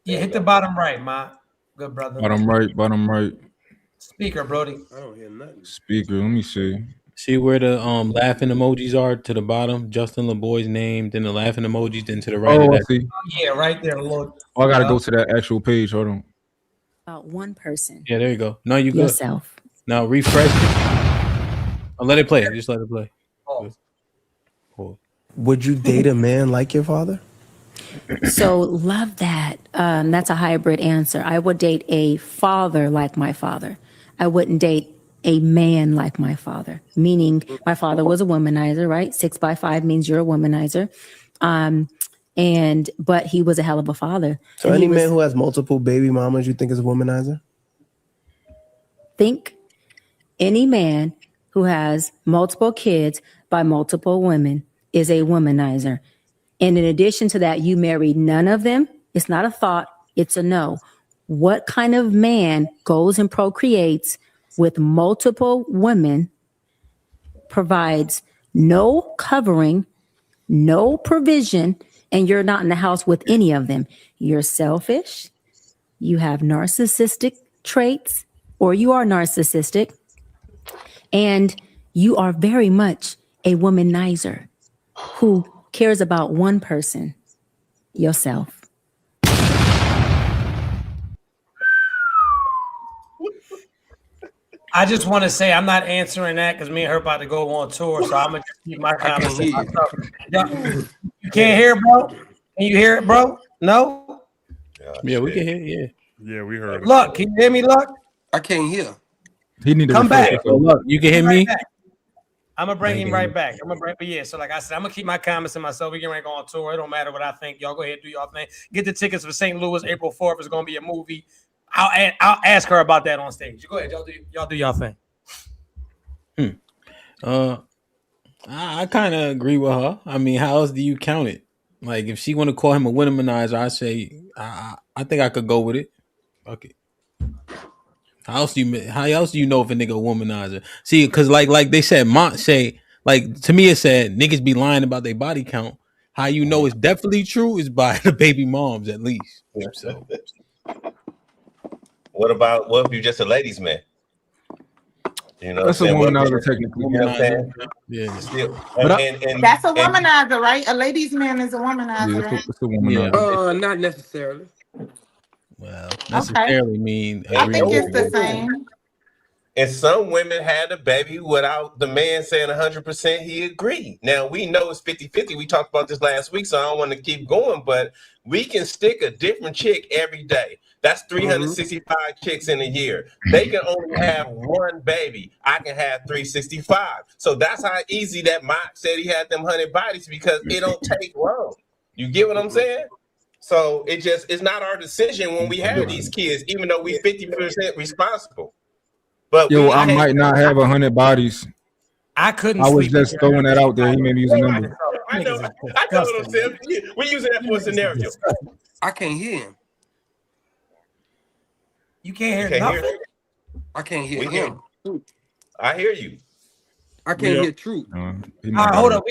A: Yeah, hit the bottom right, my good brother.
H: Bottom right.
A: Speaker, Brody.
L: I don't hear nothing.
H: Speaker. Let me see.
D: See where the laughing emojis are to the bottom? Justin LeBoy's name, then the laughing emojis, then to the right of
H: I
D: that.
H: see.
A: Yeah, right there. Look.
H: Oh, I gotta go to that actual page. Hold on.
N: About one person.
D: Yeah, there you go. No, you
N: yourself.
D: Now refresh it. Let it play. Just let it play.
A: Oh.
O: Would you date a man like your father?
N: So love that. That's a hybrid answer. I would date a father like my father. I wouldn't date a man like my father, meaning my father was a womanizer, right? 6x5 means you're a womanizer. But he was a hell of a father.
O: So any man who has multiple baby mamas, you think is a womanizer?
N: Think any man who has multiple kids by multiple women is a womanizer. And in addition to that, you married none of them. It's not a thought, it's a no. What kind of man goes and procreates with multiple women, provides no covering, no provision, and you're not in the house with any of them? You're selfish, you have narcissistic traits, or you are narcissistic, and you are very much a womanizer who cares about one person, yourself.
A: I just want to say I'm not answering that because me and her about to go on tour, so I'm gonna just keep my comments. You can't hear, bro? Can you hear it, bro? No?
D: Yeah, we can hear. Yeah.
C: Yeah, we heard it.
A: Look, can you hear me, Luck?
L: I can't hear.
H: He need to
A: come back.
D: Look, you can hear me.
A: I'm gonna bring him right back. But yeah, so like I said, I'm gonna keep my comments to myself. We can go on tour. It don't matter what I think. Y'all go ahead, do y'all thing. Get the tickets for St. Louis, April 4th. It's gonna be a movie. I'll ask her about that on stage. Go ahead, y'all do y'all thing.
D: I kind of agree with her. I mean, how else do you count it? Like, if she want to call him a womanizer, I say I think I could go with it. Okay. How else do you know if a nigga a womanizer? See, because like they said, like to me it said niggas be lying about their body count. How you know it's definitely true is by the baby moms at least. So.
B: What if you just a ladies' man? You know what I'm
H: That's a
B: saying?
H: womanizer technically.
B: You know what I'm saying?
D: Yeah.
B: Still,
H: But
M: That's a womanizer, right? A ladies' man is a womanizer,
H: yeah,
M: right?
H: it's a womanizer.
L: Not necessarily.
D: Well,
M: Okay.
D: necessarily mean
M: I
D: agree
M: think
D: to
M: it's the
D: disagree.
M: same.
B: And some women had a baby without the man saying 100% he agreed. Now, we know it's 50-50. We talked about this last week, so I don't want to keep going, but we can stick a different chick every day. That's 365 chicks in a year. They can only have one baby. I can have 365. So that's how easy that Mike said he had them 100 bodies, because it don't take long. You get what I'm saying? So it's not our decision when we have these kids, even though we 50% responsible. But
H: I might not have 100 bodies.
J: I couldn't.
H: I was
J: sleep
H: just throwing that out there. He made me use a number.
B: I know what I'm saying. We're using that for a scenario.
L: I can't hear him.
J: You can't hear nothing.
L: I can't hear him.
B: I hear you.
L: I can't hear truth.
J: All right, hold up.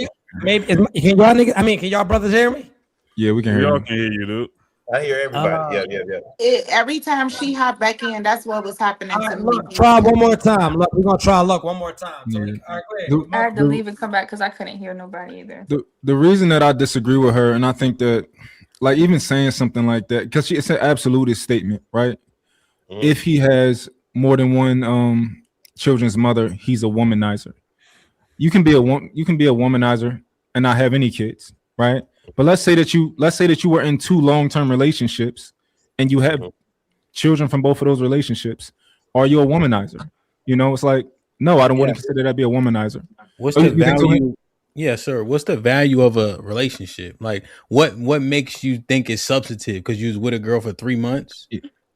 J: Maybe can y'all niggas? I mean, can y'all brothers hear me?
H: Yeah, we can hear
C: Y'all
H: you.
C: can hear you, dude.
B: I hear everybody. Yeah.
M: Every time she hopped back in, that's what was happening to me.
J: Try one more time. Look, we're gonna try luck one more time. So
H: Yeah.
J: all right, go ahead.
E: I had to leave and come back because I couldn't hear nobody either.
H: The reason that I disagree with her, and I think that, like, even saying something like that, because it's an absolutist statement, right? If he has more than one children's mother, he's a womanizer. You can be a womanizer and not have any kids, right? But let's say that you were in 2 long-term relationships and you have children from both of those relationships. Are you a womanizer? You know, it's like, no, I don't want to consider that be a womanizer.
D: What's the value? Yeah, sir. What's the value of a relationship? Like, what makes you think it's substantive? Because you was with a girl for 3 months.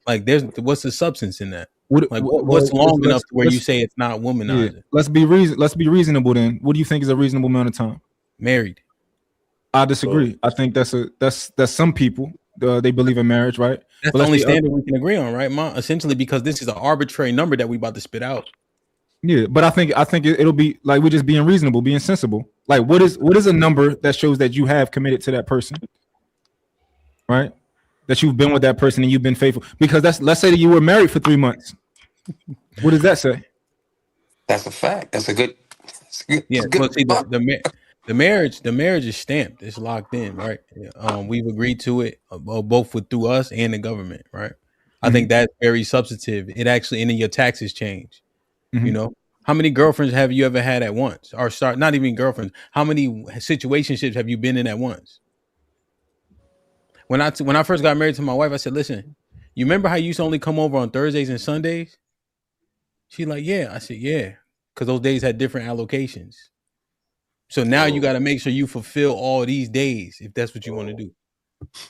D: Like, what's the substance in that? What's long enough to where you say it's not womanizing?
H: Yeah. Let's be reasonable then. What do you think is a reasonable amount of time?
D: Married.
H: I disagree. I think that's some people they believe in marriage, right?
D: That's the only standard we can agree on, right, Mom? Essentially, because this is an arbitrary number that we about to spit out.
H: Yeah, but I think it'll be like we're just being reasonable, being sensible. Like, what is a number that shows that you have committed to that person, right? That you've been with that person and you've been faithful. Because let's say that you were married for 3 months. What does that say?
L: That's a fact. That's a good.
D: Yeah. Well, see, the marriage is stamped. It's locked in, right? We've agreed to it, both through us and the government, right? I think that's very substantive. It actually, and then your taxes change. You know, how many girlfriends have you ever had at once? Or not even girlfriends. How many situationships have you been in at once? When I first got married to my wife, I said, listen, you remember how you used to only come over on Thursdays and Sundays? She's like, yeah. I said, yeah, because those days had different allocations. So now you got to make sure you fulfill all these days if that's what you want to do.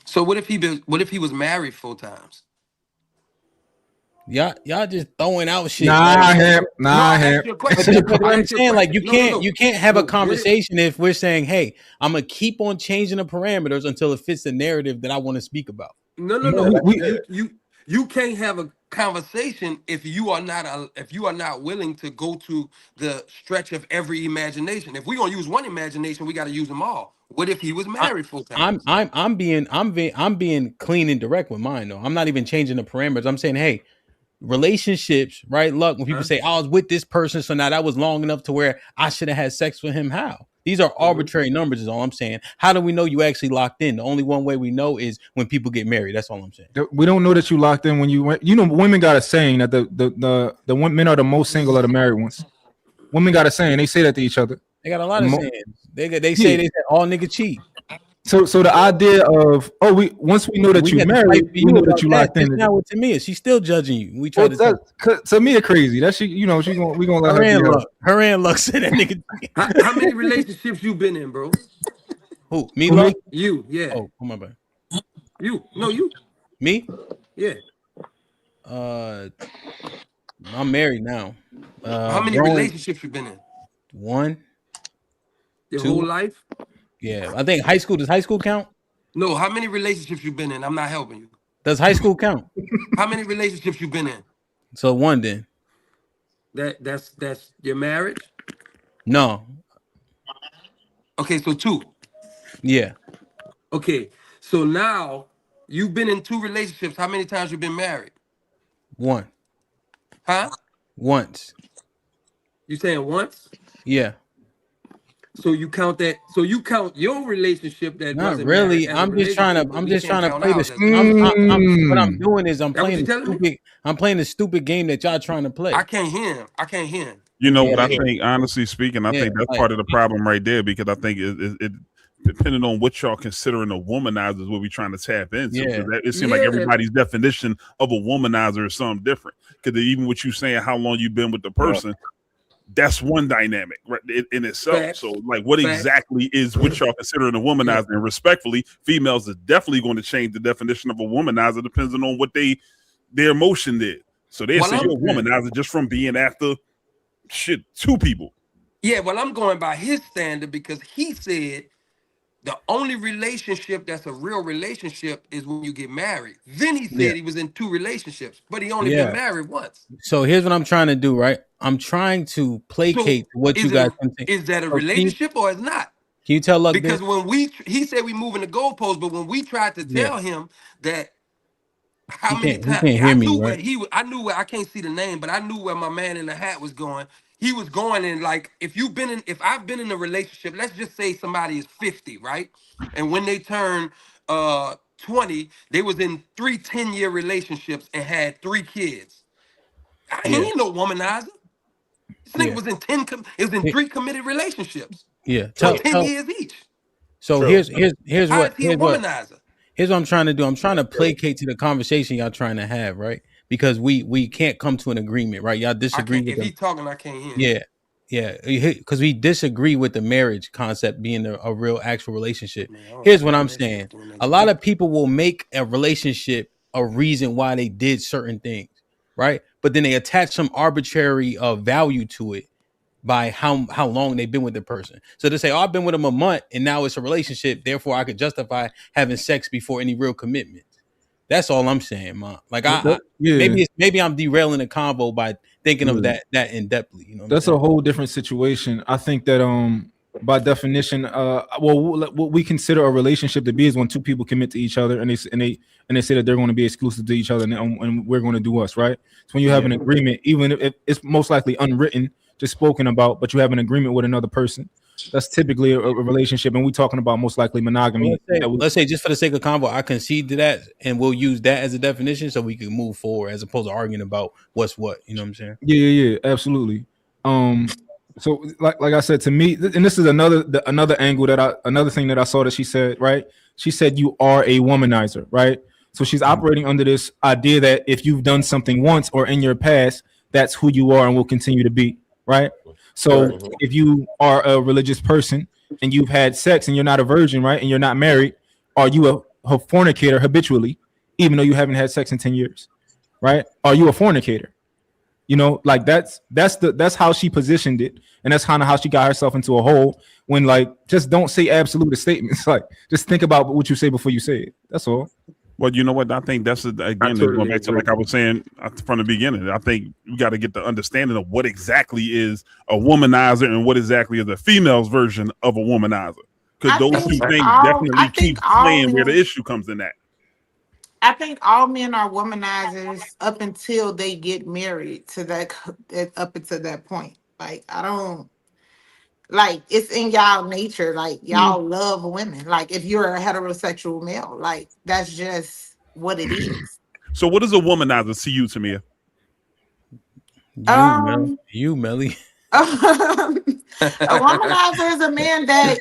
L: So what if he was married 4 times?
D: Y'all just throwing out shit.
H: Hamp.
D: But I'm saying, like, you can't have a conversation if we're saying, hey, I'm gonna keep on changing the parameters until it fits the narrative that I want to speak about.
L: No. You can't have a conversation if you are not willing to go to the stretch of every imagination. If we're gonna use one imagination, we got to use them all. What if he was married 4 times?
D: I'm being clean and direct with mine though. I'm not even changing the parameters. I'm saying, hey, relationships, right? Look, when people say I was with this person, so now that was long enough to where I should have had sex with him. How? These are arbitrary numbers, is all I'm saying. How do we know you actually locked in? The only one way we know is when people get married. That's all I'm saying.
H: We don't know that you locked in when you went. You know, women got a saying that the men are the most single of the married ones. Women got a saying. They say that to each other.
D: They got a lot of sayings. They say all niggas cheat.
H: So the idea of once we know that you're married, we know that you locked in.
D: Now with Tamia, she's still judging you. We try to
H: Tamia crazy. That we gonna let her.
D: Her and Luck said that nigga.
L: How many relationships you been in, bro?
D: Who? Me, Luck?
L: You, yeah.
D: Oh, my bad.
L: You.
D: Me?
L: Yeah.
D: I'm married now.
L: How many relationships you been in?
D: 1.
L: Your
D: 2.
L: whole life?
D: Yeah, I think high school. Does high school count?
L: No. How many relationships you been in? I'm not helping you.
D: Does high school count?
L: How many relationships you been in?
D: So 1 then.
L: That's your marriage?
D: No.
L: Okay, so 2.
D: Yeah.
L: Okay, so now you've been in 2 relationships. How many times you been married?
D: 1.
L: Huh?
D: Once.
L: You saying once?
D: Yeah.
L: So you count that? So you count your relationship that
D: Not
L: wasn't married
D: really.
L: as a
D: I'm just trying
L: relationship,
D: to.
L: but
D: I'm
L: we
D: just
L: can't
D: trying to
L: count
D: play
L: ours
D: this.
L: as one.
D: What I'm doing is I'm
L: That what
D: playing
L: you
D: the
L: telling me?
D: stupid. I'm playing the stupid game that y'all trying to play.
L: I can't hear him. I can't hear him.
C: You know
D: Yeah,
C: what I
D: yeah.
C: think, honestly speaking, I
D: Yeah,
C: think that's
D: like-
C: part of the problem right there, because I think it depending on what y'all considering a womanizer is what we're trying to tap into.
D: Yeah.
C: Because it seems like
L: Yeah.
C: everybody's definition of a womanizer is something different. Because even what you saying, how long you've been with the person, that's one dynamic right in itself.
L: Facts.
C: So, like, what
L: Facts.
C: exactly is what y'all considering a womanizer? And respectfully, females are definitely going to change the definition of a womanizer depending on what their emotion did. So they say you're a womanizer just from being after two people.
L: Yeah, well, I'm going by his standard because he said the only relationship that's a real relationship is when you get married. Then he said he was in 2 relationships, but he only been married once.
D: So here's what I'm trying to do, right? I'm trying to placate what you guys can think.
L: Is that a relationship or is not?
D: Can you tell Luck
L: Because
D: this?
L: when he said we moving the goalposts, but when we tried to tell him that how many times I knew where I knew where I can't see the name, but I knew where my man in the hat was going. He was going in like if I've been in a relationship, let's just say somebody is 50, right? And when they turn 20, they was in 3 10-year relationships and had 3 kids. He ain't no womanizer. This nigga was in 3 committed relationships.
D: Yeah.
L: For 10 years each.
D: So
L: True.
D: here's
L: How
D: what
L: is he a womanizer?
D: Here's what I'm trying to do. I'm trying to placate to the conversation y'all trying to have, right? Because we can't come to an agreement, right? Y'all disagree with
L: if he talking, I can't hear him.
D: Yeah. Yeah, because we disagree with the marriage concept being a real actual relationship. Here's what I'm saying. A lot of people will make a relationship a reason why they did certain things, right? But then they attach some arbitrary value to it by how long they've been with the person. So they say, oh, I've been with them a month and now it's a relationship. Therefore, I could justify having sex before any real commitment. That's all I'm saying, man. Like maybe I'm derailing the convo by thinking of that in depthly. You know,
H: that's a whole different situation. I think that by definition, what we consider a relationship to be is when 2 people commit to each other and they say that they're going to be exclusive to each other and we're going to do us, right? So when you have an agreement, even if it's most likely unwritten, just spoken about, but you have an agreement with another person. That's typically a relationship, and we're talking about most likely monogamy.
D: Let's say just for the sake of convo, I concede to that, and we'll use that as a definition so we can move forward as opposed to arguing about what's what. You know what I'm saying?
H: Yeah, absolutely. So like I said, to me, and this is another angle another thing that I saw that she said, right? She said you are a womanizer, right? So she's operating under this idea that if you've done something once or in your past, that's who you are and will continue to be, right? So if you are a religious person and you've had sex and you're not a virgin, right, and you're not married, are you a fornicator habitually, even though you haven't had sex in 10 years, right? Are you a fornicator? You know, like that's how she positioned it, and that's kind of how she got herself into a hole. When like, just don't say absolute statements. Like, just think about what you say before you say it. That's all.
C: Well, you know what? I think that's again going back to like I was saying from the beginning. I think you got to get the understanding of what exactly is a womanizer and what exactly is a female's version of a womanizer. Because those two things definitely keep playing where the issue comes in at.
M: I think all men are womanizers up until they get married to that, up until that point. Like, I don't, like, it's in y'all nature. Like, y'all love women. Like, if you're a heterosexual male, like, that's just what it is.
C: So what is a womanizer to you, Tamia?
D: You, Melly.
M: A womanizer is a man that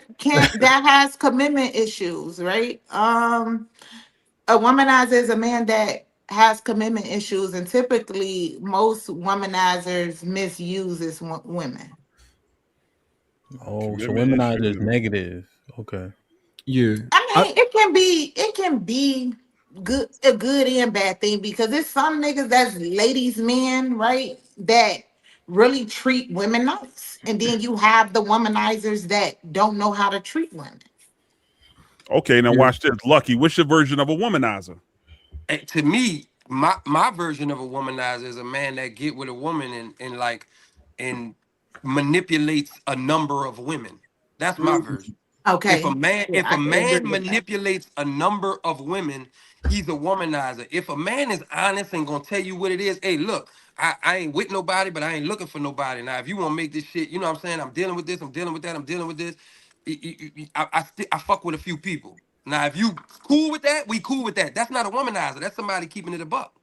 M: has commitment issues, right? A womanizer is a man that has commitment issues, and typically most womanizers misuse women.
D: Oh, so womanizer is negative. Okay.
H: Yeah.
M: I mean, it can be a good and bad thing, because there's some niggas that's ladies' men, right? That really treat women nice. And then you have the womanizers that don't know how to treat women.
C: Okay, now watch this. Lucky, what's your version of a womanizer?
L: To me, my version of a womanizer is a man that get with a woman and manipulates a number of women. That's my version.
M: Okay.
L: If a man manipulates a number of women, he's a womanizer. If a man is honest and gonna tell you what it is, hey, look, I ain't with nobody, but I ain't looking for nobody. Now, if you want to make this shit, you know what I'm saying? I'm dealing with this, I'm dealing with that, I'm dealing with this. I fuck with a few people. Now, if you cool with that, we cool with that. That's not a womanizer. That's somebody keeping it a buck.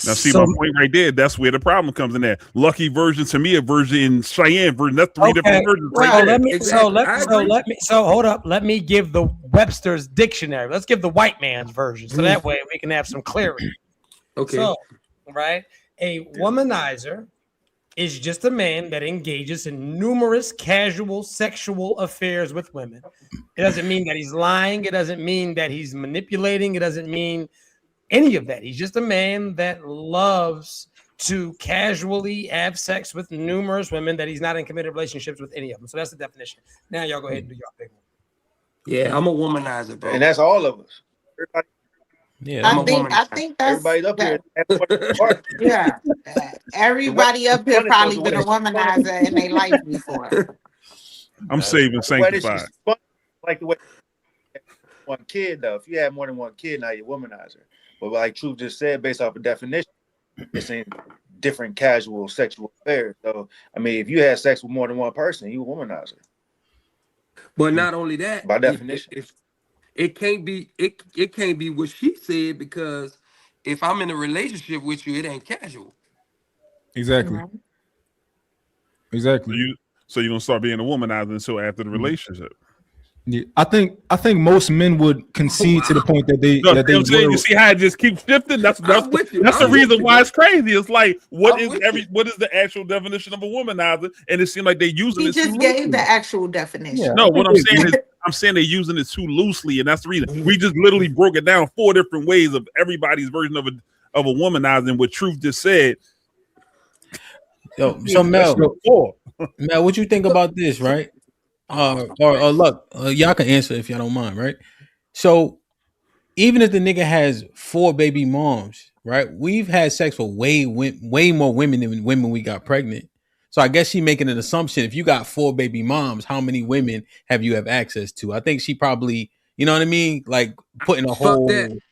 C: Now, see my point right there. That's where the problem comes in. There, Lucky version, Tamia version, Cheyenne version. That's three different versions right there.
J: So hold up. Let me give the Webster's dictionary. Let's give the white man's version, so that way we can have some clarity.
L: Okay.
J: So, right, a womanizer is just a man that engages in numerous casual sexual affairs with women. It doesn't mean that he's lying. It doesn't mean that he's manipulating. It doesn't mean any of that. He's just a man that loves to casually have sex with numerous women, that he's not in committed relationships with any of them. So that's the definition. Now y'all go ahead and do your big one.
L: Yeah, I'm a womanizer, bro.
P: And that's all of us. Everybody,
D: Yeah,
M: I think that's
P: everybody up here.
M: Yeah, everybody up here probably been a womanizer in their life before.
C: I'm saving sanctified.
P: Like the way one kid though. If you have more than one kid, now you're womanizer. But like Truth just said, based off of definition, it's in different casual sexual affairs. So I mean, if you had sex with more than one person, you a womanizer.
L: But not only that,
P: by definition,
L: it can't be it can't be what she said, because if I'm in a relationship with you, it ain't casual.
H: Exactly. Exactly.
C: So you don't start being a womanizer until after the relationship.
H: Yeah, I think most men would concede to the point that they
C: No, you see how it just keeps shifting. That's the reason why it's crazy. It's like what is the actual definition of a womanizer? And it seems like they're using it.
M: He just gave the actual definition.
H: Yeah.
C: No, what I'm saying is I'm saying they're using it too loosely, and that's the reason. We just literally broke it down 4 different ways of everybody's version of a womanizer, and what Truth just said.
D: Yo, so Mel, what you think about this, right? Or look, y'all can answer if y'all don't mind, right? So even if the nigga has 4 baby moms, right? We've had sex with way more women than women we got pregnant. So I guess she making an assumption. If you got 4 baby moms, how many women have you have access to? I think she probably, you know what I mean? Like putting a whole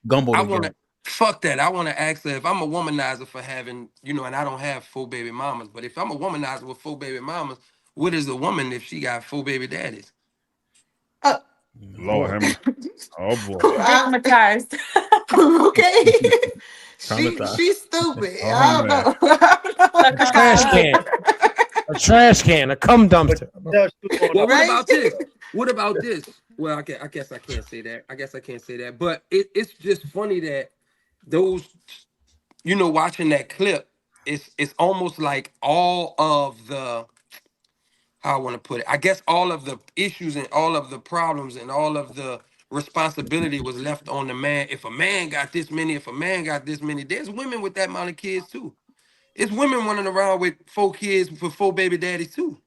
D: gumbo together.
L: Fuck that. I want to ask her if I'm a womanizer for having, and I don't have 4 baby mamas. But if I'm a womanizer with 4 baby mamas, what is a woman if she got 4 baby daddies?
C: Lord have mercy. Oh boy.
E: Traumatized.
M: Okay. She's stupid. I don't know.
J: A trash can, a cum dumpster.
L: Well, what about this? Well, I guess I can't say that. But it's just funny that those, watching that clip, it's almost like all of the, how I want to put it, I guess all of the issues and all of the problems and all of the responsibility was left on the man. If a man got this many, there's women with that amount of kids too. It's women running around with 4 kids for 4 baby daddies too.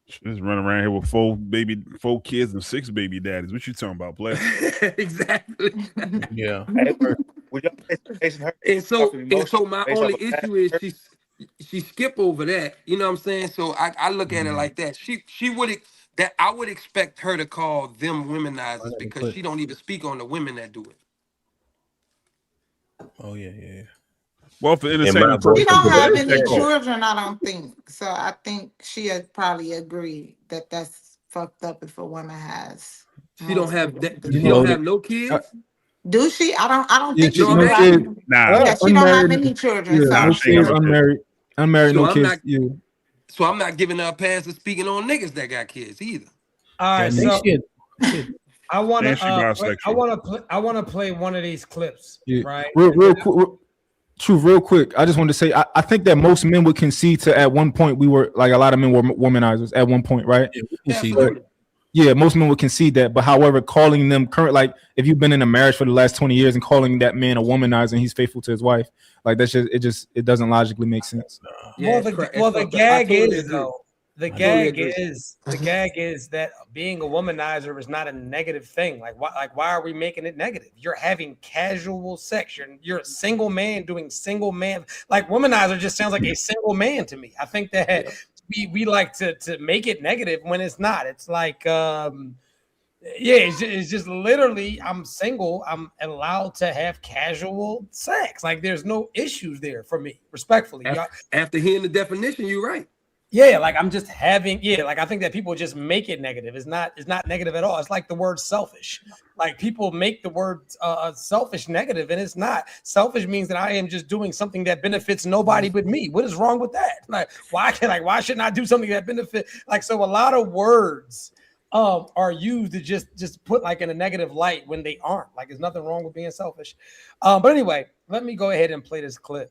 C: She's running around here with 4 kids and 6 baby daddies. What you talking about, Black?
L: Exactly.
D: Yeah.
L: And so my only issue is she skip over that. You know what I'm saying? So I look at it like that. She would I would expect her to call them womenizers, because she don't even speak on the women that do it.
D: Oh yeah.
C: Well, for entertainment,
M: she don't have any children, I don't think. So I think she would probably agree that that's fucked up if a woman has.
L: She don't have that. She don't have no kids.
M: Do she? I don't think she
H: no
M: does.
H: kids.
M: Nah. Yeah, she don't have any children.
H: Yeah,
M: so.
H: no kids, unmarried,
L: So
H: no kids.
L: So I'm not giving her a pass for speaking on niggas that got kids either.
J: All right, so I want to play one of these clips, right?
H: Real quick. I just wanted to say I think that most men would concede to at one point we were like a lot of men were womanizers at one point, right? Yeah, most men would concede that. But however, calling them current, like if you've been in a marriage for the last 20 years and calling that man a womanizer and he's faithful to his wife, like that's just it doesn't logically make sense.
J: The gag is though. The gag is that being a womanizer is not a negative thing. Why are we making it negative? You're having casual sex. You're a single man doing single man. Like womanizer just sounds like a single man to me. I think that we like to make it negative when it's not. It's like Yeah, it's just literally I'm single. I'm allowed to have casual sex. Like there's no issues there for me, respectfully.
L: After hearing the definition, you're right.
J: Yeah, like I'm just having, like I think that people just make it negative. It's not negative at all. It's like the word selfish. Like people make the word selfish negative, and it's not. Selfish means that I am just doing something that benefits nobody but me. What is wrong with that? Like why shouldn't I do something that benefit? Like so a lot of words are used to just put like in a negative light when they aren't. Like there's nothing wrong with being selfish. But anyway, let me go ahead and play this clip.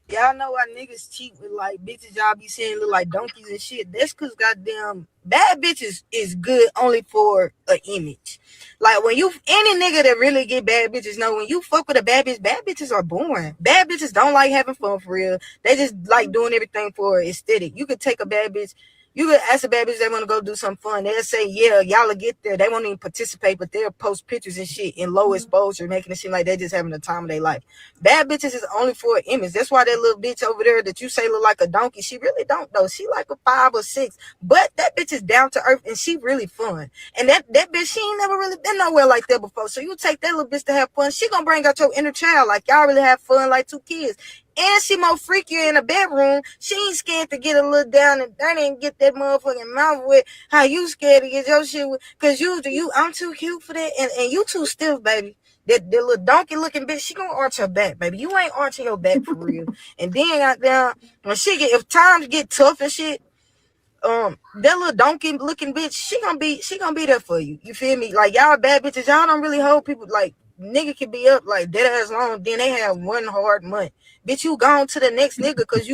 Q: Y'all know why niggas cheat with like bitches y'all be saying look like donkeys and shit. That's because goddamn bad bitches is good only for an image. Like when you any nigga that really get bad bitches know when you fuck with a bad bitches are boring. Bad bitches don't like having fun for real. They just like doing everything for aesthetic. You could take a bad bitch. You could ask a bad bitch they want to go do something fun. They'll say, yeah, y'all will get there. They won't even participate, but they'll post pictures and shit in low exposure, making it seem like they're just having the time of their life. Bad bitches is only for an image. That's why that little bitch over there that you say look like a donkey, she really don't though. She like a 5 or 6, but that bitch is down to earth and she really fun. And that bitch, she ain't never really been nowhere like that before. So you take that little bitch to have fun. She gonna bring out your inner child. Like y'all really have fun like 2 kids. And she more freakier in the bedroom. She ain't scared to get a little down and dirty and get that motherfucking mouth with how you scared to get your shit with. Cause you I'm too cute for that. And you too stiff, baby. That little donkey looking bitch, she gonna arch her back, baby. You ain't arching your back for real. And then out there, when if times get tough and shit, that little donkey looking bitch, she gonna be there for you. You feel me? Like y'all bad bitches, y'all don't really hold people like nigga can be up like dead ass long, then they have one hard month. Bitch, you gone to the next nigga cause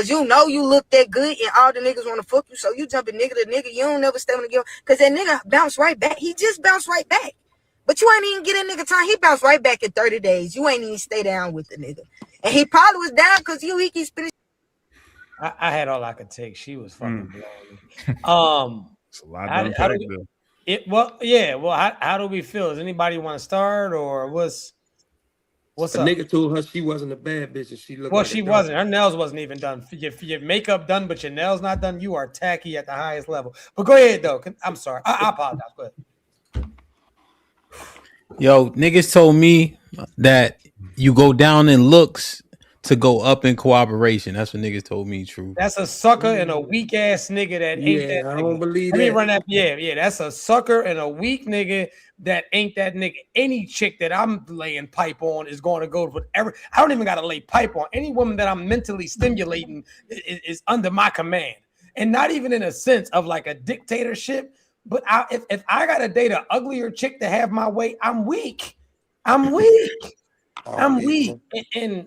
Q: you know you look that good and all the niggas want to fuck you, so you jumping nigga to nigga. You don't never stay on the girl cause that nigga bounce right back. He just bounced right back. But you ain't even get a nigga time. He bounced right back in 30 days. You ain't even stay down with the nigga. And he probably was down because he keep spinning.
J: I had all I could take. She was fucking blowing.
C: It's a lot to unpack there.
J: How do we feel? Does anybody want to start or what's up?
L: Nigga told her she wasn't a bad bitch and she looked like
J: she wasn't. Her nails wasn't even done. Your makeup done, but your nails not done. You are tacky at the highest level. But go ahead though. I'm sorry. I apologize. Go ahead.
D: Yo, niggas told me that you go down in looks to go up in cooperation. That's what niggas told me. True.
J: That's a sucker and a weak ass nigga that ain't that.
L: I don't believe
J: Let
L: that.
J: me run that. Yeah. That's a sucker and a weak nigga that ain't that nigga. Any chick that I'm laying pipe on is going to go with whatever. I don't even got to lay pipe on. Any woman that I'm mentally stimulating is under my command, and not even in a sense of like a dictatorship. But if I got to date an uglier chick to have my way, I'm weak. I'm weak. And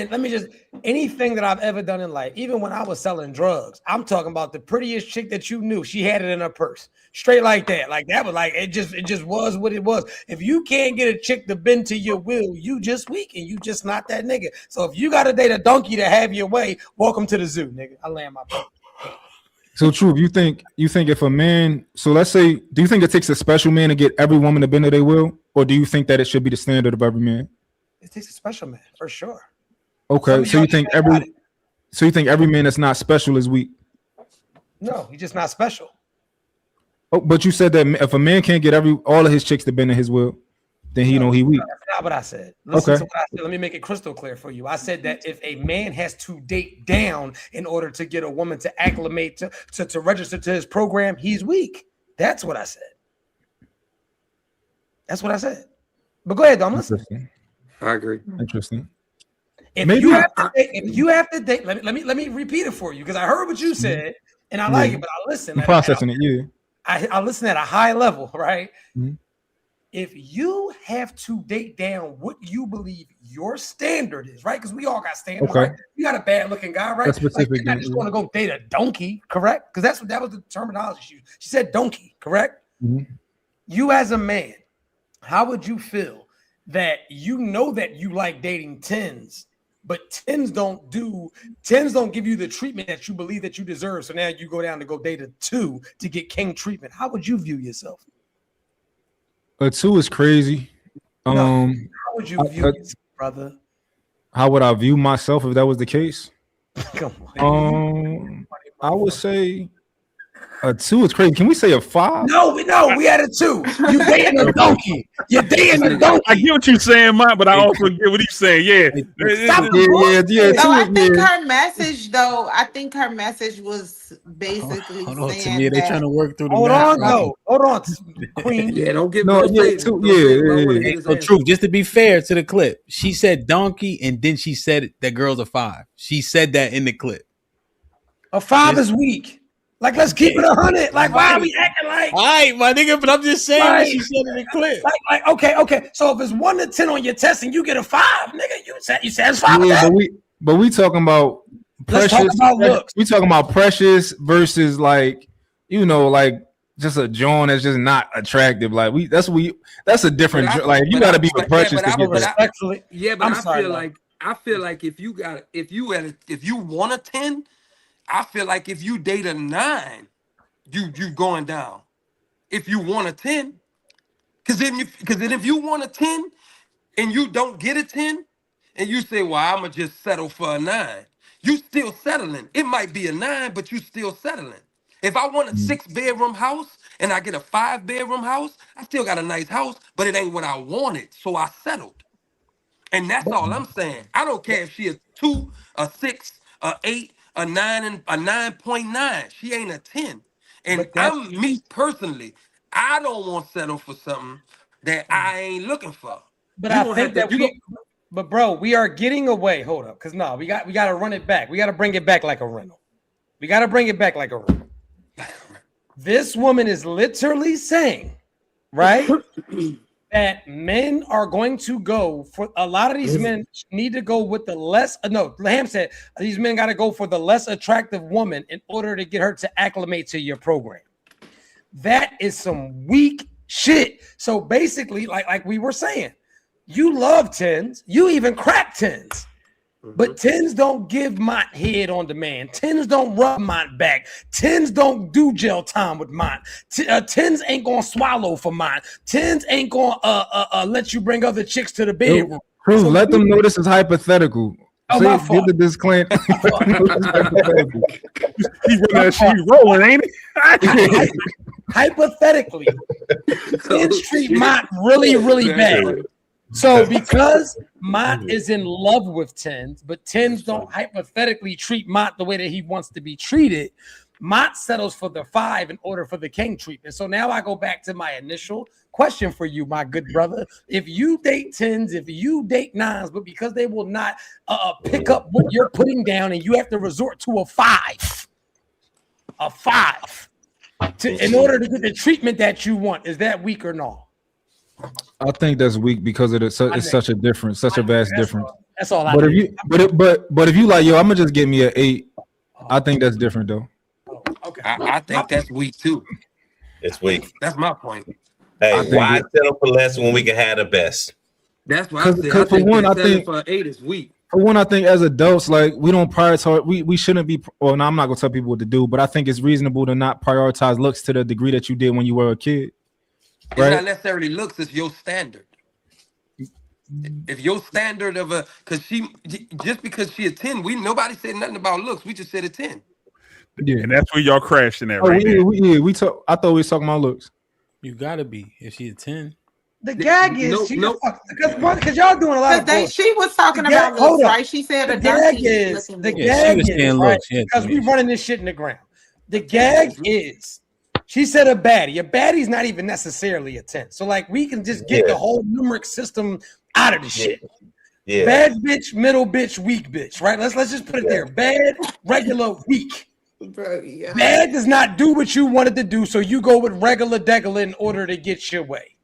J: let me just, anything that I've ever done in life, even when I was selling drugs, I'm talking about the prettiest chick that you knew. She had it in her purse, straight like that. Like that was like, it just was what it was. If you can't get a chick to bend to your will, you just weak and you just not that nigga. So if you got to date a donkey to have your way, welcome to the zoo, nigga. I land my point.
H: So true. You think if a man, so let's say, do you think it takes a special man to get every woman to bend to their will? Or do you think that it should be the standard of every man?
J: It takes a special man for sure.
H: Okay, so you think every man that's not special is weak?
J: No, he's just not special.
H: Oh, but you said that if a man can't get all of his chicks to bend to his will, then he weak.
J: That's not what I said. Listen to what I said. Let me make it crystal clear for you. I said that if a man has to date down in order to get a woman to acclimate to register to his program, he's weak. That's what I said. That's what I said. But go ahead, though. I'm listening.
L: I agree.
H: Interesting.
J: If you have to date, let me repeat it for you because I heard what you said and I like it, but I listen.
H: I'm processing it. Yeah.
J: I listen at a high level, right?
H: Mm-hmm.
J: If you have to date down what you believe your standard is, right? Because we all got standards, right? You got a bad looking guy, right? Like, you're not just going to go date a donkey, correct? Because that was the terminology she used. She said donkey, correct?
H: Mm-hmm.
J: You as a man, how would you feel that you know that you like dating 10s, but 10s don't give you the treatment that you believe that you deserve. So now you go down to go date a 2 to get king treatment. How would you view yourself?
H: A 2 is crazy.
J: How would you view yourself, brother?
H: How would I view myself if that was the case?
J: Come on.
H: I would say A 2 is crazy. Can we say a 5?
J: No, we had a 2. You dating a donkey. You're dating a donkey.
C: I get what you're saying, Mike, but I also get what he's saying. Yeah.
M: So I think her message, though, was basically
D: Hold on,
M: saying
D: Tamia, they
M: that.
D: trying to work through the
J: Hold
D: math.
J: on, Queen.
L: Yeah, don't get
H: No, yeah,
L: frustrated.
H: 2,
L: Don't say it, but I wanna
H: yeah.
L: get his
D: So
L: answer.
D: true. Just to be fair to the clip, she said donkey, and then she said that girl's a 5. She said that in the clip.
J: A 5 is weak. Like, let's keep it 100. Like, why are we acting like?
D: All right, my nigga, but I'm just saying what she said in the clip.
J: Like, okay. So if it's 1 to 10 on your test and you get a 5, nigga, you satisfied with
H: Yeah,
J: that?
H: but we talking about
J: Let's
H: Precious.
J: talk about looks.
H: We talking about Precious versus like just a John that's just not attractive. Like that's a different you got to be with Precious to get that.
L: Yeah, but I feel like if you want a 10, I feel like if you date a 9, you going down. If you want a 10, because then if you want a 10 and you don't get a 10, and you say, well, I'ma just settle for a 9, you still settling. It might be a 9, but you still settling. If I want a 6-bedroom house and I get a 5-bedroom house, I still got a nice house, but it ain't what I wanted, so I settled. And that's all I'm saying. I don't care if she a 2, a 6, a 8, a 9, and a 9.9. She ain't a 10. And I'm me personally. I don't want to settle for something that I ain't looking for.
J: But I think that but bro, we are getting away. Hold up, because no, we got to run it back. We got to bring it back like a rental. We got to bring it back like a rental. This woman is literally saying, right, that men are going to go for a lot of these men need to go with the less. No, Hamp said these men got to go for the less attractive woman in order to get her to acclimate to your program. That is some weak shit. So basically, like we were saying, you love 10s, you even crack 10s. But 10s don't give my head on demand. 10s don't rub my back. 10s don't do jail time with mine. 10s ain't gonna swallow for mine. 10s ain't gonna let you bring other chicks to the bedroom.
H: True, so let them know this is hypothetical.
J: Oh, my fault.
H: Give the disclaimer.
C: She's rolling, ain't it?
J: Hypothetically, 10s treat mine really, really bad. So because Mott is in love with 10s, but 10s don't hypothetically treat Mott the way that he wants to be treated, Mott settles for the 5 in order for the king treatment. So now I go back to my initial question for you, my good brother. If you date 10s, if you date 9s, but because they will not pick up what you're putting down and you have to resort to a 5 in order to get the treatment that you want, is that weak or not?
H: I think that's weak because it's such a difference, such a vast difference.
J: That's all I
H: but
J: do.
H: If you like, yo, I'm gonna just give me an 8. I think that's different though.
J: Okay.
L: I think that's weak too.
B: It's weak.
L: That's my point.
B: Hey, why settle for less when we can have the best?
L: That's what I said. Because for one, I think for 8 is weak.
H: For one, I think as adults, like we don't prioritize. We shouldn't be. Well, no, I'm not gonna tell people what to do, but I think it's reasonable to not prioritize looks to the degree that you did when you were a kid.
L: It's not necessarily looks, it's your standard. If your standard of because she a 10, nobody said nothing about looks. We just said a 10.
C: Yeah, and that's where y'all crashing at right
H: now. I thought we was talking about looks.
D: You gotta be if she a 10.
J: The gag is because y'all doing a lot of
M: she was talking about looks, right? She said
J: the gag is right, because we running this shit in the ground. The gag is she said a baddie. A baddie's not even necessarily a 10. So like we can just get the whole numeric system out of the shit. Yeah. Bad bitch, middle bitch, weak bitch. Right? Let's just put it there. Bad, regular, weak.
M: Bro, yeah.
J: Bad does not do what you wanted to do, so you go with regular degular in order to get your way.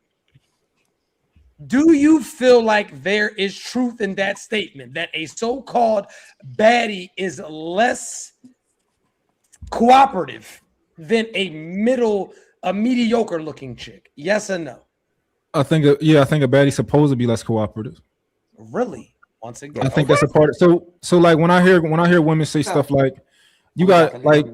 J: Do you feel like there is truth in that statement that a so-called baddie is less cooperative than a mediocre looking chick? Yes or no?
H: I think a baddie's supposed to be less cooperative.
J: Really? Once again,
H: I think that's a part. So like when I hear women say stuff like, you got like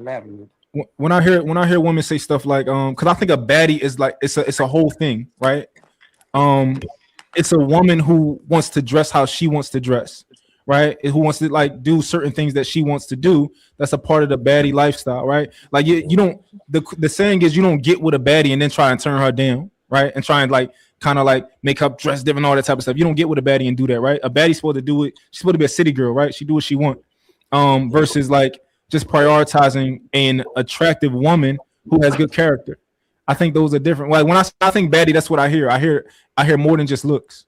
H: when I hear women say stuff like because I think a baddie is like it's a whole thing, right? It's a woman who wants to dress how she wants to dress, right? Who wants to like do certain things that she wants to do. That's a part of the baddie lifestyle, right? Like you don't. The saying is you don't get with a baddie and then try and turn her down, right? And try and like kind of like make her dress different, all that type of stuff. You don't get with a baddie and do that, right? A baddie's supposed to do it. She's supposed to be a city girl, right? She do what she want. Versus like just prioritizing an attractive woman who has good character. I think those are different. Like when I think baddie, that's what I hear. I hear more than just looks.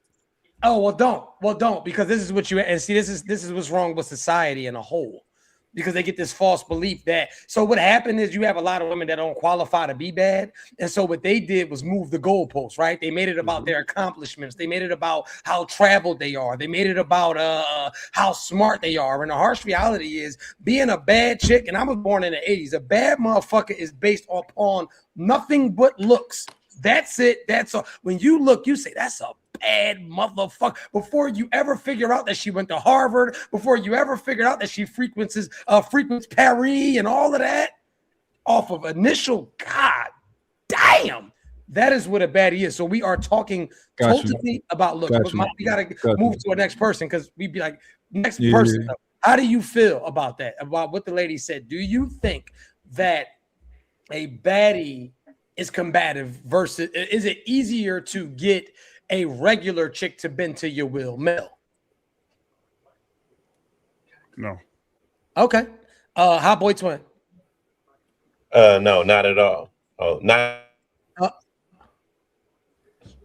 J: Oh, well, don't, because this is what you and see. This is what's wrong with society in a whole, because they get this false belief that. So what happened is you have a lot of women that don't qualify to be bad, and so what they did was move the goalposts. Right? They made it about their accomplishments. They made it about how traveled they are. They made it about how smart they are. And the harsh reality is being a bad chick. And I was born in the '80s. A bad motherfucker is based upon nothing but looks. That's it. That's all. When you look, you say that's a bad motherfucker. Before you ever figure out that she went to Harvard, before you ever figured out that she frequents Paris and all of that, off of initial, God damn, that is what a baddie is. So we are talking totally about looks. We gotta move to a next person because we'd be like, next person. How do you feel about that? About what the lady said? Do you think that a baddie is combative versus is it easier to get a regular chick to bend to your will? Mel?
C: No.
J: Okay. Hot Boy Twin?
B: No, not at all. Oh, not.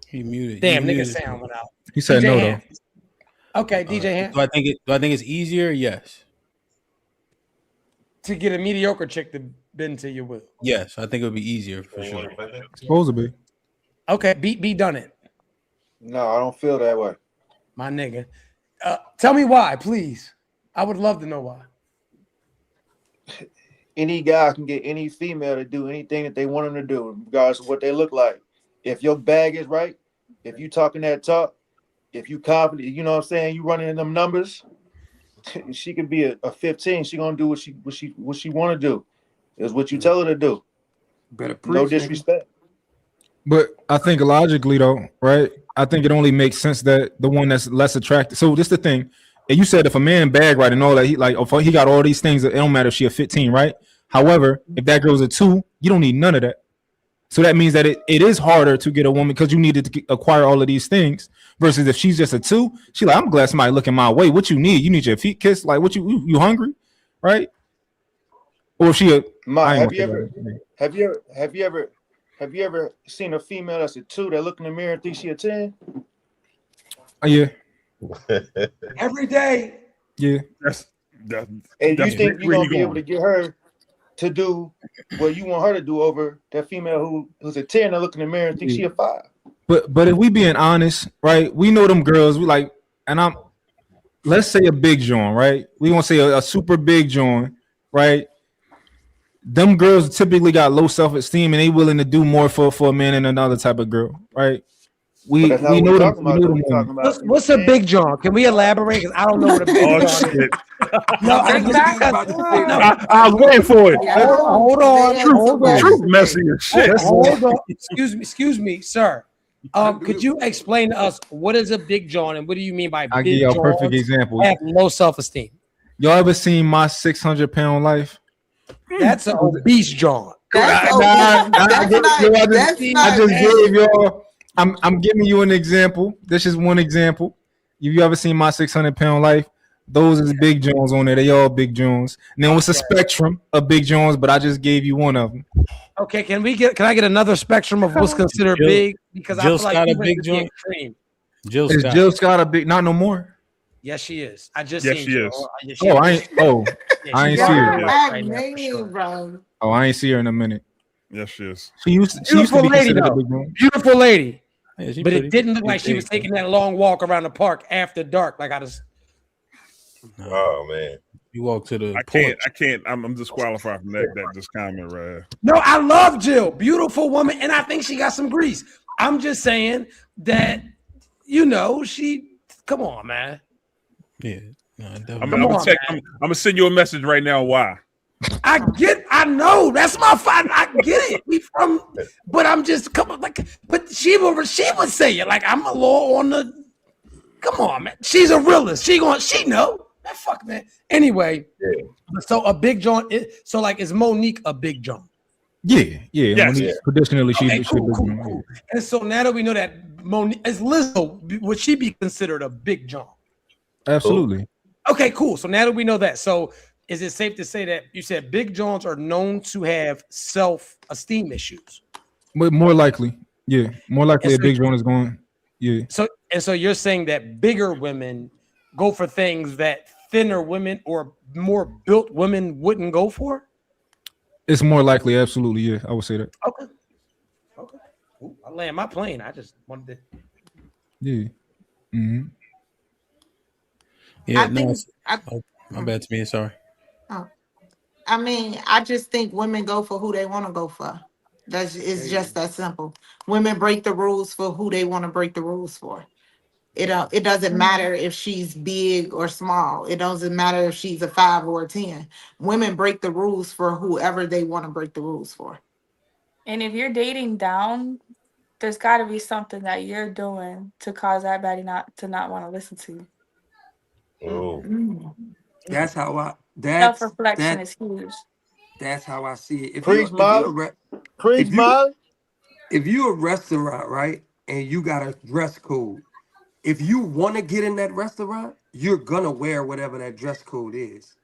D: He muted.
J: Damn, nigga sound went out.
H: He said
J: DJ
H: no
J: Hamp.
H: though.
J: Okay, DJ Hamp.
D: Do I think it's easier? Yes.
J: To get a mediocre chick to bend to your will?
D: Yes, I think it would be easier for sure.
H: Supposed to be.
J: Okay, be done it.
P: No, I don't feel that way.
J: My nigga. Tell me why, please. I would love to know why.
P: Any guy can get any female to do anything that they want them to do, regardless of what they look like. If your bag is right, if you talking that talk, if you confident, you know what I'm saying, you running in them numbers, she could be a 15. She gonna do what she want to do. Is what you tell her to do.
J: Better
P: no disrespect.
H: But I think logically though, right? I think it only makes sense that the one that's less attractive. So this the thing. And you said if a man bag right and all that, he got all these things, it don't matter if she a 15, right? However, if that girl's a 2, you don't need none of that. So that means that it is harder to get a woman because you needed to acquire all of these things. Versus if she's just a 2, she like, I'm glad somebody looking my way. What you need? You need your feet kissed? Like what you hungry? Right? Or if she a
P: have you ever seen a female that's a 2 that look in the mirror and think she a 10?
H: Oh, yeah.
J: Every day.
H: Yeah.
P: And you think you're gonna be able to get her to do what you want her to do over that female who's a 10 that look in the mirror and think she a 5?
H: But if we being honest, right? We know them girls. We like, and let's say a big joint, right? We won't say a super big joint, right? Them girls typically got low self-esteem and they willing to do more for a man than another type of girl, right? We know them.
J: What's a big John? Can we elaborate? Because I don't know what a big John is. No,
C: I was waiting for it.
J: Hold on.
C: Truth messy as shit.
J: Hold on. Excuse me, sir. Could you explain to us what is a big John and what do you mean by big? I'll give you a perfect example. Have low self-esteem.
H: Y'all ever seen My 600-Pound Life?
J: That's an obese John.
H: I just gave y'all. I'm giving you an example. This is one example. You ever seen My 600-Pound Life? Those is big Jones on there. They all big Jones. And then what's a spectrum of big Jones? But I just gave you one of them.
J: Okay, can I get another spectrum of what's considered big? Because
D: Jill
J: I feel like
D: Scott a big Jones.
H: Jill Scott a big? Not no more.
J: Yes, she is. I just
C: yes,
J: seen
C: she is.
H: I ain't see her. I ain't see her in a minute.
C: Yes, she is.
H: She used to be
J: lady,
H: considered a
J: though.
H: big Jones.
J: Beautiful lady.
D: Yeah,
J: but it didn't look like she was taking that long walk around the park after dark. Like I just.
B: Oh man.
D: You walk to the.
C: I can't. I'm disqualified from that this comment right here.
J: No, I love Jill. Beautiful woman, and I think she got some grease. I'm just saying that, she. Come on, man.
D: Yeah. No,
C: I'm gonna send you a message right now. Why?
J: I know that's my fight. I get it. But I'm just but she would say it like I'm a little on the. Come on, man. She's a realist. She know. Man, fuck man. Anyway,
B: Yeah.
J: so a big joint. So like, is Monique a big joint?
H: Yeah.
C: Yes.
H: Monique, traditionally,
J: Okay,
H: she
J: cool,
H: big
J: cool,
H: woman,
J: cool. And so now that we know that Monique is Lizzo, would she be considered a big joint?
H: Absolutely.
J: Okay, cool. So now that we know that, so is it safe to say that you said big joints are known to have self-esteem issues?
H: But more likely, yeah, more likely
J: And
H: a big joint is going. Yeah.
J: So you're saying that bigger women go for things that thinner women or more built women wouldn't go for?
H: It's more likely, absolutely, yeah. I would say that.
J: Okay. Ooh, I land my plane. I just wanted to.
H: Yeah. Mm-hmm.
D: Yeah,
M: I think
D: my bad to me. Sorry.
M: I mean, I just think women go for who they want to go for. It's just that simple. Women break the rules for who they want to break the rules for. It doesn't matter if she's big or small. It doesn't matter if she's a 5 or a 10. Women break the rules for whoever they want to break the rules for.
E: And if you're dating down, there's got to be something that you're doing to cause that baddie not want to listen to you.
L: That's how I.
E: Self-reflection is huge.
L: That's how I see it.
P: Preach, Molly. Preach, Molly.
L: If you a restaurant, right, and you got a dress code, if you want to get in that restaurant, you're gonna wear whatever that dress code is.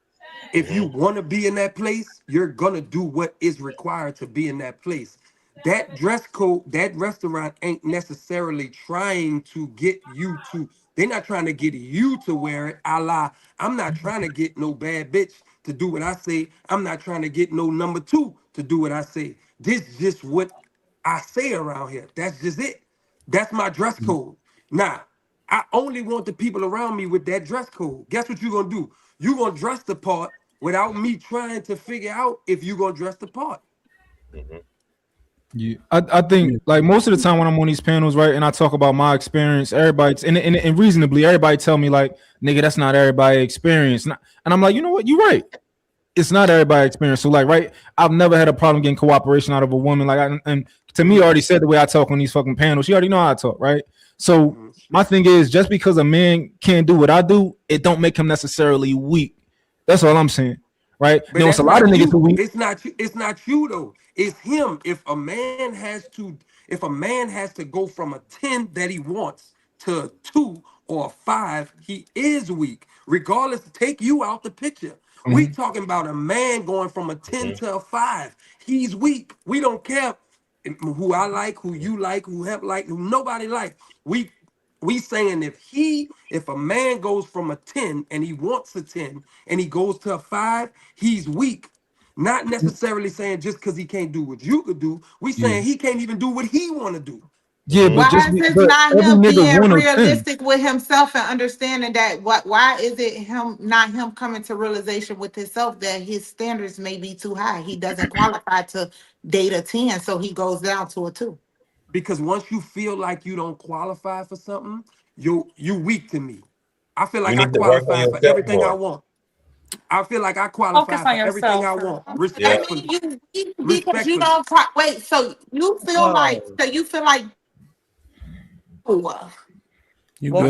L: If you want to be in that place, you're gonna do what is required to be in that place. That dress code, that restaurant ain't necessarily trying to get you to. They're not trying to get you to wear it. A la, I'm not trying to get no bad bitch to do what I say. I'm not trying to get no number 2 to do what I say. This is just what I say around here. That's just it. That's my dress code. Now, I only want the people around me with that dress code. Guess what you're gonna do? You're gonna dress the part without me trying to figure out if you're gonna dress the part.
H: Yeah, I think like most of the time when I'm on these panels, right, and I talk about my experience, everybody and reasonably everybody tell me like, nigga, that's not everybody's experience, and I'm like, you know what, you're right, it's not everybody's experience. So like, right, I've never had a problem getting cooperation out of a woman. Like, and to me, I already said the way I talk on these fucking panels, she already know how I talk, right? So my thing is, just because a man can't do what I do, it don't make him necessarily weak. That's all I'm saying, right?
L: But
H: Now, it's a lot of niggas who weak.
L: It's not you though. It's him. If a man has to go from a 10 that he wants to a 2 or a 5, he is weak. Regardless, take you out the picture. We talking about a man going from a 10 to a 5. He's weak. We don't care who I like, who you like, who Hamp like, who nobody like. We saying if a man goes from a 10 and he wants a 10 and he goes to a 5, he's weak. Not necessarily saying just because he can't do what you could do. We saying he can't even do what he want to do.
H: Yeah, but
M: Why
H: just
M: is this
H: but
M: not
H: every
M: him
H: nigga
M: being
H: want a 10.
M: realistic with himself and understanding that why is it not him coming to realization with himself that his standards may be too high? He doesn't qualify to date a 10, so he goes down to a 2.
L: Because once you feel like you don't qualify for something, you weak to me. I feel like I qualify for everything I want. I feel like I qualify for everything I want. Respectfully.
M: I mean, because you don't wait. So you feel like
J: Well,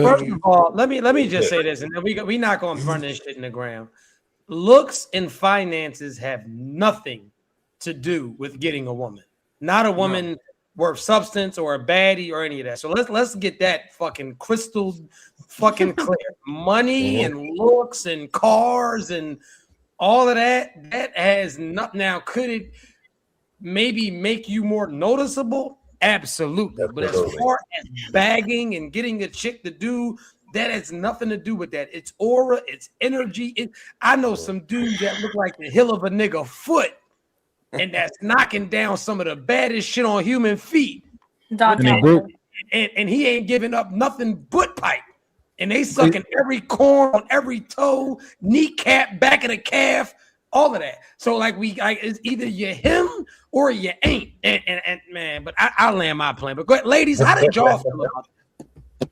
J: first of all, let me just say this, and then we not gonna burn this shit in the ground. Looks and finances have nothing to do with getting a woman. Not a woman worth substance or a baddie or any of that. So let's get that fucking crystal fucking clear. Money and looks and cars and all of that has not. Now, could it maybe make you more noticeable? Absolutely. But as far as bagging and getting a chick to do, that has nothing to do with that. It's aura, it's energy. I know some dudes that look like the heel of a nigga foot, and that's knocking down some of the baddest shit on human feet. And he ain't giving up nothing but pipe. And they sucking every corn on every toe, kneecap, back of the calf, all of that. So like it's either you're him or you ain't. And man, but I'll land my plane. But go ahead, ladies, how did y'all feel about it?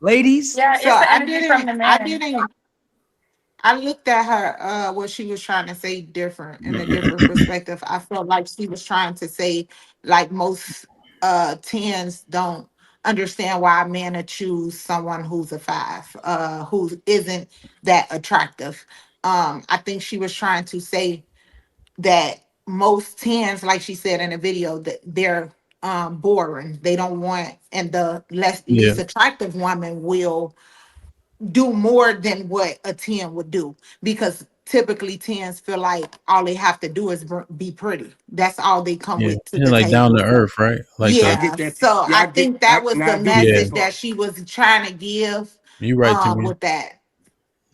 J: Ladies?
E: Yeah, it's
M: so
E: the energy from the man.
M: I looked at her what she was trying to say different in a different perspective. I felt like she was trying to say like most 10s don't understand why a man would choose someone who's a 5, who isn't that attractive. I think she was trying to say that most 10s, like she said in the video, that they're boring. They don't want, and the least attractive woman will do more than what a 10 would do, because typically 10s feel like all they have to do is be pretty. That's all they come with to the
D: like down
M: table.
D: to earth, right? Like
M: Yeah,
L: I get that.
M: so
L: Yeah,
M: I think that was the
L: I do get
M: message
L: that
M: that
L: part.
M: she was trying to give
D: you right, Timmy.
M: with that.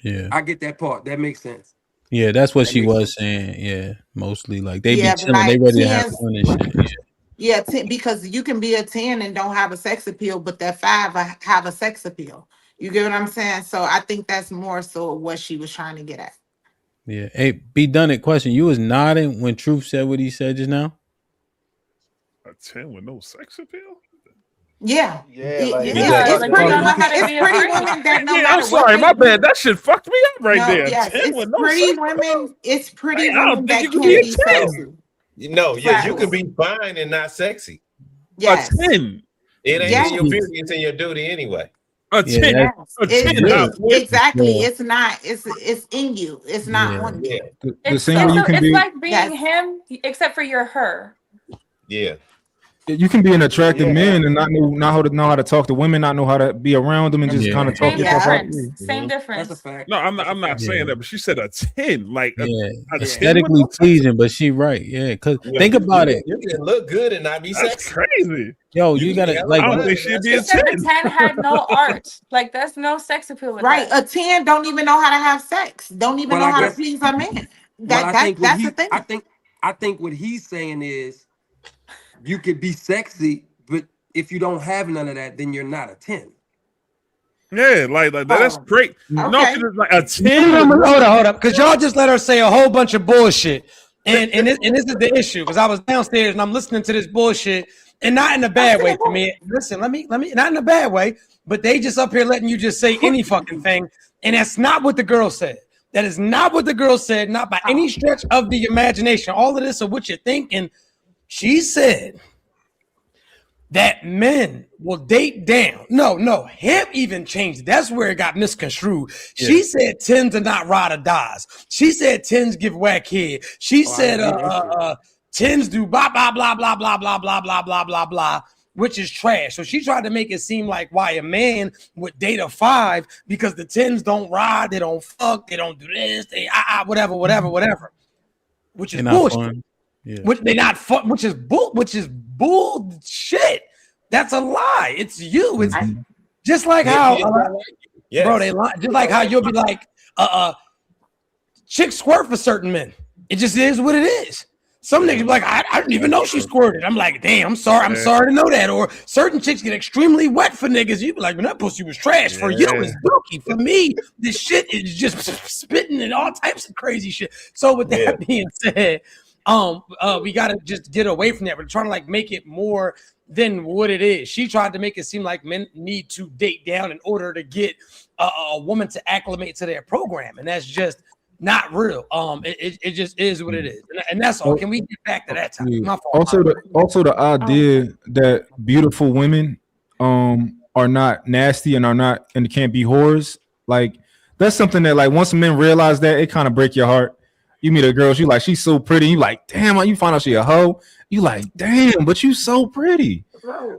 D: Yeah,
L: I get that part. That makes sense.
D: yeah, that's what
L: That
D: she
L: makes
D: was
L: sense.
D: saying. Yeah, mostly like they be
M: Yeah, but
D: chilling, they
M: like
D: ready to have
M: 10s,
D: fun and shit.
M: yeah, 10, because you can be a 10 and don't have a sex appeal, but that 5 have a sex appeal. You get what I'm saying? So I think that's more so what she was trying to get at.
D: Yeah. Hey, be done it. Question: you was nodding when Truth said what he said just now.
C: A 10 with no sex appeal?
M: Yeah,
P: Yeah, like
M: it's
E: like
M: pretty
E: you don't know
M: women.
E: how to
M: It's
E: be a
M: pretty
E: friend.
M: women that no
C: Yeah, I'm
M: matter what
C: sorry,
M: they
C: my bad.
M: do.
C: That shit fucked me up right
M: No,
C: there.
M: yes,
C: 10
M: it's
C: with no
M: pretty
C: sex
M: women. It's pretty
C: I don't
M: women
C: think you
M: that
C: can be
M: can
C: a
M: be
C: 10.
M: sexy.
B: No,
M: For
B: you can
M: sure.
B: be fine and not sexy.
M: Yes.
C: A 10.
B: It ain't
M: Yes.
B: in your beauty, it's in your duty anyway.
C: A 10.
M: Yes.
C: A 10 not
M: It's
C: with.
M: exactly. It's not. It's in you. It's not
D: Yeah.
M: on you.
H: The same way you can
E: It's
H: be,
E: like being him, except for you're her.
B: Yeah.
H: you can be an attractive
P: Yeah.
H: man and not know how to talk to women, not know how to be around them, and just kind of talk
E: Same
H: yourself out.
E: difference. Same difference.
L: That's a fact.
C: No, I'm not saying that, but she said a 10. Like a 10 with
D: aesthetically
C: no sex
D: pleasing, but she right. Yeah, because think about it.
B: You can look good and not be
C: That's
B: sexy.
C: crazy.
D: Yo,
B: You
D: you
B: can be
D: gotta
B: hella
D: like.
C: I don't
B: good
C: think
B: and
C: she'd
B: not
C: be a
E: She said
C: 10.
E: the 10 had no art. Like that's no sex appeal with
M: Right.
E: that.
M: A 10 don't even know how to have sex. Don't even
L: Well,
M: know
L: I
M: how to
L: guess.
M: please a man.
L: Well, I think what
M: That's the thing.
L: I think what he's saying is you could be sexy, but if you don't have none of that, then you're not a 10.
C: Yeah, like that's great. No,
M: Okay.
C: because it's like a 10.
J: Hold up, because y'all just let her say a whole bunch of bullshit, and this is the issue. Because I was downstairs and I'm listening to this bullshit, and not in a bad way to me. Listen, let me not in a bad way, but they just up here letting you just say any fucking thing, and that's not what the girl said. That is not what the girl said, not by any stretch of the imagination. All of this are what you're thinking. She said that men will date down. No, Hamp even changed it. That's where it got misconstrued.
D: Yeah.
J: She said 10s are not ride or dies. She said 10s give whack head. She said 10s do blah, blah, blah, blah, blah, blah, blah, blah, blah, blah, blah, which is trash. So she tried to make it seem like why a man would date a 5 because the 10s don't ride, they don't fuck, they don't do this, they whatever, which is bullshit.
D: Yeah.
J: Which they not fun, which is bullshit. That's a lie. It's you. It's just like how, bro. They lie. Just like how you'll be like, chicks squirt for certain men. It just is what it is. Some niggas be like, I didn't even know she squirted. I'm like, damn, I'm sorry to know that. Or certain chicks get extremely wet for niggas. You be like, man, that pussy was trash. For you, it's dookie. For me, this shit is just spitting and all types of crazy shit. So with that being said, we gotta just get away from that. We're trying to like make it more than what it is. She tried to make it seem like men need to date down in order to get a woman to acclimate to their program, and that's just not real. It just is what it is, and that's all. Can we get back to that time? My fault.
H: Also the idea that beautiful women are not nasty and can't be whores, like that's something that like once men realize that, it kind of break your heart. You meet a girl, she's so pretty. You like, damn, you find out she a hoe. You like, damn, but you so pretty.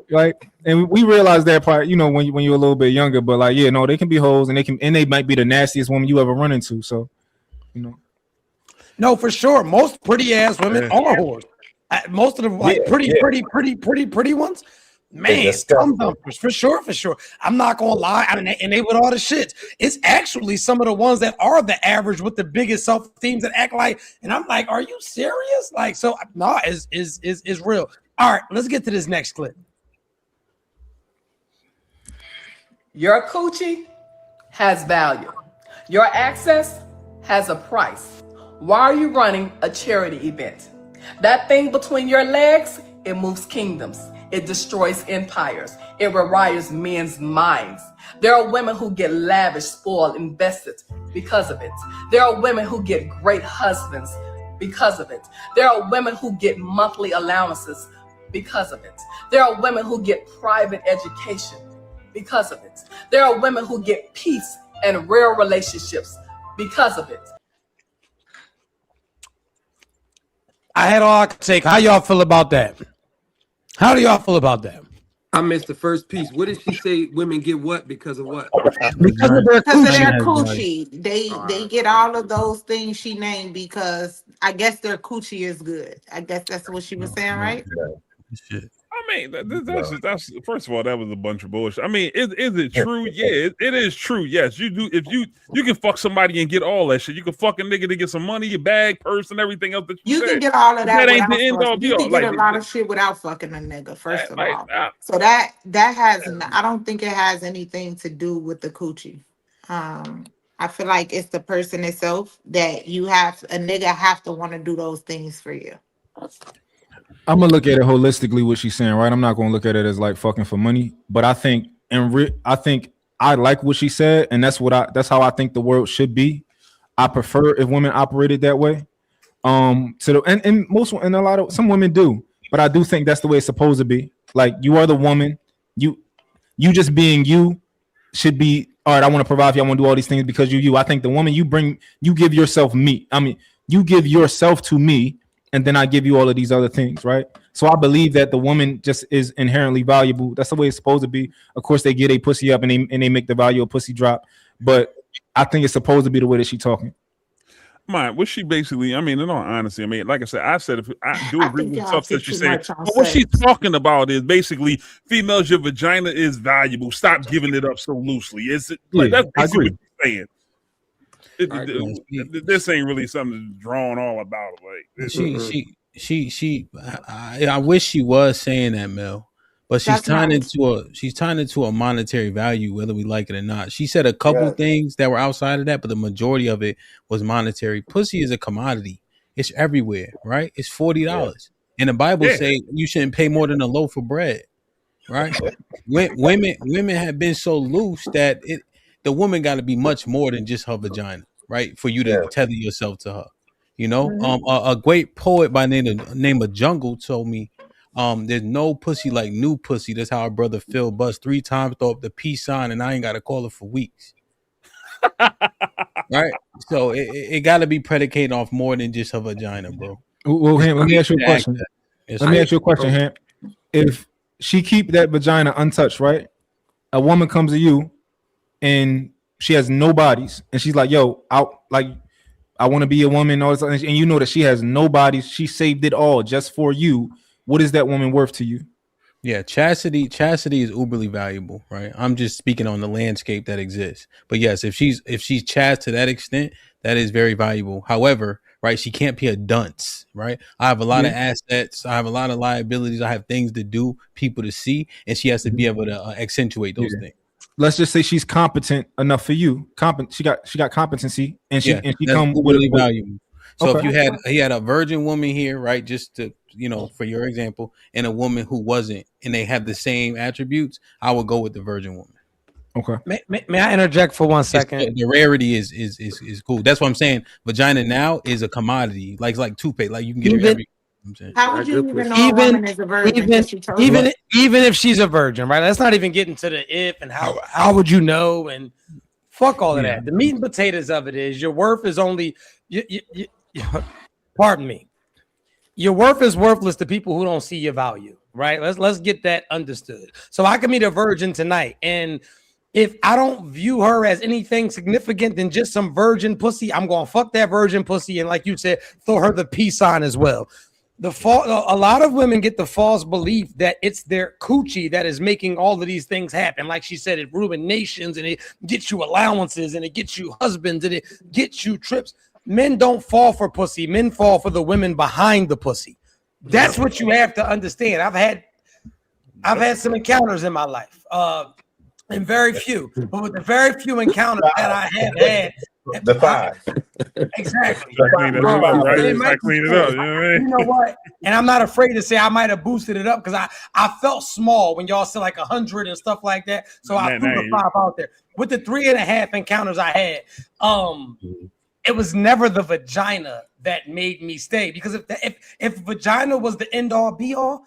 H: Like, and we realized that part, when you're a little bit younger. But like, yeah, no, they can be hoes, and they might be the nastiest woman you ever run into. So,
J: No, for sure. Most pretty ass women are whores. Most of them pretty ones. Man, some dumpers for sure. I'm not gonna lie. I mean, and they with all the shits. It's actually some of the ones that are the average with the biggest self-esteem that act like. And I'm like, are you serious? Like, so no, is real. All right, let's get to this next clip.
R: Your coochie has value. Your access has a price. Why are you running a charity event? That thing between your legs, it moves kingdoms. It destroys empires. It rewires men's minds. There are women who get lavish, spoiled, invested because of it. There are women who get great husbands because of it. There are women who get monthly allowances because of it. There are women who get private education because of it. There are women who get peace and real relationships because of it.
J: I had all I could take. How y'all feel about that? How do y'all feel about that?
L: I missed the first piece. What did she say? Women get what because of what?
J: Because of their
M: coochie. They get all of those things she named because I guess their coochie is good. I guess that's what she was saying, right?
C: I mean, that's first of all, that was a bunch of bullshit. I mean, is it true? Yeah, it is true. Yes, you do. If you can fuck somebody and get all that shit, you can fuck a nigga to get some money, your bag, purse, and everything else that
M: You
C: said.
M: can get all of that.
C: That ain't the
M: without
C: end all
M: fucking.
C: be
M: You
C: all.
M: can get
C: Like,
M: a lot of shit without fucking a nigga. First of all, so that has. I don't think it has anything to do with the coochie. I feel like it's the person itself that you have. A nigga have to want to do those things for you.
H: I'm gonna look at it holistically. What she's saying, right? I'm not gonna look at it as like fucking for money, but I think I like what she said, and that's how I think the world should be. I prefer if women operated that way. And a lot of some women do, but I do think that's the way it's supposed to be. Like, you are the woman, you just being you should be all right. I want to provide for you. I want to do all these things because you. I think the woman you give yourself me. I mean, you give yourself to me. And then I give you all of these other things, right? So I believe that the woman just is inherently valuable. That's the way it's supposed to be. Of course, they get a pussy up and they make the value of pussy drop. But I think it's supposed to be the way that she's talking.
C: What she basically, I mean, in all honesty, I mean, like I said, if I do agree with stuff that she's saying, but what she's talking about is basically females, your vagina is valuable. Stop giving it up so loosely. Is it like that's basically what she's saying? This ain't really something drawn all about it. Like
D: I wish she was saying that, Mel, but she's tying into a monetary value, whether we like it or not. She said a couple things that were outside of that, but the majority of it was monetary. Pussy is a commodity. It's everywhere, right? It's $40, and the Bible say you shouldn't pay more than a loaf of bread, right? Women have been so loose that the woman got to be much more than just her vagina, right? For you to tether yourself to her. You know, a great poet by the name of Jungle told me, there's no pussy like new pussy. That's how our brother Phil bust 3 times, throw up the peace sign, and I ain't got to call her for weeks. Right? So it got to be predicated off more than just her vagina, bro.
H: Well, Hamp, let me ask you a question. Hamp. If she keep that vagina untouched, right? A woman comes to you and she has no bodies, and she's like, "Yo, I want to be a woman," all this, and you know that she has no bodies. She saved it all just for you. What is that woman worth to you?
D: Yeah, chastity is uberly valuable, right? I'm just speaking on the landscape that exists. But yes, if she's chaste to that extent, that is very valuable. However, right, she can't be a dunce, right? I have a lot of assets, I have a lot of liabilities, I have things to do, people to see, and she has to be able to accentuate those things.
H: Let's just say she's competent enough for you. She got competency, and she come
D: really valuable. So if he had a virgin woman here, right, just to for your example, and a woman who wasn't, and they have the same attributes, I would go with the virgin woman.
H: Okay.
J: May I interject for 1 second?
D: The rarity is cool. That's what I'm saying. Vagina now is a commodity, like toothpaste. Like you can get it every.
M: How would you even know a woman is a virgin?
J: Even if she's a virgin, right? Let's not even get into the if and how would you know, and fuck all of that. The meat and potatoes of it is your worth is only pardon me. Your worth is worthless to people who don't see your value, right? Let's get that understood. So I can meet a virgin tonight, and if I don't view her as anything significant than just some virgin pussy, I'm gonna fuck that virgin pussy, and like you said, throw her the peace sign as well. A lot of women get the false belief that it's their coochie that is making all of these things happen. Like she said, it ruins nations, and it gets you allowances, and it gets you husbands, and it gets you trips. Men don't fall for pussy. Men fall for the women behind the pussy. That's what you have to understand. I've had some encounters in my life, and very few. But with the very few encounters that I had,
B: the 5.
J: Exactly.
C: Clean it up, right? I clean it up. You know what I mean?
J: You know what? And I'm not afraid to say I might have boosted it up because I felt small when y'all said like 100 and stuff like that. So I threw the 5 out there. With the 3.5 encounters I had, it was never the vagina that made me stay, because if vagina was the end all be all,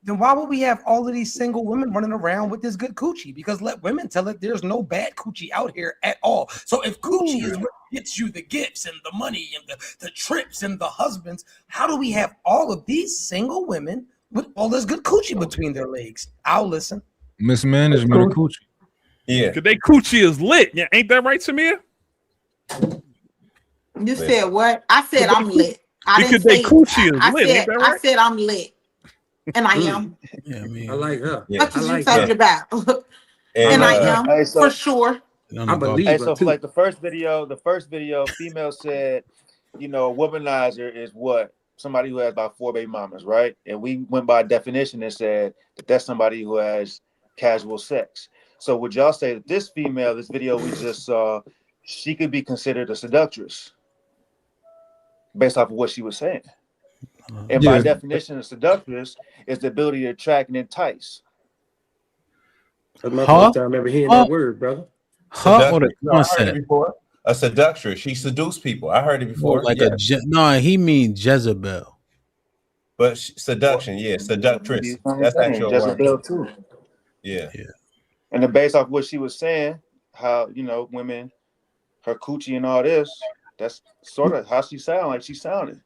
J: then why would we have all of these single women running around with this good coochie? Because let women tell it there's no bad coochie out here at all. So if coochie is what gets you the gifts and the money and the trips and the husbands, how do we have all of these single women with all this good coochie between their legs? I'll listen.
H: Mismanagement of coochie.
B: Yeah.
C: Because they coochie is lit. Yeah, ain't that right, Samir?
M: You said what? I said I'm lit. I
C: Because
M: didn't
C: they
M: say
C: coochie is
M: I
C: lit.
M: said
C: Ain't that
M: I
C: right?
M: said I'm lit. And I am.
D: Yeah, I mean,
L: I like her.
B: Yeah.
M: What
L: I
M: did you
L: like
M: talking
L: her.
M: about? And I am
P: Hey, so
M: for sure.
L: I believe her
P: so for
L: too.
P: like the first video, female said, you know, a womanizer is what? Somebody who has about 4 baby mamas, right? And we went by definition and said that that's somebody who has casual sex. So would y'all say that this female, this video we just saw, she could be considered a seductress based off of what she was saying? And by definition, a seductress is the ability to attract and entice.
L: That's my first time ever hearing that word, brother.
D: Or the
B: No, I heard
D: concept?
B: it before. A seductress. She seduced people. I heard it before.
D: Like
B: Yeah.
D: no, he means Jezebel.
B: But seduction, yeah, seductress. That's actual word.
P: Jezebel too.
B: Yeah.
P: And then based off what she was saying, how, you know, women, her coochie and all this, that's sort of how she sounded like she sounded.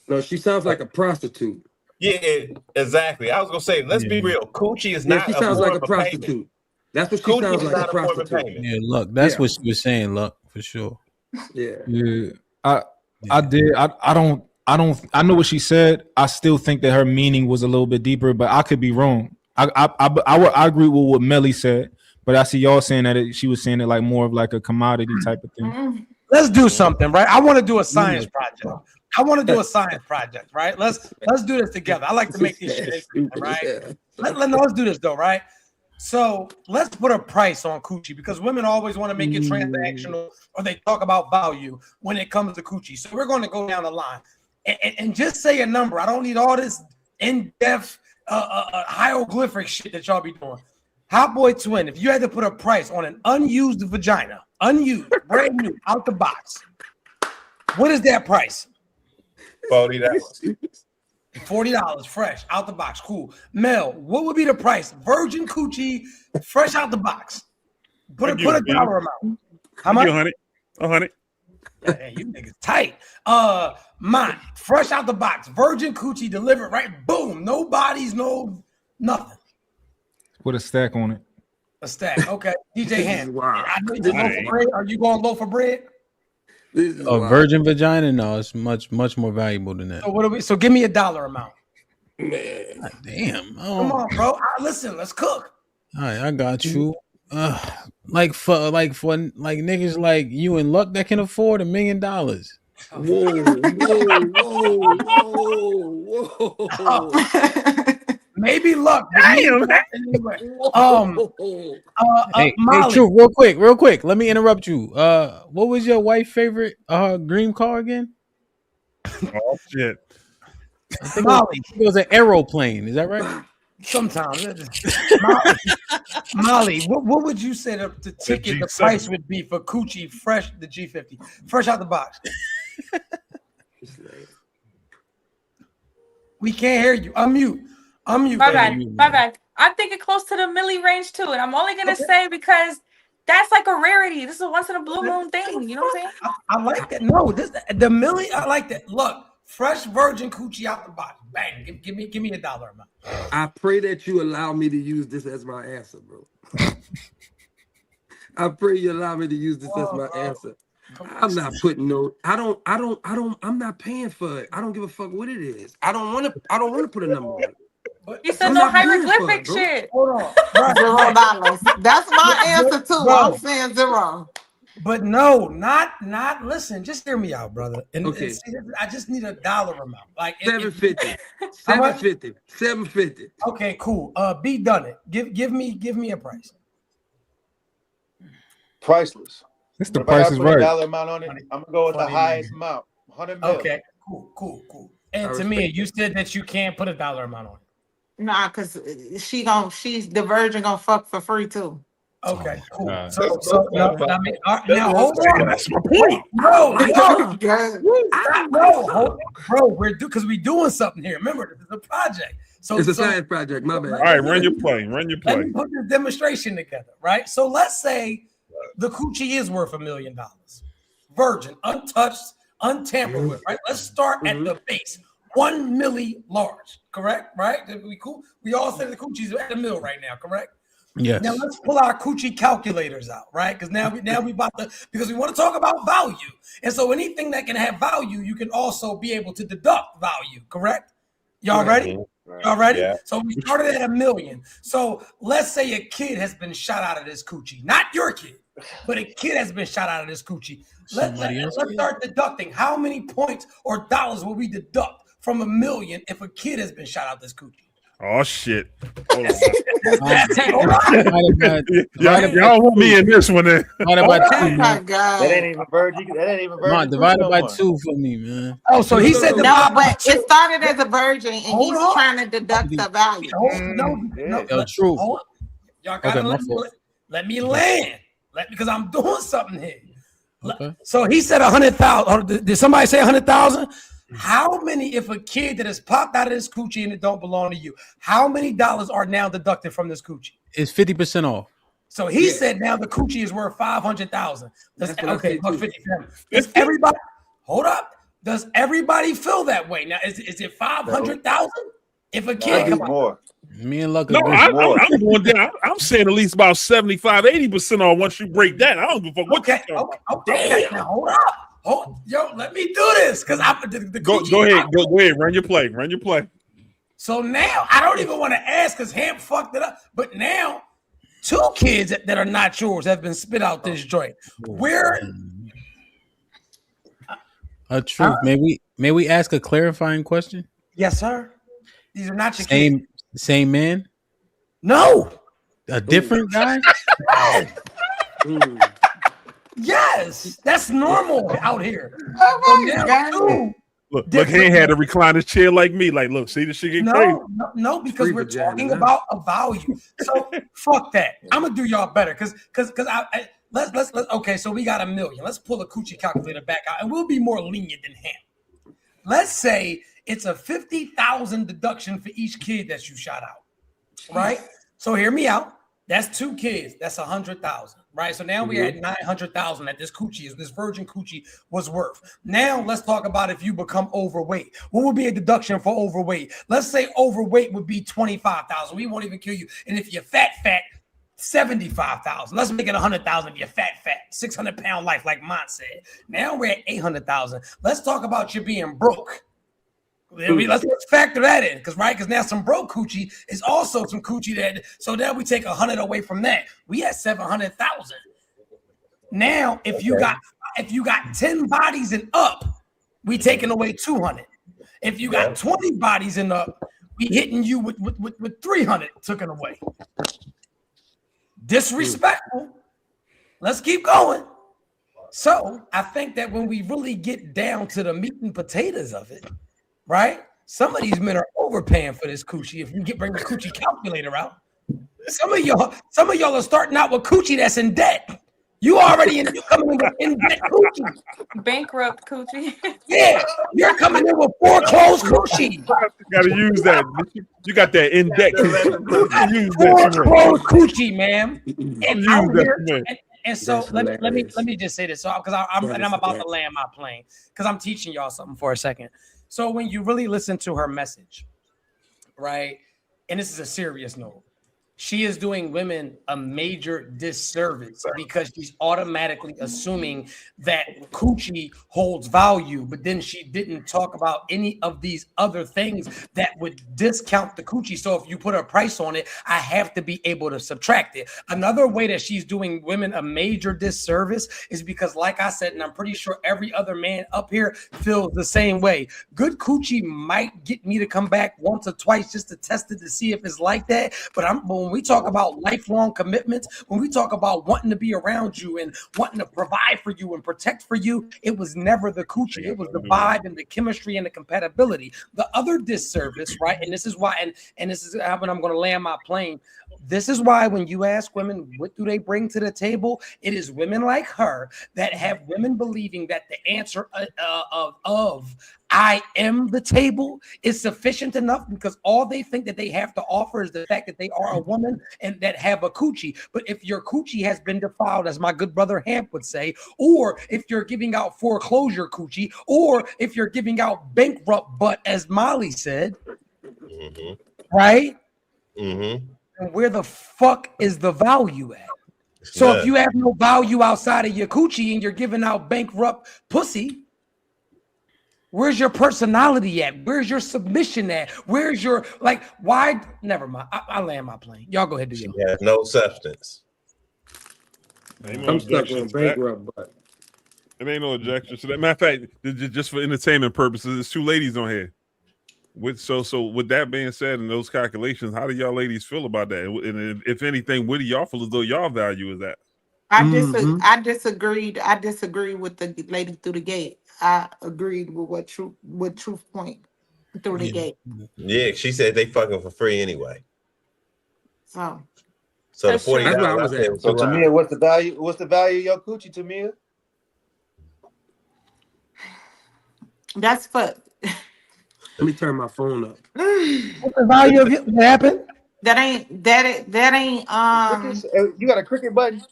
L: No, she sounds like a prostitute.
B: Yeah, exactly. I was gonna say, let's be real. Coochie is not.
L: She sounds like a
B: form of
L: prostitute.
B: payment.
L: That's what she
B: Coochie
L: sounds
B: is
L: like,
B: not
L: a
B: form of
L: prostitute.
B: payment.
D: Yeah, look, that's what she was saying, look, for sure.
L: Yeah.
H: I did. I don't. I know what she said. I still think that her meaning was a little bit deeper, but I could be wrong. I agree with what Melly said, but I see y'all saying that she was saying it like more of like a commodity type of thing.
J: Let's do something, right? I want to do a science project. Right? Let's do this together. I like to make this shit interesting, right? Let's do this though, right? So let's put a price on coochie because women always want to make it transactional or they talk about value when it comes to coochie. So we're going to go down the line and just say a number. I don't need all this in-depth hieroglyphic shit that y'all be doing. Hot Boy Twin, if you had to put a price on an unused vagina, brand new, out the box, what is that price?
B: $40.
J: $40 fresh out the box. Cool. Mel, what would be the price? Virgin coochie, fresh out the box. Put a dollar amount. How much?
C: 100.
J: Yeah, you niggas tight. Mine, fresh out the box, virgin coochie delivered right. Boom. No bodies, no nothing.
H: With a stack on it.
J: A stack. Okay. DJ Hamp.
L: Wow.
J: I know you loaf for bread. Are you going loaf for bread?
D: A virgin vagina? No, it's much more valuable than that.
J: So what are we? So give me a dollar amount.
L: Man.
D: God damn.
J: Come on, bro. Listen, let's cook.
D: All right, I got you. Like for niggas like you and Luck that can afford $1 million.
L: Whoa.
J: Maybe Luck.
L: Damn.
D: Hey,
J: Molly.
D: True, real quick. Let me interrupt you. What was your wife's favorite dream car again?
C: Oh shit.
J: Molly.
D: It was an aeroplane. Is that right?
J: Sometimes. Molly, what would you say the ticket, the price would be for coochie fresh, the G50, fresh out the box? We can't hear you. Unmute.
E: My bad. I'm thinking close to the milli range too, and I'm only gonna say because that's like a rarity. This is a once in a blue moon thing. You know what I'm saying?
J: I like that. No, the milli. I like that. Look, fresh virgin coochie out the box. Bang. Give me a dollar amount.
L: I pray that you allow me to use this as my answer, bro. I pray you allow me to use this as my answer. I'm not putting I'm not paying for it. I don't give a fuck what it is. I don't want to put a number on it.
E: You said no hieroglyphic shit.
J: Hold on.
M: $0. That's my answer too. I'm saying 0.
J: But no, not listen. Just hear me out, brother. And
L: Okay.
J: I just need a dollar amount. Like
L: $750. $750.
J: Okay, cool. B done it. Give me a price.
P: Priceless.
H: It's the
P: But if I
H: price
P: gotta
H: is
P: put a
H: right.
P: dollar amount on it, I'm gonna go with the highest amount. 100 mil.
J: Okay, cool. And to me, you said that you can't put a dollar amount on it.
M: Nah, cause she's the virgin gonna fuck for free too.
J: Okay, cool.
H: God.
J: So now hold on.
C: That's my point.
J: No, bro, we're because we doing something here. Remember, this is a project.
A: So
L: it's a science project. My bad.
C: All right, run your play. Run your
A: Let
C: play.
A: me put this demonstration together, right? So let's say the coochie is worth $1 million, virgin, untouched, untampered with, right? Let's start at the base, 1 milli large, correct? Right? We cool. We all say the coochie's at $1 million right now, correct?
D: Yes.
A: Now let's pull our coochie calculators out, right? Because now we about to, because we want to talk about value, and so anything that can have value, you can also be able to deduct value, correct? Y'all ready? Y'all ready?
B: Yeah.
A: So we started at $1 million. So let's say a kid has been shot out of this coochie, not your kid, but a kid has been shot out of this coochie. Let's start deducting. How many points or dollars will we deduct from $1 million if a kid has been shot out this coochie?
C: Oh shit! Hold on.
D: Y'all
C: want me in this one then?
D: Divided by 2,
M: Oh my
D: man.
M: God.
P: That ain't even virgin. That ain't even virgin.
D: Divided by 2 for me, man.
A: Oh, so he said
M: no, but it started as a virgin, and he's trying to deduct the value.
A: No,
D: true.
A: Y'all gotta let me land. Because I'm doing something here.
D: Okay.
A: So he said 100,000. Did somebody say 100,000? How many, if a kid that has popped out of this coochie and it don't belong to you, how many dollars are now deducted from this coochie?
D: It's 50% off.
A: So he said now the coochie is worth 500,000. Okay, does everybody hold up? Does everybody feel that way? Now is it 500,000? If a kid come
P: more.
D: Me and Luck.
C: No, I'm going down. I'm saying at least about 75-80% off once you break that. I don't give a fuck what.
A: Okay. Now hold up. Let me do this because I'm
C: go ahead. Run your play.
A: So now I don't even want to ask because Hamp fucked it up. But now 2 kids that are not yours have been spit out this joint. Where?
D: Truth. May we ask a clarifying question?
A: Yes, sir. These are not your kids.
D: Same man?
A: No.
D: A different guy?
A: Yes, that's normal out here.
M: Oh my God.
C: Look, he ain't had to recline his chair like me. Like, look, see this shit get crazy.
A: No, because we're talking about a value. So fuck that. I'm gonna do y'all better because let's okay. So we got $1 million. Let's pull a coochie calculator back out, and we'll be more lenient than him. Let's say it's a 50,000 deduction for each kid that you shot out, right? So hear me out. That's 2 kids. That's 100,000, right? So now we're at 900,000 that this virgin coochie was worth. Now let's talk about if you become overweight. What would be a deduction for overweight? Let's say overweight would be 25,000. We won't even kill you. And if you're fat, 75,000. Let's make it 100,000 if you're fat, 600-pound life, like Mont said. Now we're at 800,000. Let's talk about you being broke. Let's factor that in, because now some broke coochie is also some coochie that. So now we take 100 away from that. We at 700,000. Now, if you got 10 bodies and up, we taking away 200. If you got 20 bodies and up, we hitting you with 300 taken away. Disrespectful. Let's keep going. So I think that when we really get down to the meat and potatoes of it. Right? Some of these men are overpaying for this coochie. If you bring the coochie calculator out, some of y'all are starting out with coochie that's in debt. You already you coming in with in debt coochie,
E: bankrupt coochie.
A: Yeah, you're coming in with foreclosed coochie.
C: You gotta use that. You got that in debt.
A: Foreclosed coochie, ma'am. And out here. And so let me just say this, so because I'm about to land my plane because I'm teaching y'all something for a second. So when you really listen to her message, right, and this is a serious note, she is doing women a major disservice because she's automatically assuming that coochie holds value, but then she didn't talk about any of these other things that would discount the coochie. So if you put a price on it, I have to be able to subtract it. Another way that she's doing women a major disservice is because, like I said, and I'm pretty sure every other man up here feels the same way. Good coochie might get me to come back once or twice just to test it to see if it's like that. But when we talk about lifelong commitments, when we talk about wanting to be around you and wanting to provide for you and protect for you, it was never the coochie. It was the vibe and the chemistry and the compatibility. The other disservice, right? And this is why, and this is how I'm going to land my plane.
J: This is why when you ask women, what do they bring to the table? It is women like her that have women believing that the answer of I am the table is sufficient enough, because all they think that they have to offer is the fact that they are a woman and that have a coochie. But if your coochie has been defiled, as my good brother Hamp would say, or if you're giving out foreclosure coochie, or if you're giving out bankrupt butt, as Molly said, right? And where the fuck is the value at? So if you have no value outside of your coochie and you're giving out bankrupt pussy, where's your personality at? Where's your submission at? Where's your, like, why? Never mind. I land my plane. Y'all go ahead and do
B: She has no substance.
C: I'm
S: stuck on bankrupt, but
C: it ain't no objection to that. Matter of fact, just for entertainment purposes, there's 2 ladies on here. So with that being said, and those calculations, how do y'all ladies feel about that? And if anything, what do y'all feel as though y'all value is that?
M: I disagreed. I disagree with the lady through the gate. I agreed with what truth point through the gate.
B: Yeah, she said they fucking for free anyway.
M: So
B: the $40.
P: So Tamia, what's the value? What's the value of your coochie, Tamia?
M: That's for.
S: Let me turn my phone up.
J: What's the value of it? What happened?
M: That ain't.
P: You got a cricket button?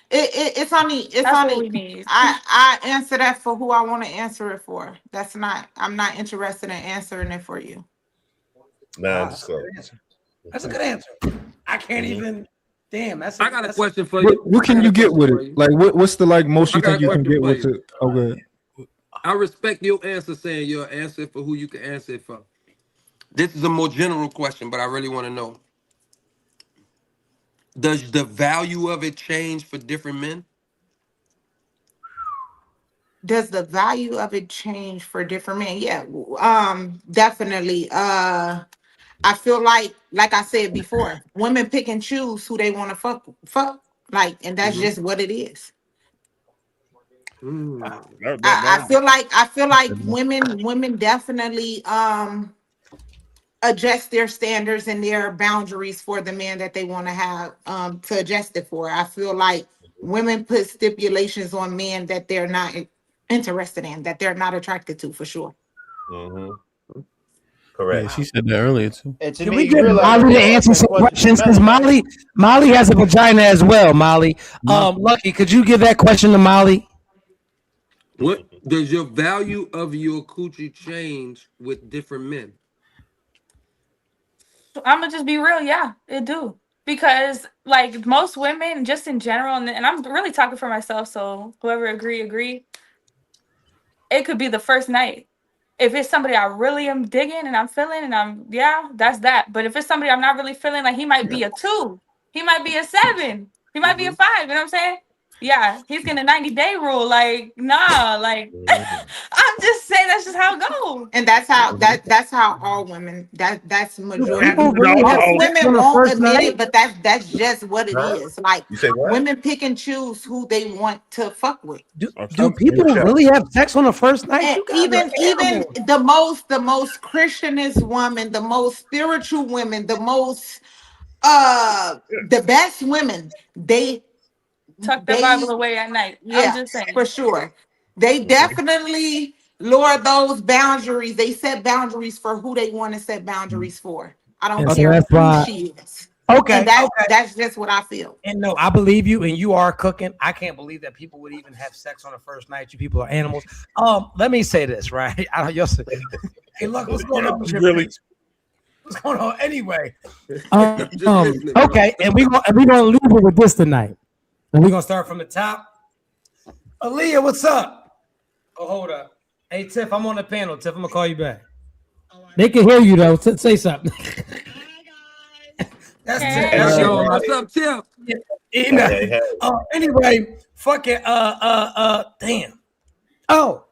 M: It's only.
E: What we need.
M: I answer that for who I want to answer it for. That's not. I'm not interested in answering it for you.
J: That's a good answer. I can't even. Damn,
S: I got a question for you.
H: What can you get with it? Like, what's the most you think you can get with it? Okay.
S: I respect your answer, saying your answer for who you can answer it for. This is a more general question, but I really want to know. Does the value of it change for different men?
M: Does the value of it change for different men? Yeah, definitely. I feel like I said before, women pick and choose who they want to fuck, like, and that's just what it is. I feel like women definitely adjust their standards and their boundaries for the man that they want to have to adjust it for. I feel like women put stipulations on men that they're not interested in, that they're not attracted to, for sure.
B: Correct.
D: Yeah, she said that earlier too.
J: Can we get Molly to answer some questions? Because Molly has a vagina as well. Molly, Lucky, could you give that question to Molly?
S: What does your value of your coochie change with different men?
E: I'm gonna just be real. Yeah, it do. Because like most women, just in general, and I'm really talking for myself. So whoever agree. It could be the first night. If it's somebody I really am digging and I'm feeling, and that's that. But if it's somebody I'm not really feeling, like he might be a 2, he might be a 7, he might be a 5. You know what I'm saying? Yeah, he's getting a 90-day rule. Like, nah, like I'm just saying that's just how it goes.
M: And that's how all women. That's majority.
J: Women
M: won't admit it, but that's just what it is. Like women pick and choose who they want to fuck with.
J: Do people really have sex on the first night?
M: And even the most Christianist woman, the most spiritual women, the most the best women, they
E: tuck their Bible away at night.
M: Yeah,
E: I'm just saying.
M: for sure. They definitely lower those boundaries. They set boundaries for who they want to set boundaries for. I don't care who she is.
J: Okay,
M: and that's just what I feel.
J: And no, I believe you, and you are cooking. I can't believe that people would even have sex on the first night. You people are animals. Let me say this, right? Hey, look, what's going on?
C: Really?
J: What's going on anyway? Okay, and we're gonna leave it with this tonight. And we're gonna start from the top. Aaliyah, what's up? Oh, hold up. Hey, Tiff, I'm on the panel. Tiff, I'm gonna call you back. They can hear you though. Say something. That's Tiff.
S: What's up, Tiff?
J: Anyway, fucking damn. Oh,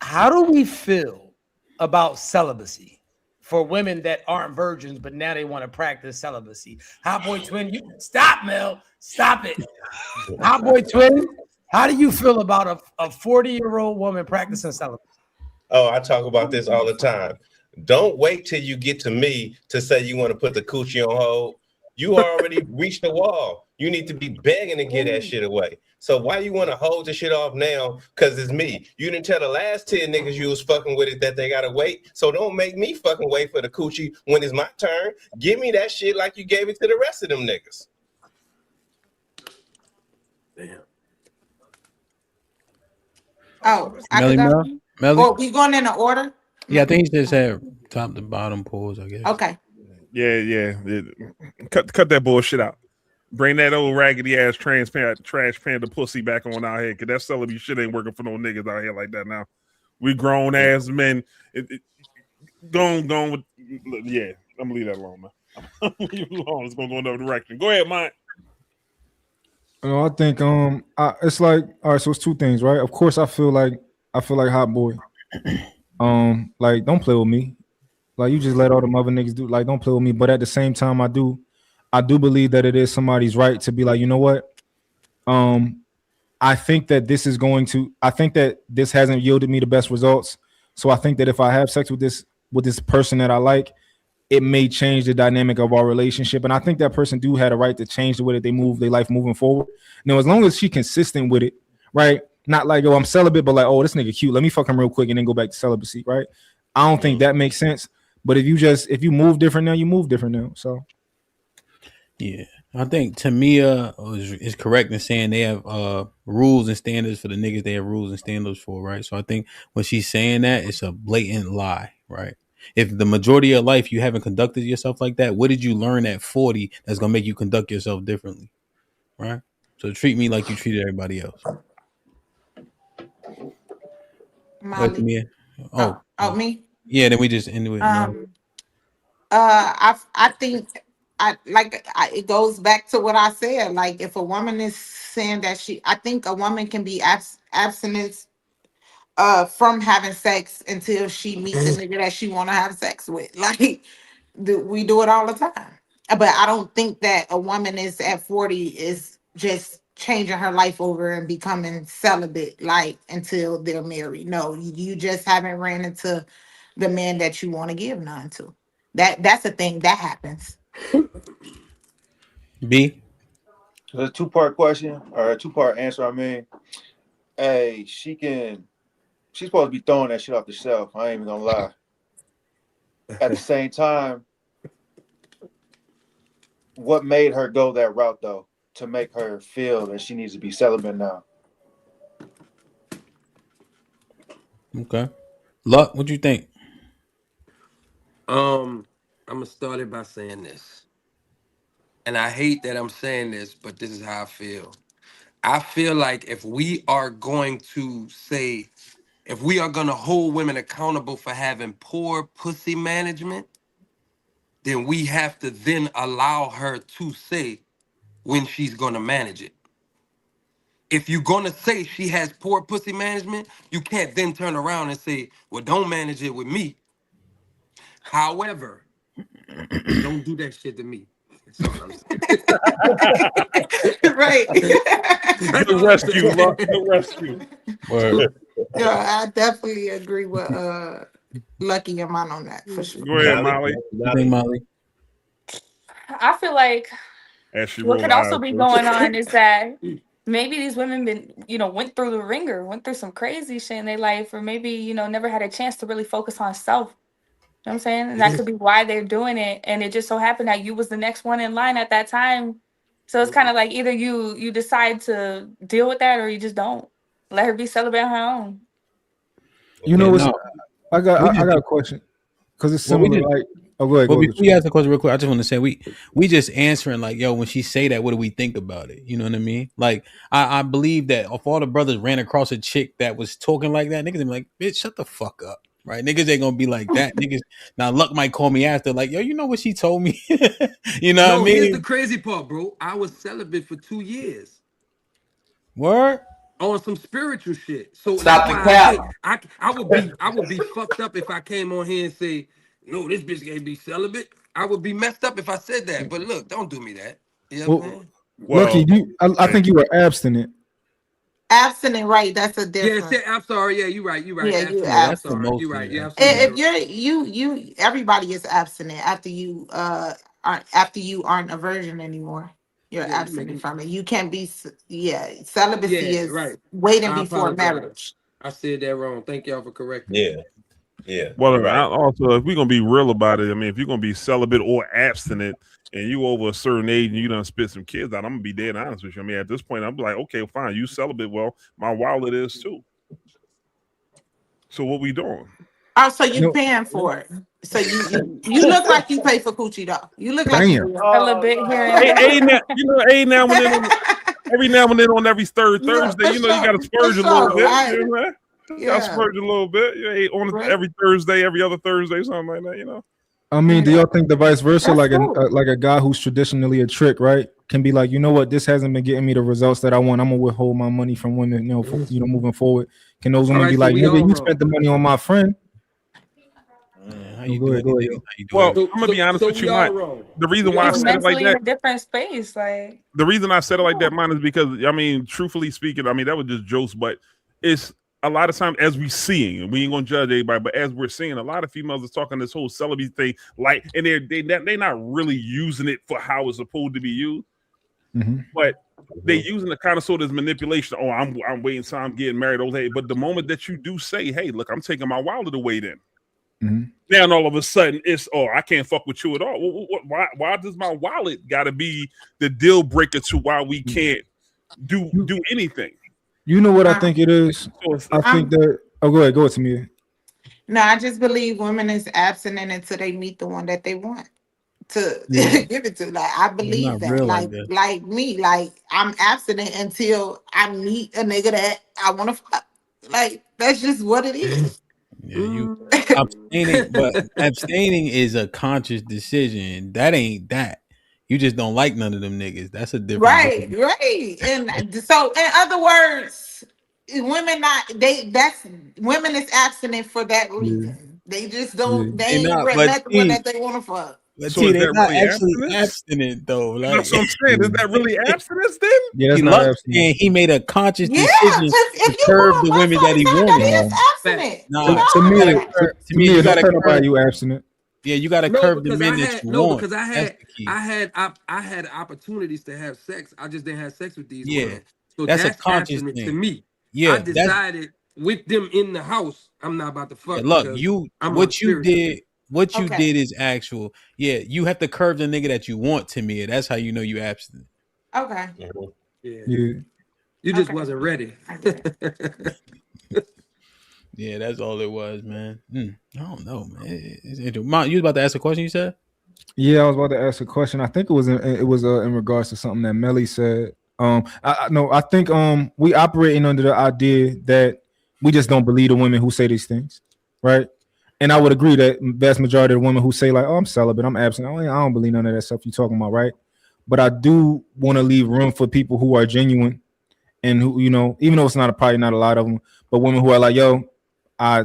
J: how do we feel about celibacy for women that aren't virgins, but now they want to practice celibacy? Hot Boy Twin, you stop, Mel. Stop it. Hot Boy Twin, how do you feel about a 40-year-old woman practicing celibacy?
B: Oh, I talk about this all the time. Don't wait till you get to me to say you want to put the coochie on hold. You already reached the wall. You need to be begging to get that shit away. So why you want to hold the shit off now? Because it's me. You didn't tell the last 10 niggas you was fucking with it that they gotta wait. So don't make me fucking wait for the coochie when it's my turn. Give me that shit like you gave it to the rest of them niggas.
M: Damn. Oh, I
D: Melly
M: could
D: Mel?
M: go.
D: Melly?
M: Or we going in the order?
D: Yeah, I think he just had top to bottom pulls, I guess.
M: Okay.
C: Yeah. Cut that bullshit out. Bring that old raggedy ass trash panda pussy back on out here, cause that celebrity shit ain't working for no niggas out here like that now. We grown ass men. Going with yeah. I'm gonna leave that alone, man. Leave it alone. It's gonna go another direction. Go ahead, Mike.
H: I think it's like, all right, so it's two things, right? Of course, I feel like hot boy. Like, don't play with me. Like, you just let all them other niggas do. Like, don't play with me. But at the same time, I do believe that it is somebody's right to be like, you know what? I think that this hasn't yielded me the best results. So I think that if I have sex with this person that I like, it may change the dynamic of our relationship. And I think that person do have a right to change the way that they move their life moving forward. Now, as long as she consistent with it, right? Not like, oh, I'm celibate, but like, oh, this nigga cute. Let me fuck him real quick and then go back to celibacy, right? I don't think that makes sense. But if you move different now, you move different now. So
D: yeah, I think Tamia is correct in saying they have rules and standards for the niggas they have rules and standards for, right? So I think when she's saying that, it's a blatant lie, right? If the majority of life you haven't conducted yourself like that, what did you learn at 40 that's gonna make you conduct yourself differently, right? So treat me like you treated everybody else.
M: Molly.
D: Tamia.
M: Oh, me?
D: Yeah, then we just end with
M: I think it goes back to what I said. Like, if a woman is saying that I think a woman can be abstinent from having sex until she meets a nigga that she want to have sex with. Like, we do it all the time. But I don't think that a woman is at 40 is just changing her life over and becoming celibate like until they're married. No, you just haven't ran into the man that you want to give none to. That's a thing that happens.
D: B.
P: So a 2-part question or a 2-part answer. I mean, hey, she's supposed to be throwing that shit off the shelf. I ain't even gonna lie. At the same time, what made her go that route though to make her feel that she needs to be celibate now?
D: Okay. Luck, what you think?
S: I'm gonna start it by saying this. And I hate that I'm saying this, but this is how I feel. I feel like if we are going to hold women accountable for having poor pussy management, then we have to then allow her to say when she's gonna manage it. If you're gonna say she has poor pussy management, you can't then turn around and say, well, don't manage it with me. However, don't do that shit to me. That's all I'm saying.
M: Right.
C: The rescue, Luck. The rescue.
D: Word.
M: Yeah, I definitely agree with Lucky and mine on that for sure.
C: Go ahead, Molly.
D: I think Molly.
E: I feel like what could also be going on is that maybe these women went through the ringer, went through some crazy shit in their life, or maybe, never had a chance to really focus on self. You know what I'm saying? And that could be why they're doing it. And it just so happened that you was the next one in line at that time. So it's kind of like either you decide to deal with that or you just don't. Let her be celibate on her own.
H: You know what's I got a question. Because it's similar, like go ahead.
D: Before you ask the question real quick, I just want to say we just answering like, yo, when she say that, what do we think about it? You know what I mean? Like, I believe that if all the brothers ran across a chick that was talking like that, niggas would be like, bitch, shut the fuck up. Right? Niggas ain't gonna be like that. Niggas now Luck might call me after, like, yo, you know what she told me? You know what I mean?
S: Here's the crazy part, bro. I was celibate for 2 years.
D: Word?
S: On some spiritual shit. So
R: Stop
S: that's
R: the
S: why
R: cap.
S: I would be fucked up if I came on here and say, no, this bitch can't be celibate. I would be messed up if I said that. But look, don't do me that. You know what I'm saying?
H: Lucky, I think you were abstinent.
M: Abstinent, right? That's a
L: Yeah,
M: difference.
L: I'm sorry. Yeah, you're right. You're right.
M: Yeah, you
L: Abstinent. I'm
D: That's the
L: sorry.
D: most.
L: You're right. You're
D: Yeah.
L: absolutely
M: If
L: right.
M: you everybody is abstinent after you aren't a virgin anymore. You're
L: Yeah, you
M: abstinent
L: making.
M: from it. You can't be celibacy
L: Yeah,
M: is
L: right.
M: waiting
L: I
M: before
L: apologize.
M: marriage.
L: I said that wrong. Thank y'all for correcting me.
B: Yeah. Yeah.
C: Well,
B: You're right.
C: also, if we're gonna be real about it, I mean, if you're gonna be celibate or abstinent, and you over a certain age and you done spit some kids out, I'm gonna be dead honest with you. I mean, at this point, I'm like, okay, fine, you celibate. Well, my wallet is too. So what we doing?
M: Oh, so you paying for it. So you look like you pay for coochie though. You look like you
H: Damn.
M: do.
E: A little bit here and there.
C: Hey, now, every now and then, every now and then on every third Thursday,
M: for
C: you know, you got to
M: sure,
C: splurge
M: for
C: a little
M: sure,
C: bit.
M: right?
C: You know what I'm saying? Got to splurge a little bit. Yeah, hey,
M: Right.
C: every Thursday, every other Thursday, something like that. You know.
H: I mean, do y'all think the vice versa,
M: That's
H: like
M: cool.
H: like a guy who's traditionally a trick, right, can be like, you know what, this hasn't been getting me the results that I want. I'm gonna withhold my money from women, moving forward. Can those women
L: right,
H: be
L: so
H: like,
L: we
H: nigga,
L: all
H: you
L: wrong.
H: spent the money on my friend?
D: How you
H: Go ahead,
D: doing?
H: yo.
C: Well, I'm gonna be honest with
L: we
C: you,
L: all
C: Mike.
L: wrong.
C: The reason
L: We
C: why I
L: all
C: said
L: wrong.
C: it like
E: Mentally in
C: that.
E: a different space, like
C: The reason I said it like that, mine, is because I mean, truthfully speaking, I mean that was just jokes, but it's a lot of time as we seeing, and we ain't gonna judge everybody, but as we're seeing, a lot of females are talking this whole celibacy thing, like, and they're not really using it for how it's supposed to be used, but they using the kind of sort of manipulation. Oh, I'm waiting till I'm getting married. Oh, hey, but the moment that you do say, hey, look, I'm taking my wallet away, then. Now, and all of a sudden, it's I can't fuck with you at all. Why does my wallet got to be the deal breaker to why we can't do anything?
H: You know what I think it is? I think that. Oh, go ahead, to me.
M: No, I just believe women is abstinent until they meet the one that they want to
H: Yeah.
M: give it to. Like I believe
D: not
M: that.
D: real
M: Like
D: like that.
M: like me, like I'm abstinent until I meet a nigga that I want to fuck. Like that's just what it is.
D: Yeah, you abstaining, but abstaining is a conscious decision. That ain't that. You just don't like none of them niggas. That's a different.
M: Right. And so in other words, women women is abstinent for that reason. They just don't they
D: They
M: ain't
D: not, but
M: met the one that they want to fuck.
D: But
C: So is
D: they're
C: that
D: not
C: really
D: actually
C: abstinence?
D: abstinent though. Like
C: That's what I'm saying. Is that really abstinence then?
H: Yeah, that's
D: he
H: not
D: loved
H: abstinent.
D: and he made a conscious
M: Yeah,
D: decision
M: because
D: to
M: if you
D: curb
M: want
D: the
M: to
D: women
M: fuck
D: that he
M: somebody,
D: wanted.
M: that is abstinent.
D: Nah,
H: To
D: you
H: me,
D: gotta curb, to me, you
H: don't
D: gotta
H: tell nobody
D: curb.
H: you abstinent.
D: Yeah, you gotta
L: No,
D: curb the
L: because
D: men
L: I
D: that
L: had
D: you
L: no,
D: want.
L: because I
D: That's
L: had
D: the key.
L: I had opportunities to have sex. I just didn't have sex with these
D: Yeah,
L: women. So
D: that's a
L: that's
D: conscious
L: abstinent to
D: thing.
L: me.
D: Yeah,
L: I
D: that's
L: decided with them in the house, I'm not about to fuck
D: look.
L: because
D: You
L: I'm
D: what you
L: unspiritual.
D: did. What you
M: Okay.
D: did is actual. Yeah, you have to curb the nigga that you want to me. That's how you know you abstinent.
M: Okay.
L: Yeah.
H: Yeah.
L: You just
M: Okay.
L: wasn't ready.
D: Yeah, that's all it was, man. I don't know, man. It's interesting. Mom, you was about to ask a question. You said.
H: Yeah, I was about to ask a question. I think it was in regards to something that Melly said. I think we operating under the idea that we just don't believe the women who say these things, right? And I would agree that vast majority of the women who say like, "Oh, I'm celibate, I'm absent," I don't believe none of that stuff you talking about, right? But I do want to leave room for people who are genuine and who, even though it's probably not a lot of them, but women who are like, "Yo, I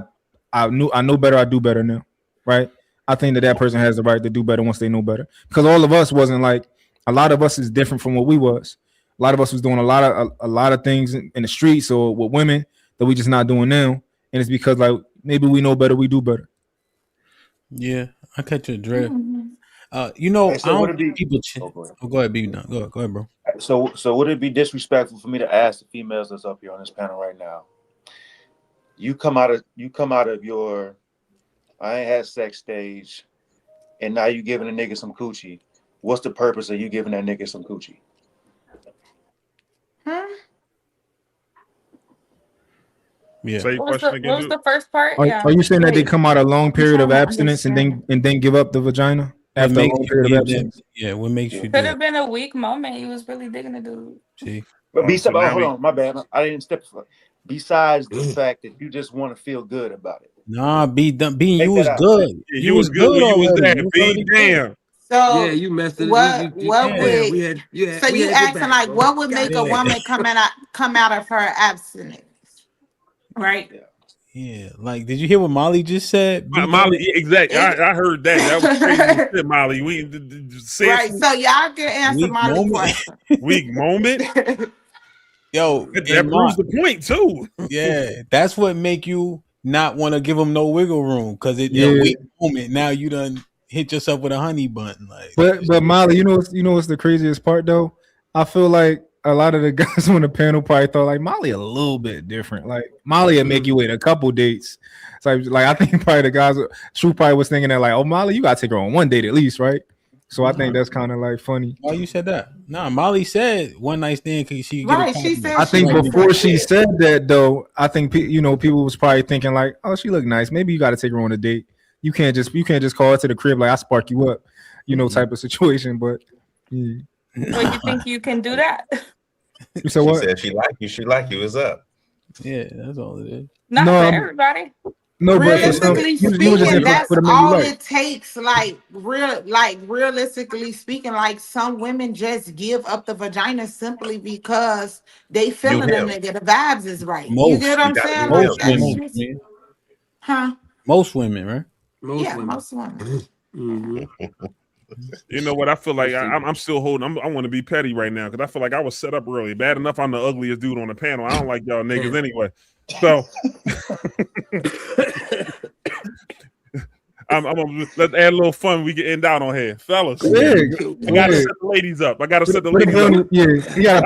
H: know better, I do better now," right? I think that person has the right to do better once they know better. Because all of us wasn't like, a lot of us is different from what we was. A lot of us was doing a lot of things in the streets or with women that we just not doing now. And it's because like maybe we know better, we do better.
D: Yeah, I catch your drift.
P: Hey,
D: I
P: so would
D: don't
P: it be?
D: think people.
P: Go ahead.
D: Go ahead, B. Go ahead, bro.
P: So would it be disrespectful for me to ask the females that's up here on this panel right now? You come out of your I ain't had sex stage, and now you giving a nigga some coochie. What's the purpose of you giving that nigga some coochie?
D: Yeah.
C: Say your
E: what was
C: question
E: the, what was
C: again.
E: the first part?
H: Are you saying that they
M: Wait.
H: come out a long period of
M: trying to
H: abstinence and
M: understand.
H: then give up the vagina
D: What
H: after a
D: makes
H: long
D: you
H: period of
D: give them?
H: abstinence?
D: Yeah, what makes you do
E: Could
D: that?
E: have been a weak moment. He was really digging the dude.
D: See,
P: But
C: So now
P: hold
C: we.
P: on, my bad. I didn't step. Besides the fact that you just want to feel good about it,
D: nah, B. You
P: take
D: was
P: that out.
D: good.
C: Yeah,
D: You
C: you was
D: was
C: good
D: good
C: when you was
D: already.
C: there.
D: You was
C: B.
D: already good.
C: Damn.
L: Yeah,
M: So
L: you messed it.
M: what
L: Yeah,
M: would
L: we had
M: so
L: we
M: you
L: had your
M: asking
L: back,
M: like
L: bro.
M: what would make a
D: Yeah.
M: woman come out of her abstinence? Right?
D: Yeah, like, did you hear what Molly just said? B
C: Molly, yeah, exactly. I heard that. That was crazy as
M: Right.
C: shit, Molly. We said
M: So y'all can answer
D: weak
M: Molly's
D: moment.
M: question.
C: weak moment.
D: Yo,
C: that proves the point too.
D: Yeah, that's what make you not want to give them no wiggle room because a weak moment. Now you done hit yourself with a honey bun. Like,
H: but Molly, you know what's the craziest part though? I feel like a lot of the guys on the panel probably thought like Molly a little bit different. Like Molly would make you wait a couple dates. So like I think probably the guys, True probably was thinking that like, oh Molly, you gotta take her on one date at least, right? So I think that's kind of like funny.
D: Why you said that? Nah, Molly said one night stand because she get a compliment.
H: I think before she said that though, I think people was probably thinking like, oh, she look nice. Maybe you got to take her on a date. You can't just call her to the crib like I spark you up, type of situation. But yeah.
E: Well, you think you can do that?
H: You said what?
B: She said she like you. It's up.
D: Yeah, that's all it is.
E: Not for everybody.
H: No,
M: realistically speaking, that's all it takes. Like realistically speaking, like some women just give up the vagina simply because they feeling a nigga. The vibes is right. You get what I'm saying?
D: Most women, man.
M: Huh?
D: Most women, right?
M: Most women.
C: You know what? I feel like I'm still holding. I want to be petty right now because I feel like I was set up early. Bad enough I'm the ugliest dude on the panel. I don't like y'all niggas anyway. So let's add a little fun. We can end out on here, fellas. I gotta set the ladies up. I gotta set the ladies up.
H: Yeah,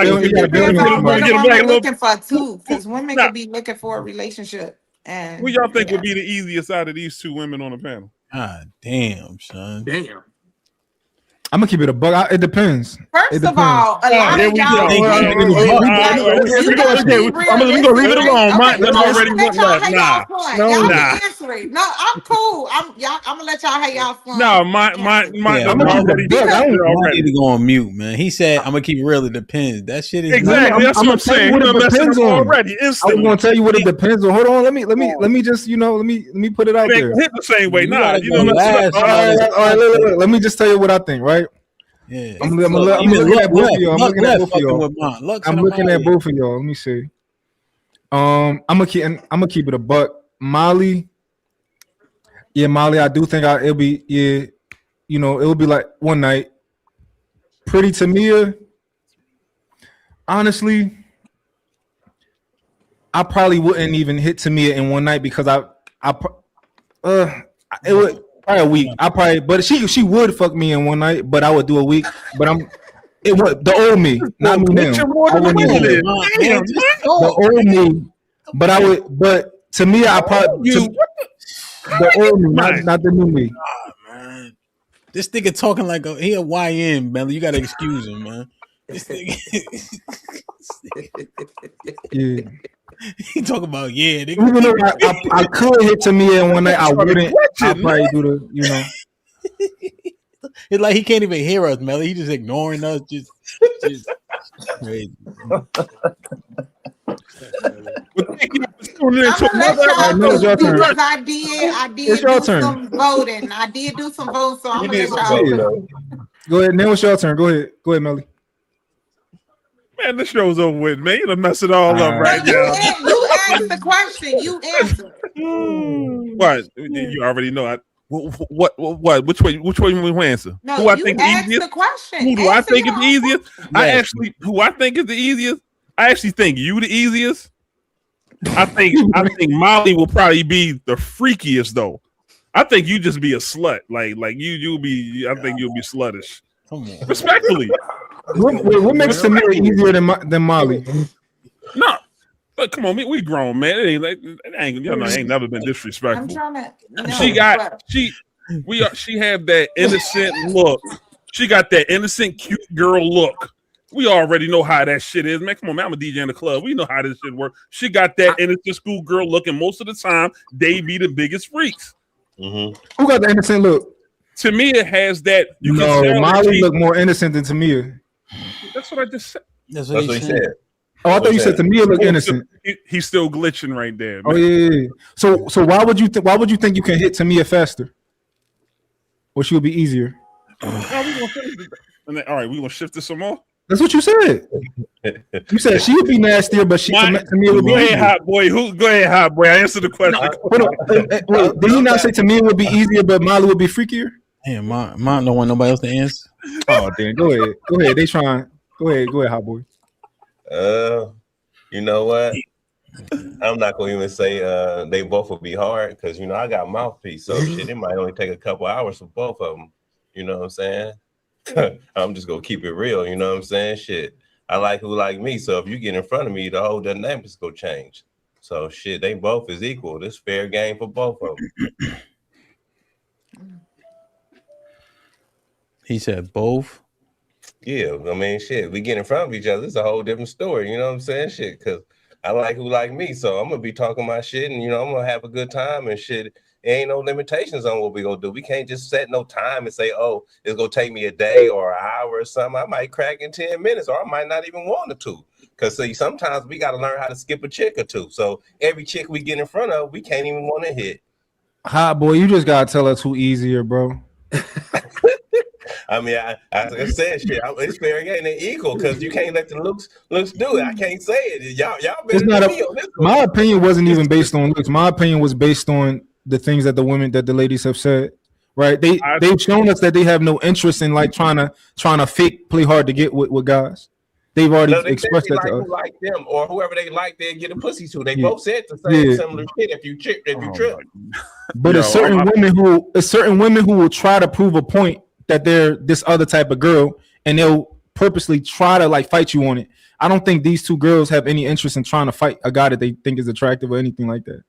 H: you gotta build
M: them. What I'm looking for too, because women could be looking for a relationship. And
C: who y'all think would be the easiest out of these two women on the panel?
D: God damn, son.
L: Damn.
H: I'm gonna keep it a buck. It depends.
M: First of all, a lot of y'all.
C: We're gonna leave it alone. Mine already went left. Nah.
M: No, I'm cool. I'm gonna let y'all have y'all fun.
C: No, my
D: I'm already need to go on mute, man. He said, "I'm gonna keep it real. It depends." That shit is
C: exactly. That's what I'm saying.
H: What it depends on
C: already.
H: I'm gonna tell you what it depends on. Hold on. Let me just let me put it out there.
C: Hit the same way. Nah.
H: Let me just tell you what I think. Right.
D: Yeah,
H: I'm looking at both of y'all. I'm looking at both of y'all. Let me see. I'm gonna keep it a buck. Molly, I do think it'll be it'll be like one night. Pretty Tamia, honestly, I probably wouldn't even hit Tamia in one night because it would. Probably a week. But she would fuck me in one night, but I would do a week. But it was the old me, not me now. The old me, but I would. But to me, I probably the old me, not the new me.
D: Oh, man, this nigga talking like he a YN, man. You gotta excuse him, man. This nigga.
H: Yeah.
D: He talk about nigga.
H: Even though I could hit Tamia in one night, I wouldn't. I'd probably do
D: It's like he can't even hear us, Melly. He just ignoring us. Just crazy.
M: I'm gonna let y'all go because I did do some voting. I did do some votes, so I'm gonna let y'all go.
H: Go ahead. Now it's your turn. Go ahead, Melly.
C: Man, the show's over with, man. You done mess it all up right now.
M: You asked the question. You answered.
C: What? You already know. What? Which way we answer?
M: No,
C: who I think
M: asked
C: the easiest?
M: The question.
C: Who do I think is the easiest? Who I think is the easiest? I actually think you the easiest. I think Molly will probably be the freakiest though. I think you just be a slut. Like you'll be. I think you'll be sluttish.
D: Come on.
C: Respectfully.
H: What makes Tamia easier than Molly?
C: No, but come on, we grown, man. It ain't never been disrespectful.
M: I'm trying to.
C: She have that innocent look. She got that innocent, cute girl look. We already know how that shit is, man. Come on, man. I'm a DJ in the club. We know how this shit works. She got that innocent schoolgirl look, and most of the time, they be the biggest freaks.
H: Who got the innocent look?
C: Tamia has that.
H: Molly look more innocent than Tamia.
C: That's what I just said.
D: That's what he said.
H: Oh, I thought you said Tamia look innocent.
C: He's still glitching right there. Man.
H: Oh yeah. So why would you think you can hit Tamia faster? Or she would be easier?
C: All right, we gonna shift this some more.
H: That's what you said. You said she would be nastier, but Tamia would be.
C: Go ahead, hot boy. Go ahead, hot boy. I answered the question.
H: Wait, did he not say Tamia would be easier, but Molly would be freakier?
D: Damn, mine don't want nobody else to answer.
H: Oh, damn. Go ahead. They trying. Go ahead, hot boy.
B: You know what? I'm not gonna even say they both will be hard because I got mouthpiece, so shit, it might only take a couple hours for both of them. You know what I'm saying? I'm just gonna keep it real. You know what I'm saying? Shit, I like who like me. So if you get in front of me, the whole dynamic's gonna change. So shit, they both is equal. This fair game for both of them.
D: He said both.
B: Yeah, I mean, shit, we get in front of each other. It's a whole different story. You know what I'm saying? Shit, because I like who like me. So I'm gonna be talking my shit, and I'm gonna have a good time and shit. There ain't no limitations on what we gonna do. We can't just set no time and say, oh, it's gonna take me a day or an hour or something. I might crack in 10 minutes, or I might not even want it to. Because see, sometimes we gotta learn how to skip a chick or two. So every chick we get in front of, we can't even want to hit.
H: Hot boy, you just gotta tell us who easier, bro.
B: I mean, I said shit. It's fair game and equal because you can't let the looks do it. I can't say it. Y'all better than me on this one.
H: My opinion wasn't even based on looks. My opinion was based on the things that the ladies have said. Right? They've shown us that they have no interest in like trying to fake play hard to get with guys. They've already expressed that to us.
B: Who like them or whoever they like, they get a pussy to. They both said the same similar shit. If you trip.
H: But it's certain women who will try to prove a point that they're this other type of girl, and they'll purposely try to like fight you on it. I don't think these two girls have any interest in trying to fight a guy that they think is attractive or anything like that.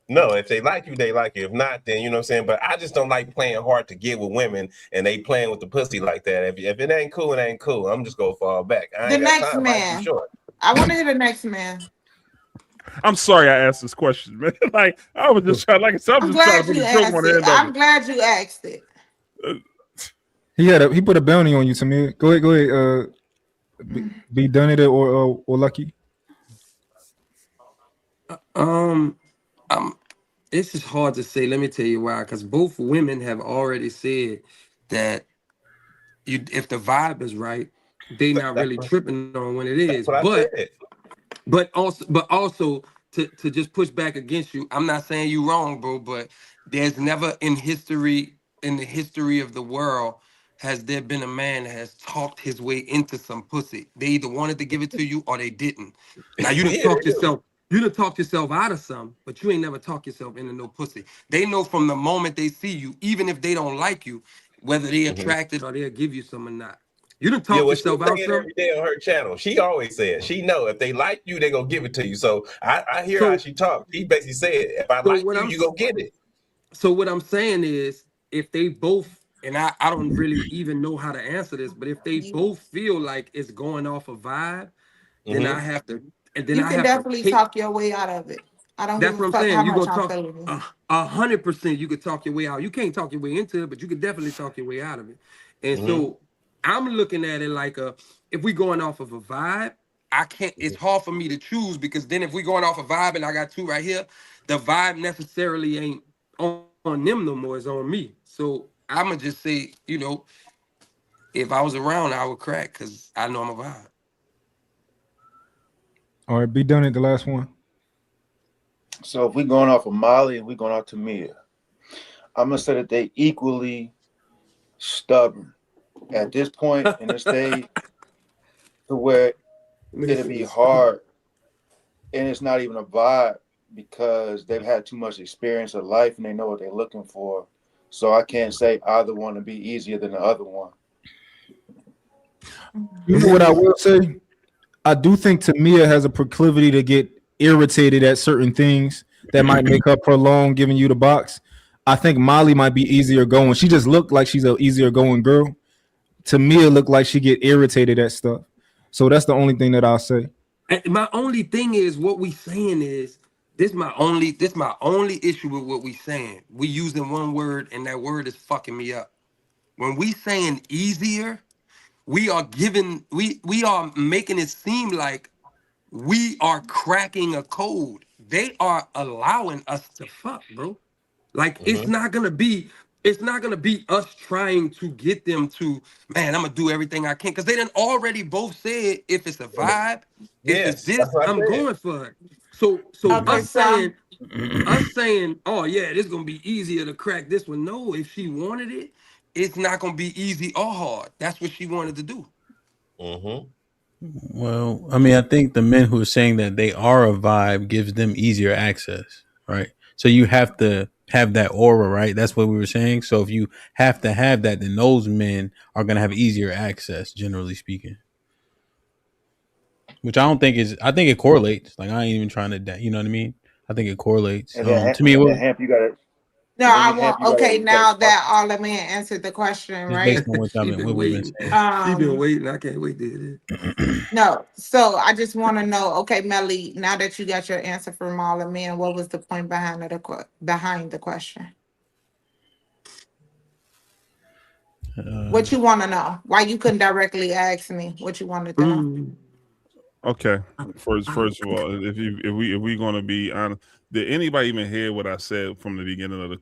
B: No, if they like you, they like you. If not, then you know what I'm saying. But I just don't like playing hard to get with women, and they playing with the pussy like that. If it ain't cool, it ain't cool. I'm just gonna fall back. I
M: The
B: ain't got
M: next
B: time.
M: man.
B: Short.
M: I want to hear the next man.
C: I'm sorry I asked this question, man. Like I was just trying, like I said, I'm just trying to put a joke on the end of it.
M: I'm glad you asked it.
H: He put a bounty on you, Tamir. Go ahead. Be done it or lucky.
S: This is hard to say. Let me tell you why. Because both women have already said that if the vibe is right, they not really tripping on when it is. But also to just push back against you. I'm not saying you wrong, bro. But there's never in the history of the world, has there been a man that has talked his way into some pussy. They either wanted to give it to you or they didn't. Now you done talked yourself. You done talked yourself out of some, but you ain't never talked yourself into no pussy. They know from the moment they see you, even if they don't like you, whether they're attracted or they'll give you some or not. You done talked yourself out some.
B: Every day on her channel. She always said she know if they like you, they gonna give it to you. So I hear how she talks. She basically said, if I like you, you go get it.
S: So what I'm saying is, if they both, and I don't really even know how to answer this, but if they both feel like it's going off a vibe, then I have to. And then
M: You
S: I
M: can
S: have
M: definitely
S: to
M: talk your way out of it. I don't
S: That's
M: give a
S: what I'm
M: fuck
S: saying.
M: how
S: You
M: much
S: gonna
M: I'm
S: talk
M: feeling it.
S: 100%. You could talk your way out. You can't talk your way into it, but you could definitely talk your way out of it. And so I'm looking at it like if we going off of a vibe, I can't. It's hard for me to choose because then if we going off a vibe and I got two right here, the vibe necessarily ain't on them no more. It's on me. So I'ma just say, if I was around, I would crack because I know I'm a vibe.
H: All right, be done at the last one.
P: So if we're going off of Molly and we're going off Tamia, I'm gonna say that they equally stubborn at this point in the stage to where it'll be hard, and it's not even a vibe because they've had too much experience of life and they know what they're looking for. So I can't say either one to be easier than the other one.
H: You know what I will say? I do think Tamia has a proclivity to get irritated at certain things that might make her prolong giving you the box. I think Molly might be easier going. She just looked like she's an easier going girl. Tamia looked like she get irritated at stuff. So that's the only thing that I'll say.
S: And my only thing is what we saying is this my only issue with what we saying. We using one word and that word is fucking me up. When we saying easier, we are making it seem like we are cracking a code. They are allowing us to fuck, bro. Like it's not gonna be us trying to get them to, man, I'm gonna do everything I can. Cause they done already both said if it's a vibe, if it's this, I'm going for it. So us saying, oh yeah, this is gonna be easier to crack this one. No, if she wanted it, it's not gonna be easy or hard. That's what she wanted to do.
D: Well, I mean, I think the men who are saying that they are a vibe gives them easier access, right? So you have to have that aura, right? That's what we were saying. So if you have to have that, then those men are going to have easier access, generally speaking. Which I don't think is. I think it correlates. Like I ain't even trying to, you know what I mean? I think it correlates.
P: And then,
D: To me, it
P: and
D: was
P: then Hamp, you got to.
M: No,
P: And then
M: I
P: Hamp,
M: want. Okay, now that all the men answered the question,
D: just
M: right?
D: based on what
S: She been waiting. She been waiting. I can't wait to hear it.
M: No, so I just want to know. Okay, Melly, now that you got your answer from all the men, what was the point behind the question? What you want to know? Why you couldn't directly ask me? What you wanted to know?
C: Okay. First of all, if we gonna be honest, did anybody even hear what I said from the beginning of the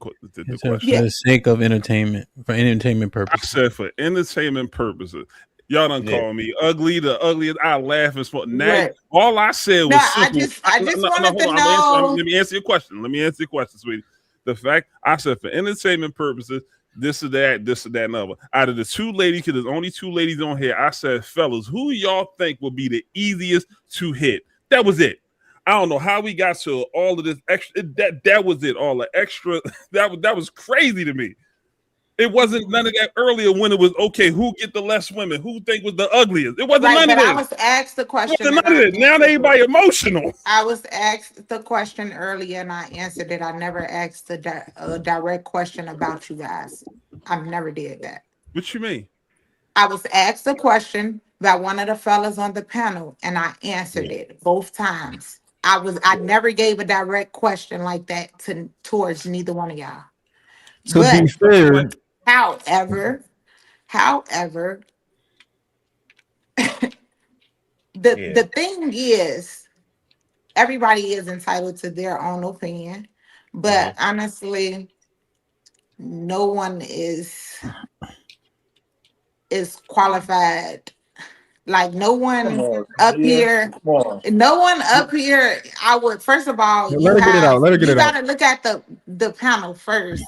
D: it's
C: question?
D: for the sake of entertainment, for entertainment
C: I
D: purposes.
C: said for entertainment purposes. Y'all done call me ugly, the ugliest. I laugh and smoke. Now,
M: Right.
C: all I said was
M: No,
C: simple.
M: I just wanted
C: hold
M: to
C: on.
M: know.
C: Let me answer your question. Sweetie. The fact I said for entertainment purposes, this or that, and other. Out of the two ladies, because there's only two ladies on here, I said, fellas, who y'all think would be the easiest to hit? That was it. I don't know how we got to all of this extra. That was it. All the extra. That was crazy to me. It wasn't none of that earlier when it was okay. Who get the less women? Who think was the ugliest? It wasn't none of
M: But
C: this.
M: I was asked the question.
C: None of this. Now everybody emotional.
M: I was asked the question earlier and I answered it. I never asked a direct question about you guys. I never did that.
C: What you mean?
M: I was asked a question by one of the fellas on the panel and I answered it both times. I never gave a direct question like that towards neither one of y'all.
H: To be fair,
M: However, the thing is, everybody is entitled to their own opinion, but honestly, no one is qualified. Like no one up here. No one up here. I would first of all,
H: let her get it out. Let her get it out.
M: You gotta look at the panel first,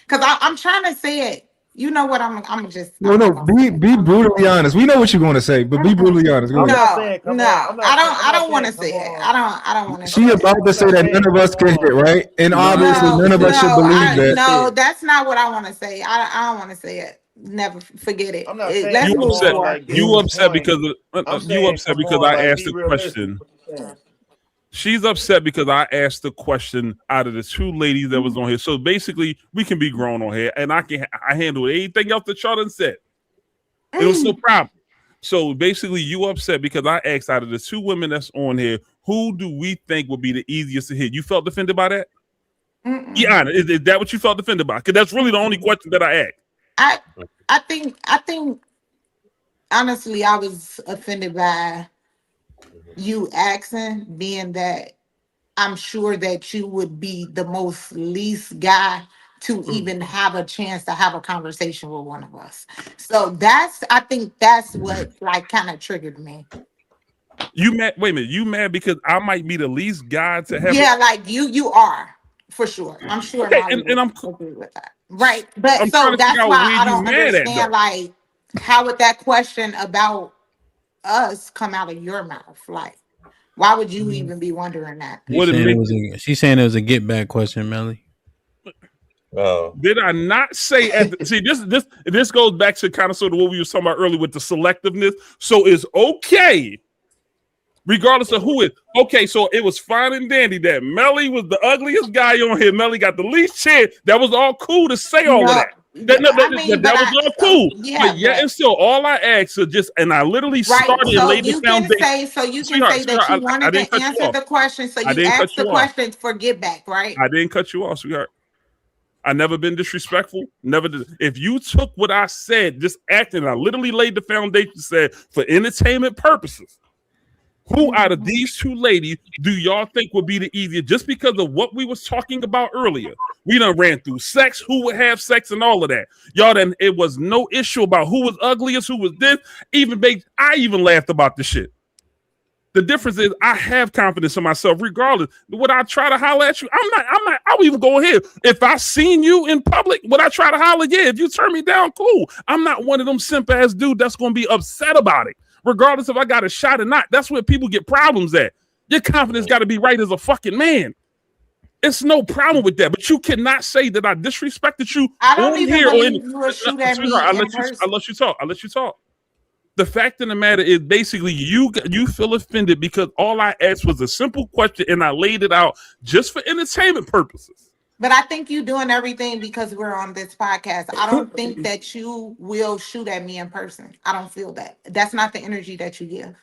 M: because I'm trying to say it. You know what? I'm just
H: No. Be brutally honest. We know what you're going to say, but be brutally honest. Go ahead.
M: I don't want to say it. I don't want to.
H: She about to say that none of us can hit, right? And obviously, none of us should believe that.
M: No, that's not what I want to say. I don't want to say it. Never forget it.
P: I'm not saying
M: Let's
C: You
M: move
C: upset.
M: forward.
C: You upset because you upset because I asked
P: be
C: the question. She's upset because I asked the question out of the two ladies that was on here. So basically, we can be grown on here, and I handle anything else that y'all done said. It was no problem. So basically, you upset because I asked out of the two women that's on here, who do we think would be the easiest to hit? You felt offended by that? Yeah, is that what you felt offended by? Because that's really the only question that I asked.
M: I think honestly, I was offended by you asking, being that I'm sure that you would be the most least guy to even have a chance to have a conversation with one of us. So I think that's what like kind of triggered me.
C: You mad? Wait a minute. You mad because I might be the least guy to have?
M: Yeah, like you are for sure. I'm sure.
C: Okay, and I'm
M: agree with that. Right, but
C: I'm
M: so that's why I don't
C: mad
M: understand.
C: at,
M: like, how would that question about us come out of your mouth? Like, why would you even be wondering that?
D: She's saying it was a get back question, Melly.
C: Did I not say see this goes back to kind of sort of what we were talking about earlier with the selectiveness. So it's okay, regardless of who it. Okay, so it was fine and dandy that Melly was the ugliest guy on here. Melly got the least chin. That was all cool to say all of that. That was all cool. Yeah, and still, all I asked was just, and I literally started and laid the foundation.
M: So you can say that you wanted to answer the question. So you asked the question for get back, right?
C: I didn't cut you off, sweetheart. I never been disrespectful. Never did. If you took what I said, just acting, I literally laid the foundation, said for entertainment purposes, who out of these two ladies do y'all think would be the easiest? Just because of what we was talking about earlier. We done ran through sex, who would have sex, and all of that. Y'all then it was no issue about who was ugliest, who was this. I even laughed about this shit. The difference is I have confidence in myself, regardless. Would I try to holler at you? I'm not. I'll even go ahead. If I seen you in public, would I try to holler? Yeah. If you turn me down, cool. I'm not one of them simp ass dude that's gonna be upset about it. regardless if I got a shot or not. That's where people get problems at. Your confidence got to be right as a fucking man. It's no problem with that, but you cannot say that I disrespected you.
M: I don't even
C: here
M: believe you would shoot at me
C: I
M: in
C: let you talk. I let you talk. The fact of the matter is, basically, you feel offended because all I asked was a simple question, and I laid it out just for entertainment purposes.
M: But I think you're doing everything because we're on this podcast. I don't think that you will shoot at me in person. I don't feel that. That's not the energy that you give.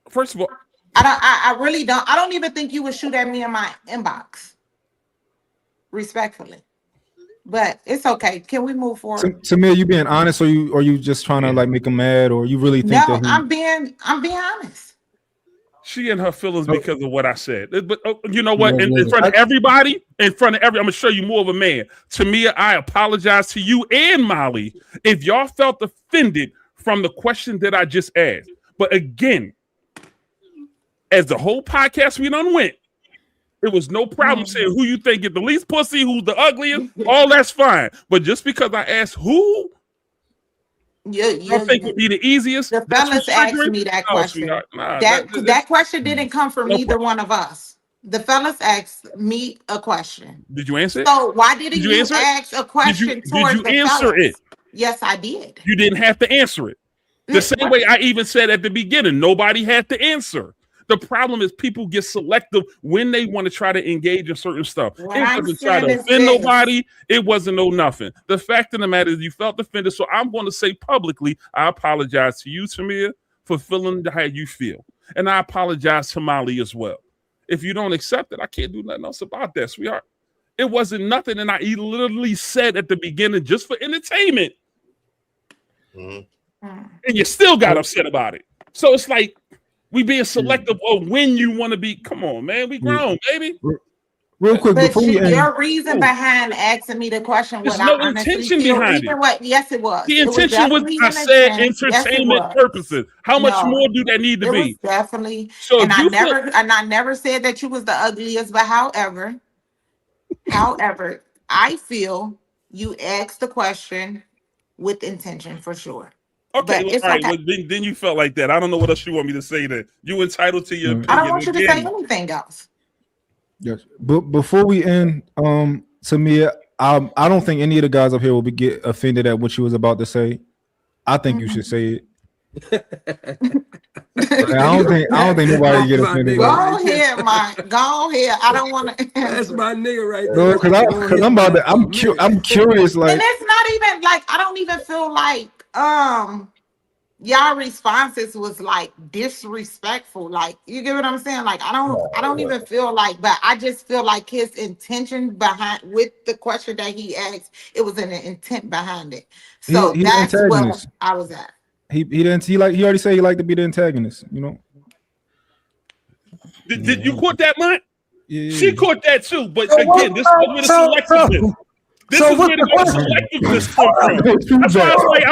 C: First of all,
M: I really don't. I don't even think you would shoot at me in my inbox. Respectfully. But it's okay. Can we move forward?
H: Samir, you being honest, or you just trying to like make him mad, or you really think
M: No,
H: that
M: I'm being honest.
C: She in her feelings because of what I said. But you know what? In front of everybody, I'm gonna show you more of a man. Tamia, I apologize to you and Molly if y'all felt offended from the question that I just asked. But again, as the whole podcast we done went, it was no problem saying who you think is the least pussy, who's the ugliest, all that's fine. But just because I asked who I think would be the easiest.
M: The fellas asked me that question. That question didn't come from neither one of us. The fellas asked me a question.
C: Did you answer it?
M: So why didn't you ask a question
C: Did you answer
M: fellas?
C: it?
M: Yes, I did.
C: You didn't have to answer it. The same way I even said at the beginning, nobody had to answer. The problem is people get selective when they want to try to engage in certain stuff. It wasn't trying to offend nobody. It wasn't no nothing. The fact of the matter is you felt offended. So I'm going to say publicly, I apologize to you, Tamir, for feeling how you feel. And I apologize to Molly as well. If you don't accept it, I can't do nothing else about that, sweetheart. It wasn't nothing. And I literally said at the beginning, just for entertainment. And you still got upset about it. So it's like, we being selective of when you want to be. Come on, man. We grown, baby.
H: Real quick,
M: but
H: before we end.
M: Your reason behind asking me the question was
C: no intention behind it.
M: Yes, it was.
C: The intention was, I said, entertainment purposes. How much more do that need to be?
M: Was definitely.
C: So
M: and I never said that you was the ugliest, but however, I feel you asked the question with intention for sure.
C: Okay, all right. Well, then you felt like that. I don't know what else you want me to say. That you entitled to your opinion.
M: I don't want you to say anything else.
H: Yes, but before we end, Tamia, I don't think any of the guys up here will get offended at what you was about to say. I think you should say it. I don't think nobody get offended.
M: Go ahead, Mike. Go ahead. I don't want to.
L: That's my nigga right there.
H: Because I'm about to. I'm curious. Like,
M: and it's not even like I don't even feel like y'all responses was like disrespectful. Like, you get what I'm saying? Like, I don't even feel like, but I just feel like his intention behind with the question that he asked, it was an intent behind it. So that's where I was at.
H: He already said he liked to be the antagonist, you know.
C: Did you quote that, man? Yeah. She caught that too, but again, this is where the selectiveness. This is where the selectiveness comes from. That's why I was like,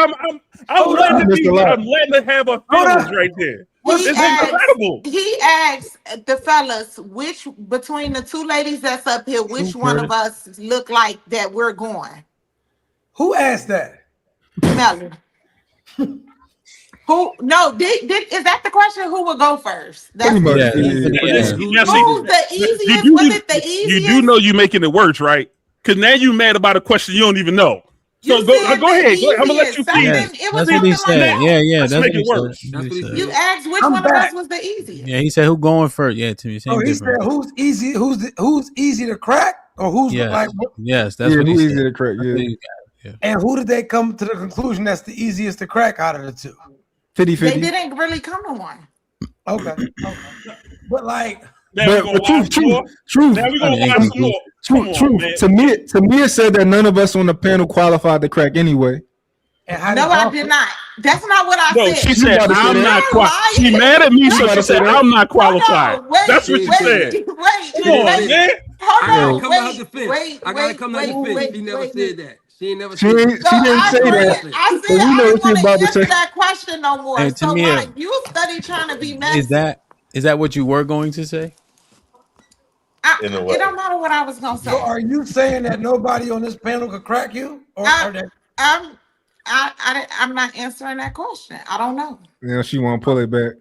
C: I'm letting to have a feelings right there. It's incredible.
M: He asked the fellas, which between the two ladies that's up here, which one of us look like that we're going?
A: Who asked that?
M: Melly. Who? No, is that the question? Who will go first? That's
C: Who's
M: the easiest? Was it the easiest?
C: You do know you making it worse, right? Because now you mad about a question you don't even know. So go ahead. I'm gonna let you feed it.
D: That's what he said. Yeah, that's what he
M: said. You asked which one of us was the easiest.
D: Yeah, he said who going first. Yeah, to me.
A: Oh, he said who's easy? Who's easy to crack, or who's like?
D: Yes, that's what he said.
H: Easy to crack.
A: Yeah. And who did they come to the conclusion that's the easiest to crack out of the two?
H: 50-50.
M: They didn't really come to one.
A: Okay. But like,
H: truth. Tamia said that none of us on the panel qualified to crack anyway.
M: No, I did not. That's not what I said.
C: She said I'm not qualified. She mad at me, so she said I'm not qualified. That's what you said.
M: Wait.
L: I gotta come out the fence. She never said that. She never said
H: that. She didn't say that.
M: I said I don't want to answer that question no more.
D: Hey,
M: so like, you study trying to be messy.
D: Is that what you were going to say?
M: It don't matter what I was gonna say.
A: So are you saying that nobody on this panel could crack you?
M: I'm not answering that question. I don't know.
H: Yeah, she won't pull it back.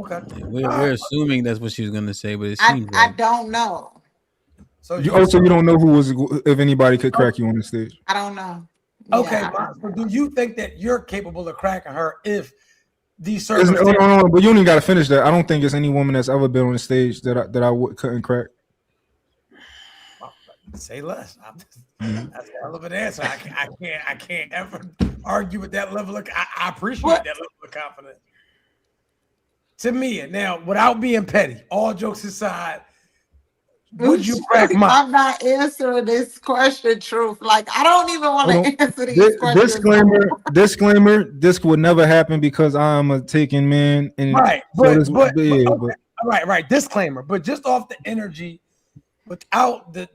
J: Okay.
D: We're assuming that's what she was gonna say, but it
M: I
D: seems like
M: don't know.
J: So
H: you don't know who was if anybody could crack you on the stage.
M: I don't know.
J: Okay,
M: Yeah.
J: so do you think that you're capable of cracking her if these
H: No,
J: circumstances?
H: but you don't even got to finish that. I don't think it's any woman that's ever been on the stage that I couldn't crack.
J: Say less. That's a hell of an answer. I can't ever argue with that level of. I appreciate that level of confidence. To me, now without being petty, all jokes aside, would you crack my?
M: I'm not answering this question, truth. Like I don't even want to answer these questions.
H: Disclaimer. This would never happen because I'm a taken man. And
J: Right, right. Disclaimer. But just off the energy, without the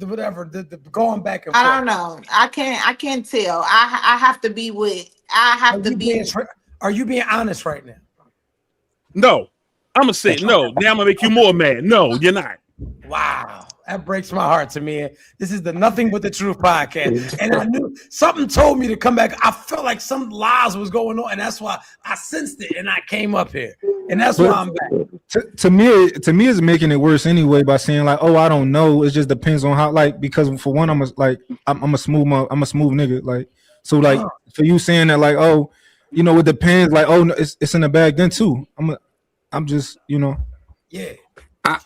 J: whatever the going back and forth.
M: I don't know. I can't tell. I have to be with. I have to be.
J: Are you being honest right now?
C: No, I'm gonna say no. Now I'm gonna make you more mad. No, you're not.
J: Wow, that breaks my heart to me. This is the Nothing But the Truth podcast, and I knew something told me to come back. I felt like some lies was going on, and that's why I sensed it, and I came up here, and that's why I'm back.
H: To me, it's making it worse anyway by saying like, oh, I don't know. It just depends on how. Like because for one, I'm a smooth nigga. Like so, like for you saying that, like, oh, you know, it depends. Like, oh, no, it's in the bag then too. I'm just, you know.
J: Yeah.
M: Y'all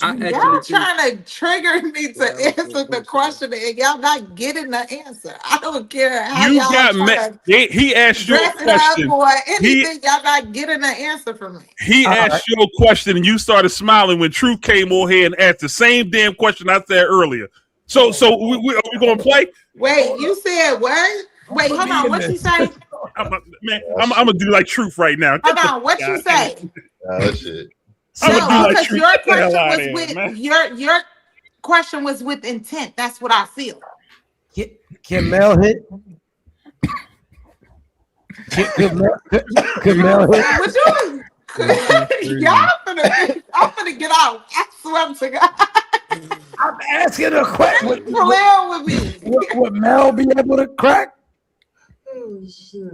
M: trying to trigger me to answer the question, and y'all not getting the answer. I don't care how
C: You
M: y'all
C: got mad. He asked you a question.
M: Or anything, y'all not getting the answer from me.
C: He asked you a question, and you started smiling when Truth came on here and asked the same damn question I said earlier. So are we going to play?
M: Wait, you said what? Wait, hold on. What you say?
C: I'm gonna do like Truth right now.
M: Hold on. What you say?
B: Oh shit.
M: No, because your question was with your question was with intent. That's what I feel.
J: Can Mel hit? Can Mel hit?
M: What you? I'm gonna get out. I swear to God.
J: I'm asking a question.
M: Playing with me.
J: Would Mel be able to crack?
M: Oh shit.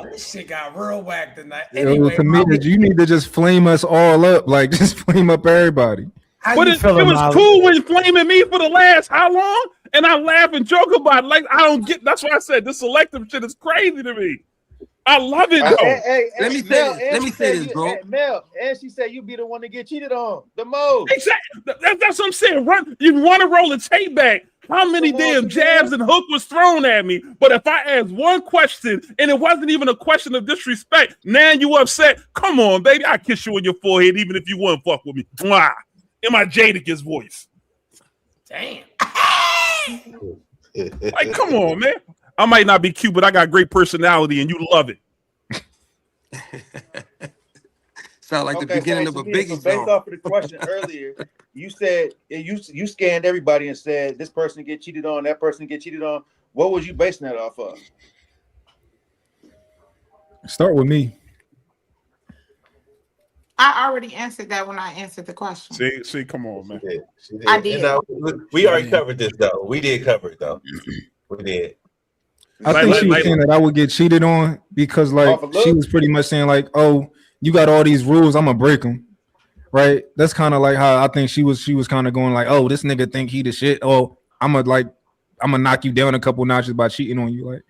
J: This shit got real whack tonight.
H: Anyway, to me, you need to just flame us all up, like just flame up everybody.
C: But it was cool when flaming me for the last how long? And I laugh and joke about it. Like I don't get. That's why I said this selective shit is crazy to me. I love it though.
P: Hey,
S: let me say this, bro.
P: Mel, and she said you be the one to get cheated on the most.
C: Exactly. That's what I'm saying. You want to roll the tape back. How many damn jabs and hook was thrown at me? But if I asked one question and it wasn't even a question of disrespect, now you upset. Come on, baby. I kiss you on your forehead even if you wouldn't fuck with me. Mwah. In my Jadakiss voice.
J: Damn.
C: Like, come on, man. I might not be cute, but I got great personality and you love it.
S: Sound like the beginning of a Biggie song.
P: Based off of the question earlier, you said you scanned everybody and said this person get cheated on, that person get cheated on. What was you basing that off of?
H: Start with me.
M: I already answered that when I answered the question.
C: See, come on, man.
B: She did.
M: I did.
B: We already covered this though. We did cover it though. We did.
H: I think she was saying that I would get cheated on because like she was pretty much saying like, oh, you got all these rules, I'm gonna break them. Right? That's kind of like how I think she was kind of going like, oh, this nigga think he the shit. Oh, I'm gonna knock you down a couple notches by cheating on you. Like,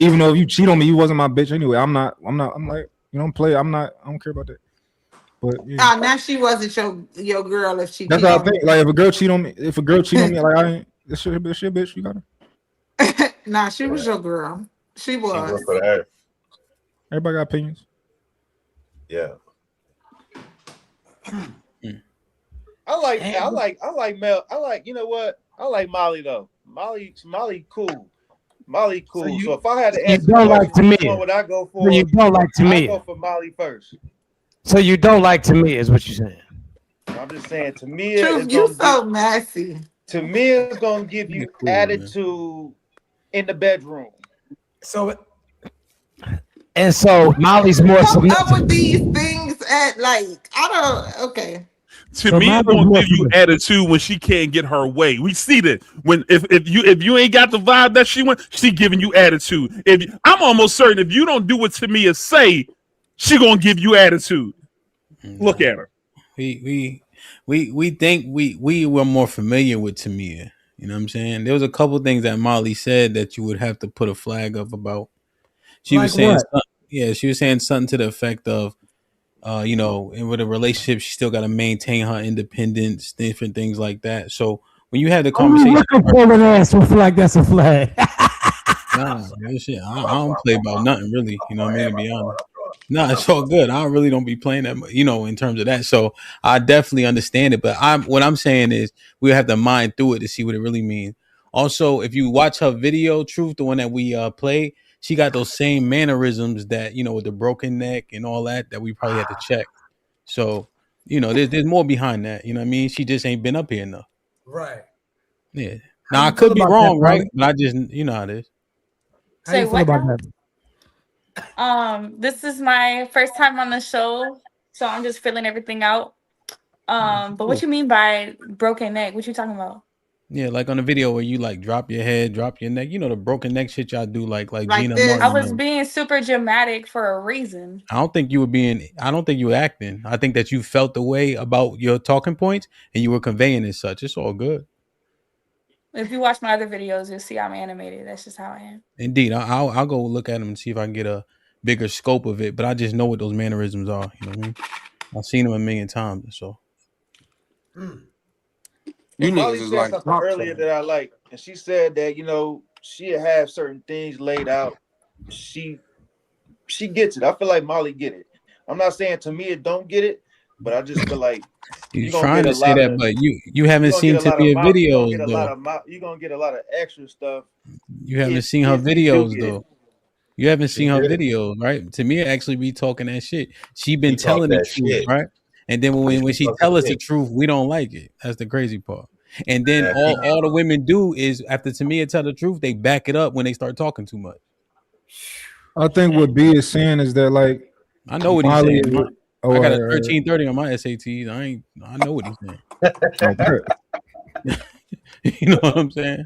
H: even though if you cheat on me, you wasn't my bitch anyway. I'm like, you don't play. I don't care about that. But yeah.
M: Now she wasn't your girl if she.
H: That's how I think. Like if a girl cheat on me, like I ain't. This shit, bitch. You got her.
M: Nah, she was your girl. She was.
H: Everybody got opinions.
B: Yeah.
P: I like Mel. You know what? I like Molly though. Molly cool. Molly cool. So if I had to answer,
J: you don't like Tamia.
P: What I go for?
J: You don't like Tamia.
P: I go for Molly first.
J: So you don't like Tamia, is what you're saying?
P: I'm just saying Tamia.
M: You so messy.
P: Tamia is gonna give you attitude in the bedroom.
J: So Molly's more
M: up with these things at like I don't. Okay.
C: Tamia won't give you attitude when she can't get her way. We see that when if you ain't got the vibe that she wants, she giving you attitude. I'm almost certain if you don't do what Tamia say, she gonna give you attitude. Look at her.
D: We think we were more familiar with Tamia. You know what I'm saying? There was a couple things that Molly said that you would have to put a flag up about. She was saying she was saying something to the effect of and with a relationship, she still got to maintain her independence, different things like that. So when you had the conversation,
T: pulling ass with flag, that's a flag.
D: nah, shit, I don't play about nothing really. You know what I mean? To be honest, no, it's all good. I really don't be playing that, in terms of that. So I definitely understand it. But what I'm saying is we have to mind through it to see what it really means. Also, if you watch her video, Truth, the one that we played, she got those same mannerisms that, with the broken neck and all that we probably had to check. So, there's more behind that. You know what I mean? She just ain't been up here enough.
A: Right.
D: Yeah. Now I could be wrong, right? But I just, you know how it is.
T: How you feel about that?
E: This is my first time on the show, so I'm just filling everything out. But what you mean by broken neck? What you talking about?
D: Yeah, like on the video where you like drop your head, drop your neck. The broken neck shit y'all do like Gina
E: this.
D: Martin.
E: I was being super dramatic for a reason.
D: I don't think you were acting. I think that you felt the way about your talking points and you were conveying as such. It's all good.
E: If you watch my other videos, you'll see I'm animated. That's just how I am.
D: Indeed. I'll go look at them and see if I can get a bigger scope of it. But I just know what those mannerisms are. You know what I mean? I've seen them a million times. So.
P: You Molly said something earlier that I like, and she said that she'll have certain things laid out. She gets it. I feel like Molly get it. I'm not saying Tamia don't get it, but I just feel like
D: you're trying to say that, but you haven't seen Tamia videos though.
P: You're gonna get a lot of extra stuff.
D: You haven't seen her videos though. You haven't seen her videos, right? Tamia actually be talking that shit. She been telling the truth, right? And then when she tell us the truth, we don't like it. That's the crazy part. And then all the women do is after Tamia tell the truth, they back it up when they start talking too much.
H: I think what B is saying is that like
D: I know what he's saying. I got a 1330 on my SATs. I know what he's saying. You know what I'm saying?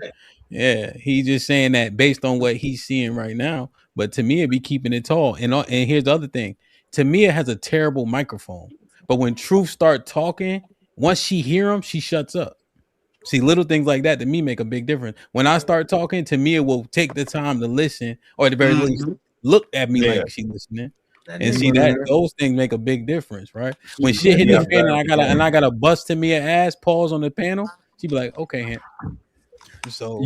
D: Yeah, he's just saying that based on what he's seeing right now. But Tamia be keeping it tall. And here's the other thing: Tamia has a terrible microphone. But when Truth start talking, once she hear him, she shuts up. See, little things like that to me make a big difference. When I start talking, Tamia will take the time to listen, or at the very least, look at me like she's listening. And see that those things make a big difference, right? When shit hit the fan and I gotta bust Tamia ass, pause on the panel, she be like, "Okay, Hamp." So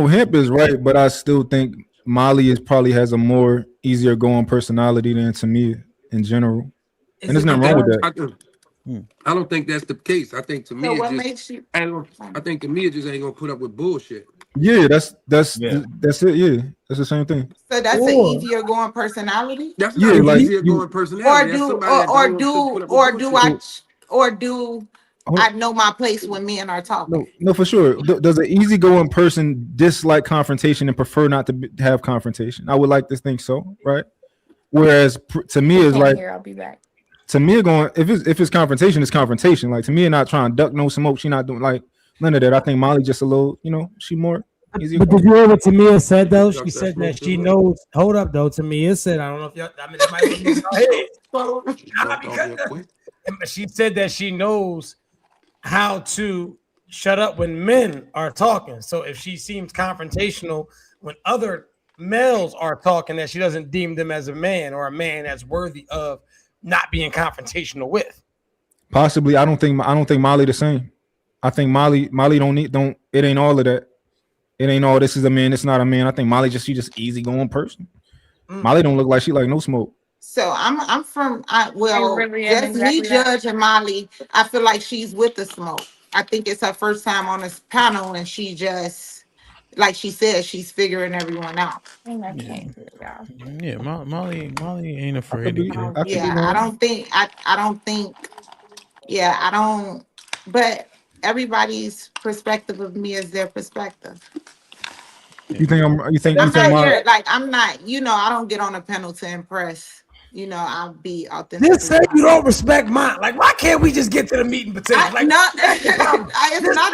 H: Hamp is right, but I still think Molly probably has a more easier going personality than Tamia in general. And there's nothing wrong with that.
S: I don't think that's the case. I think Tamia I think Tamia just ain't gonna put up with bullshit.
H: Yeah, that's it. Yeah, that's the same thing.
M: So that's an easier going personality.
S: That's not an easier going personality.
M: I know my place when men are talking.
H: No, for sure. Does an easygoing person dislike confrontation and prefer not to have confrontation? I would like to think so, right? Whereas Tamia is like,
E: I'll be back.
H: Tamia going if it's confrontation, it's confrontation. Like Tamia not trying to duck no smoke. She not doing like none of that. I think Molly just a little, she more easy.
T: But did you hear what Tamia said though? She said that she knows. Hold up though. Tamia said, I don't know if y'all. I mean, it might be she said that she knows how to shut up when men are talking. So if she seems confrontational when other males are talking, that she doesn't deem them as a man or a man that's worthy of not being confrontational with.
H: Possibly. I don't think Molly the same. I think Molly don't it ain't all of that. It ain't all this is a man, it's not a man. I think Molly she just easygoing person. Molly don't look like she like no smoke.
M: So I'm from judging Molly. I feel like she's with the smoke. I think it's her first time on this panel and she just like she said, she's figuring everyone out.
D: Yeah, Molly ain't afraid.
M: I don't. But everybody's perspective of me is their perspective.
H: You think
M: I'm not here, like I'm not. I don't get on a panel to impress. you know, I'll be authentic.
T: Just say you don't respect mine. Like, why can't we just get to the meat and potatoes? Like,
M: It's not that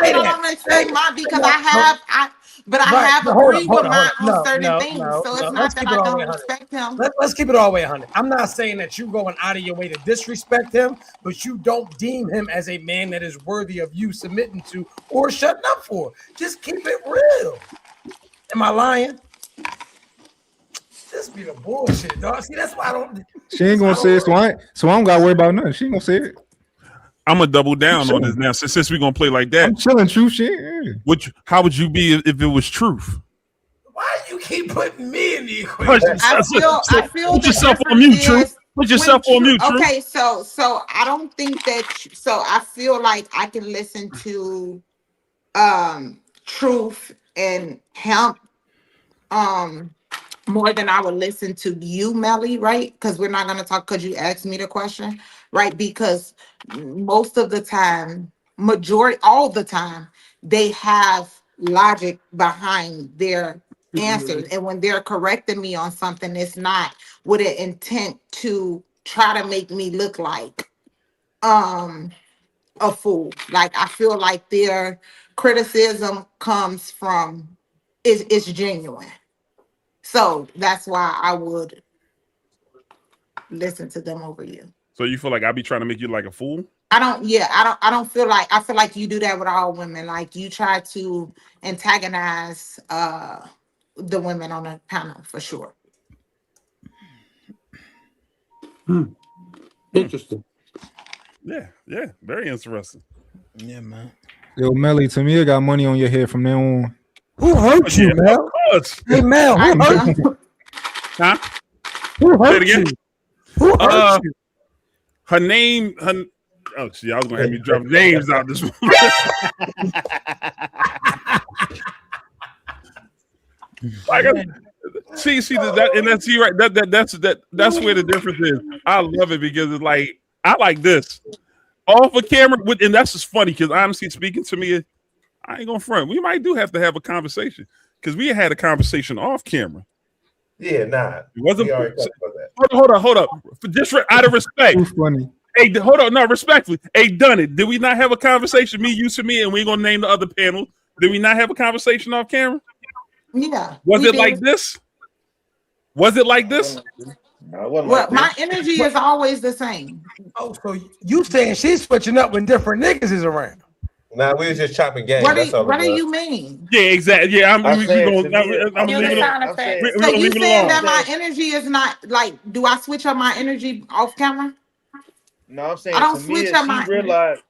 M: I don't respect mine because I have agreed with mine on certain things. So it's not that I don't respect him.
T: Let's keep it all the way 100. I'm not saying that you going out of your way to disrespect him, but you don't deem him as a man that is worthy of you submitting to or shutting up for. Just keep it real. Am I lying? This be the bullshit, dog. See, that's why I don't.
H: She ain't gonna say it, so I don't gotta worry about nothing. She ain't gonna say it.
C: I'm gonna double down on this now. Since we're gonna play like that,
H: I'm chilling. Truth shit. Yeah.
C: How would you be if it was truth?
T: Why you keep putting me in the equation?
M: I feel
C: put yourself on mute, Truth. Put yourself on mute, Truth.
M: Okay, so I don't think that. So I feel like I can listen to Truth and Hamp more than I would listen to you, Melly, right? Because we're not gonna talk because you asked me the question, right? Because most of the time, all the time, they have logic behind their answers. And when they're correcting me on something, it's not with an intent to try to make me look like a fool. Like, I feel like their criticism comes from it's genuine. So that's why I would listen to them over you.
C: So you feel like I be trying to make you like a fool?
M: I don't feel like, I feel like you do that with all women. Like, you try to antagonize the women on the panel for sure.
S: Interesting.
C: Yeah, very interesting.
D: Yeah, man.
H: Yo, Melly, Tamia got money on your head from now on.
T: Who hurt you, Mel? Hey, Mel, who hurt you?
C: Huh?
T: Who
C: Say it
T: hurt
C: again?
T: you? Who hurt you?
C: Her name. Oh, see, I was gonna have me drop names out this morning. See that, and that's right. That's where the difference is. I love it because it's like I like this off of camera, and that's just funny because honestly speaking to me, I ain't gonna front. We might do have to have a conversation because we had a conversation off camera.
B: Yeah, nah.
C: It wasn't.
B: We already talked about that.
C: Hold up. Just out of respect.
H: Funny.
C: Hey, hold on. No, respectfully. Hey, done it. Did we not have a conversation? Me, you, to me, and we ain't gonna name the other panel. Did we not have a conversation off camera?
M: Yeah.
C: Was it like this? Was it like this?
P: No, it wasn't
M: Well,
P: like
M: my
P: this.
M: energy is always the same.
T: Oh, so you saying she's switching up when different niggas is around?
B: Nah, we was just chopping game.
M: What
B: That's all.
M: do you mean?
C: Yeah, exactly. Yeah, I'm
P: saying
C: leaving
M: So
C: it
M: you saying that
C: alone.
M: my energy is not like? Do I switch up my energy off camera?
P: No, I'm saying
M: I don't
P: Tamia,
M: switch up my
P: she realized.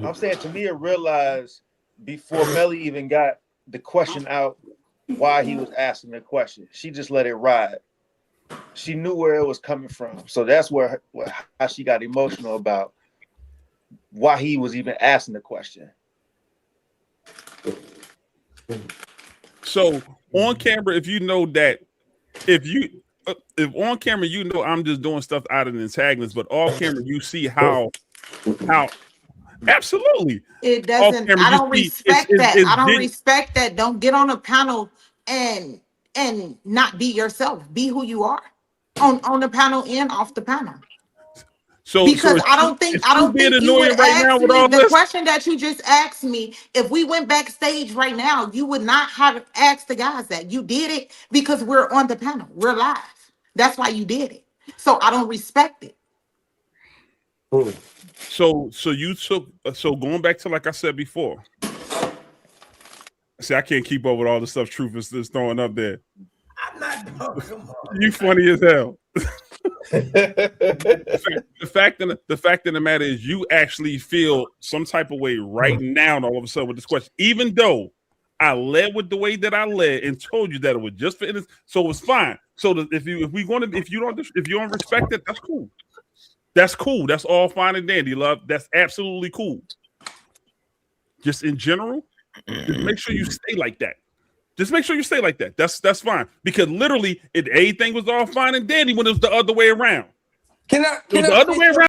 P: I'm saying Tamia realized before Melly even got the question out why he was asking the question. She just let it ride. She knew where it was coming from, so that's how she got emotional about why he was even asking the question.
C: So on camera, if you know that, if on camera you know I'm just doing stuff out of the antagonist, but off camera you see how absolutely
M: it doesn't.
C: Camera,
M: I don't respect that. I don't respect that. Don't get on a panel and not be yourself. Be who you are on the panel and off the panel.
C: So
M: because I don't think you would ask me the question that you just asked me. If we went backstage right now, you would not have asked the guys that. You did it because we're on the panel. We're live. That's why you did it. So I don't respect it.
C: So you took going back to like I said before. See, I can't keep up with all the stuff Truth is throwing up there.
T: I'm not. Oh, come on.
C: You funny as hell. the fact of the matter is you actually feel some type of way right now all of a sudden with this question, even though I led with the way that I led and told you that it was just for innocence, so it was fine. So if you don't respect it, that's cool. That's cool. That's all fine and dandy, love. That's absolutely cool. Just in general, just make sure you stay like that. Just make sure you stay like that. That's fine. Because literally, everything was all fine and dandy when it was the other way around.
L: Can I
C: the other way around.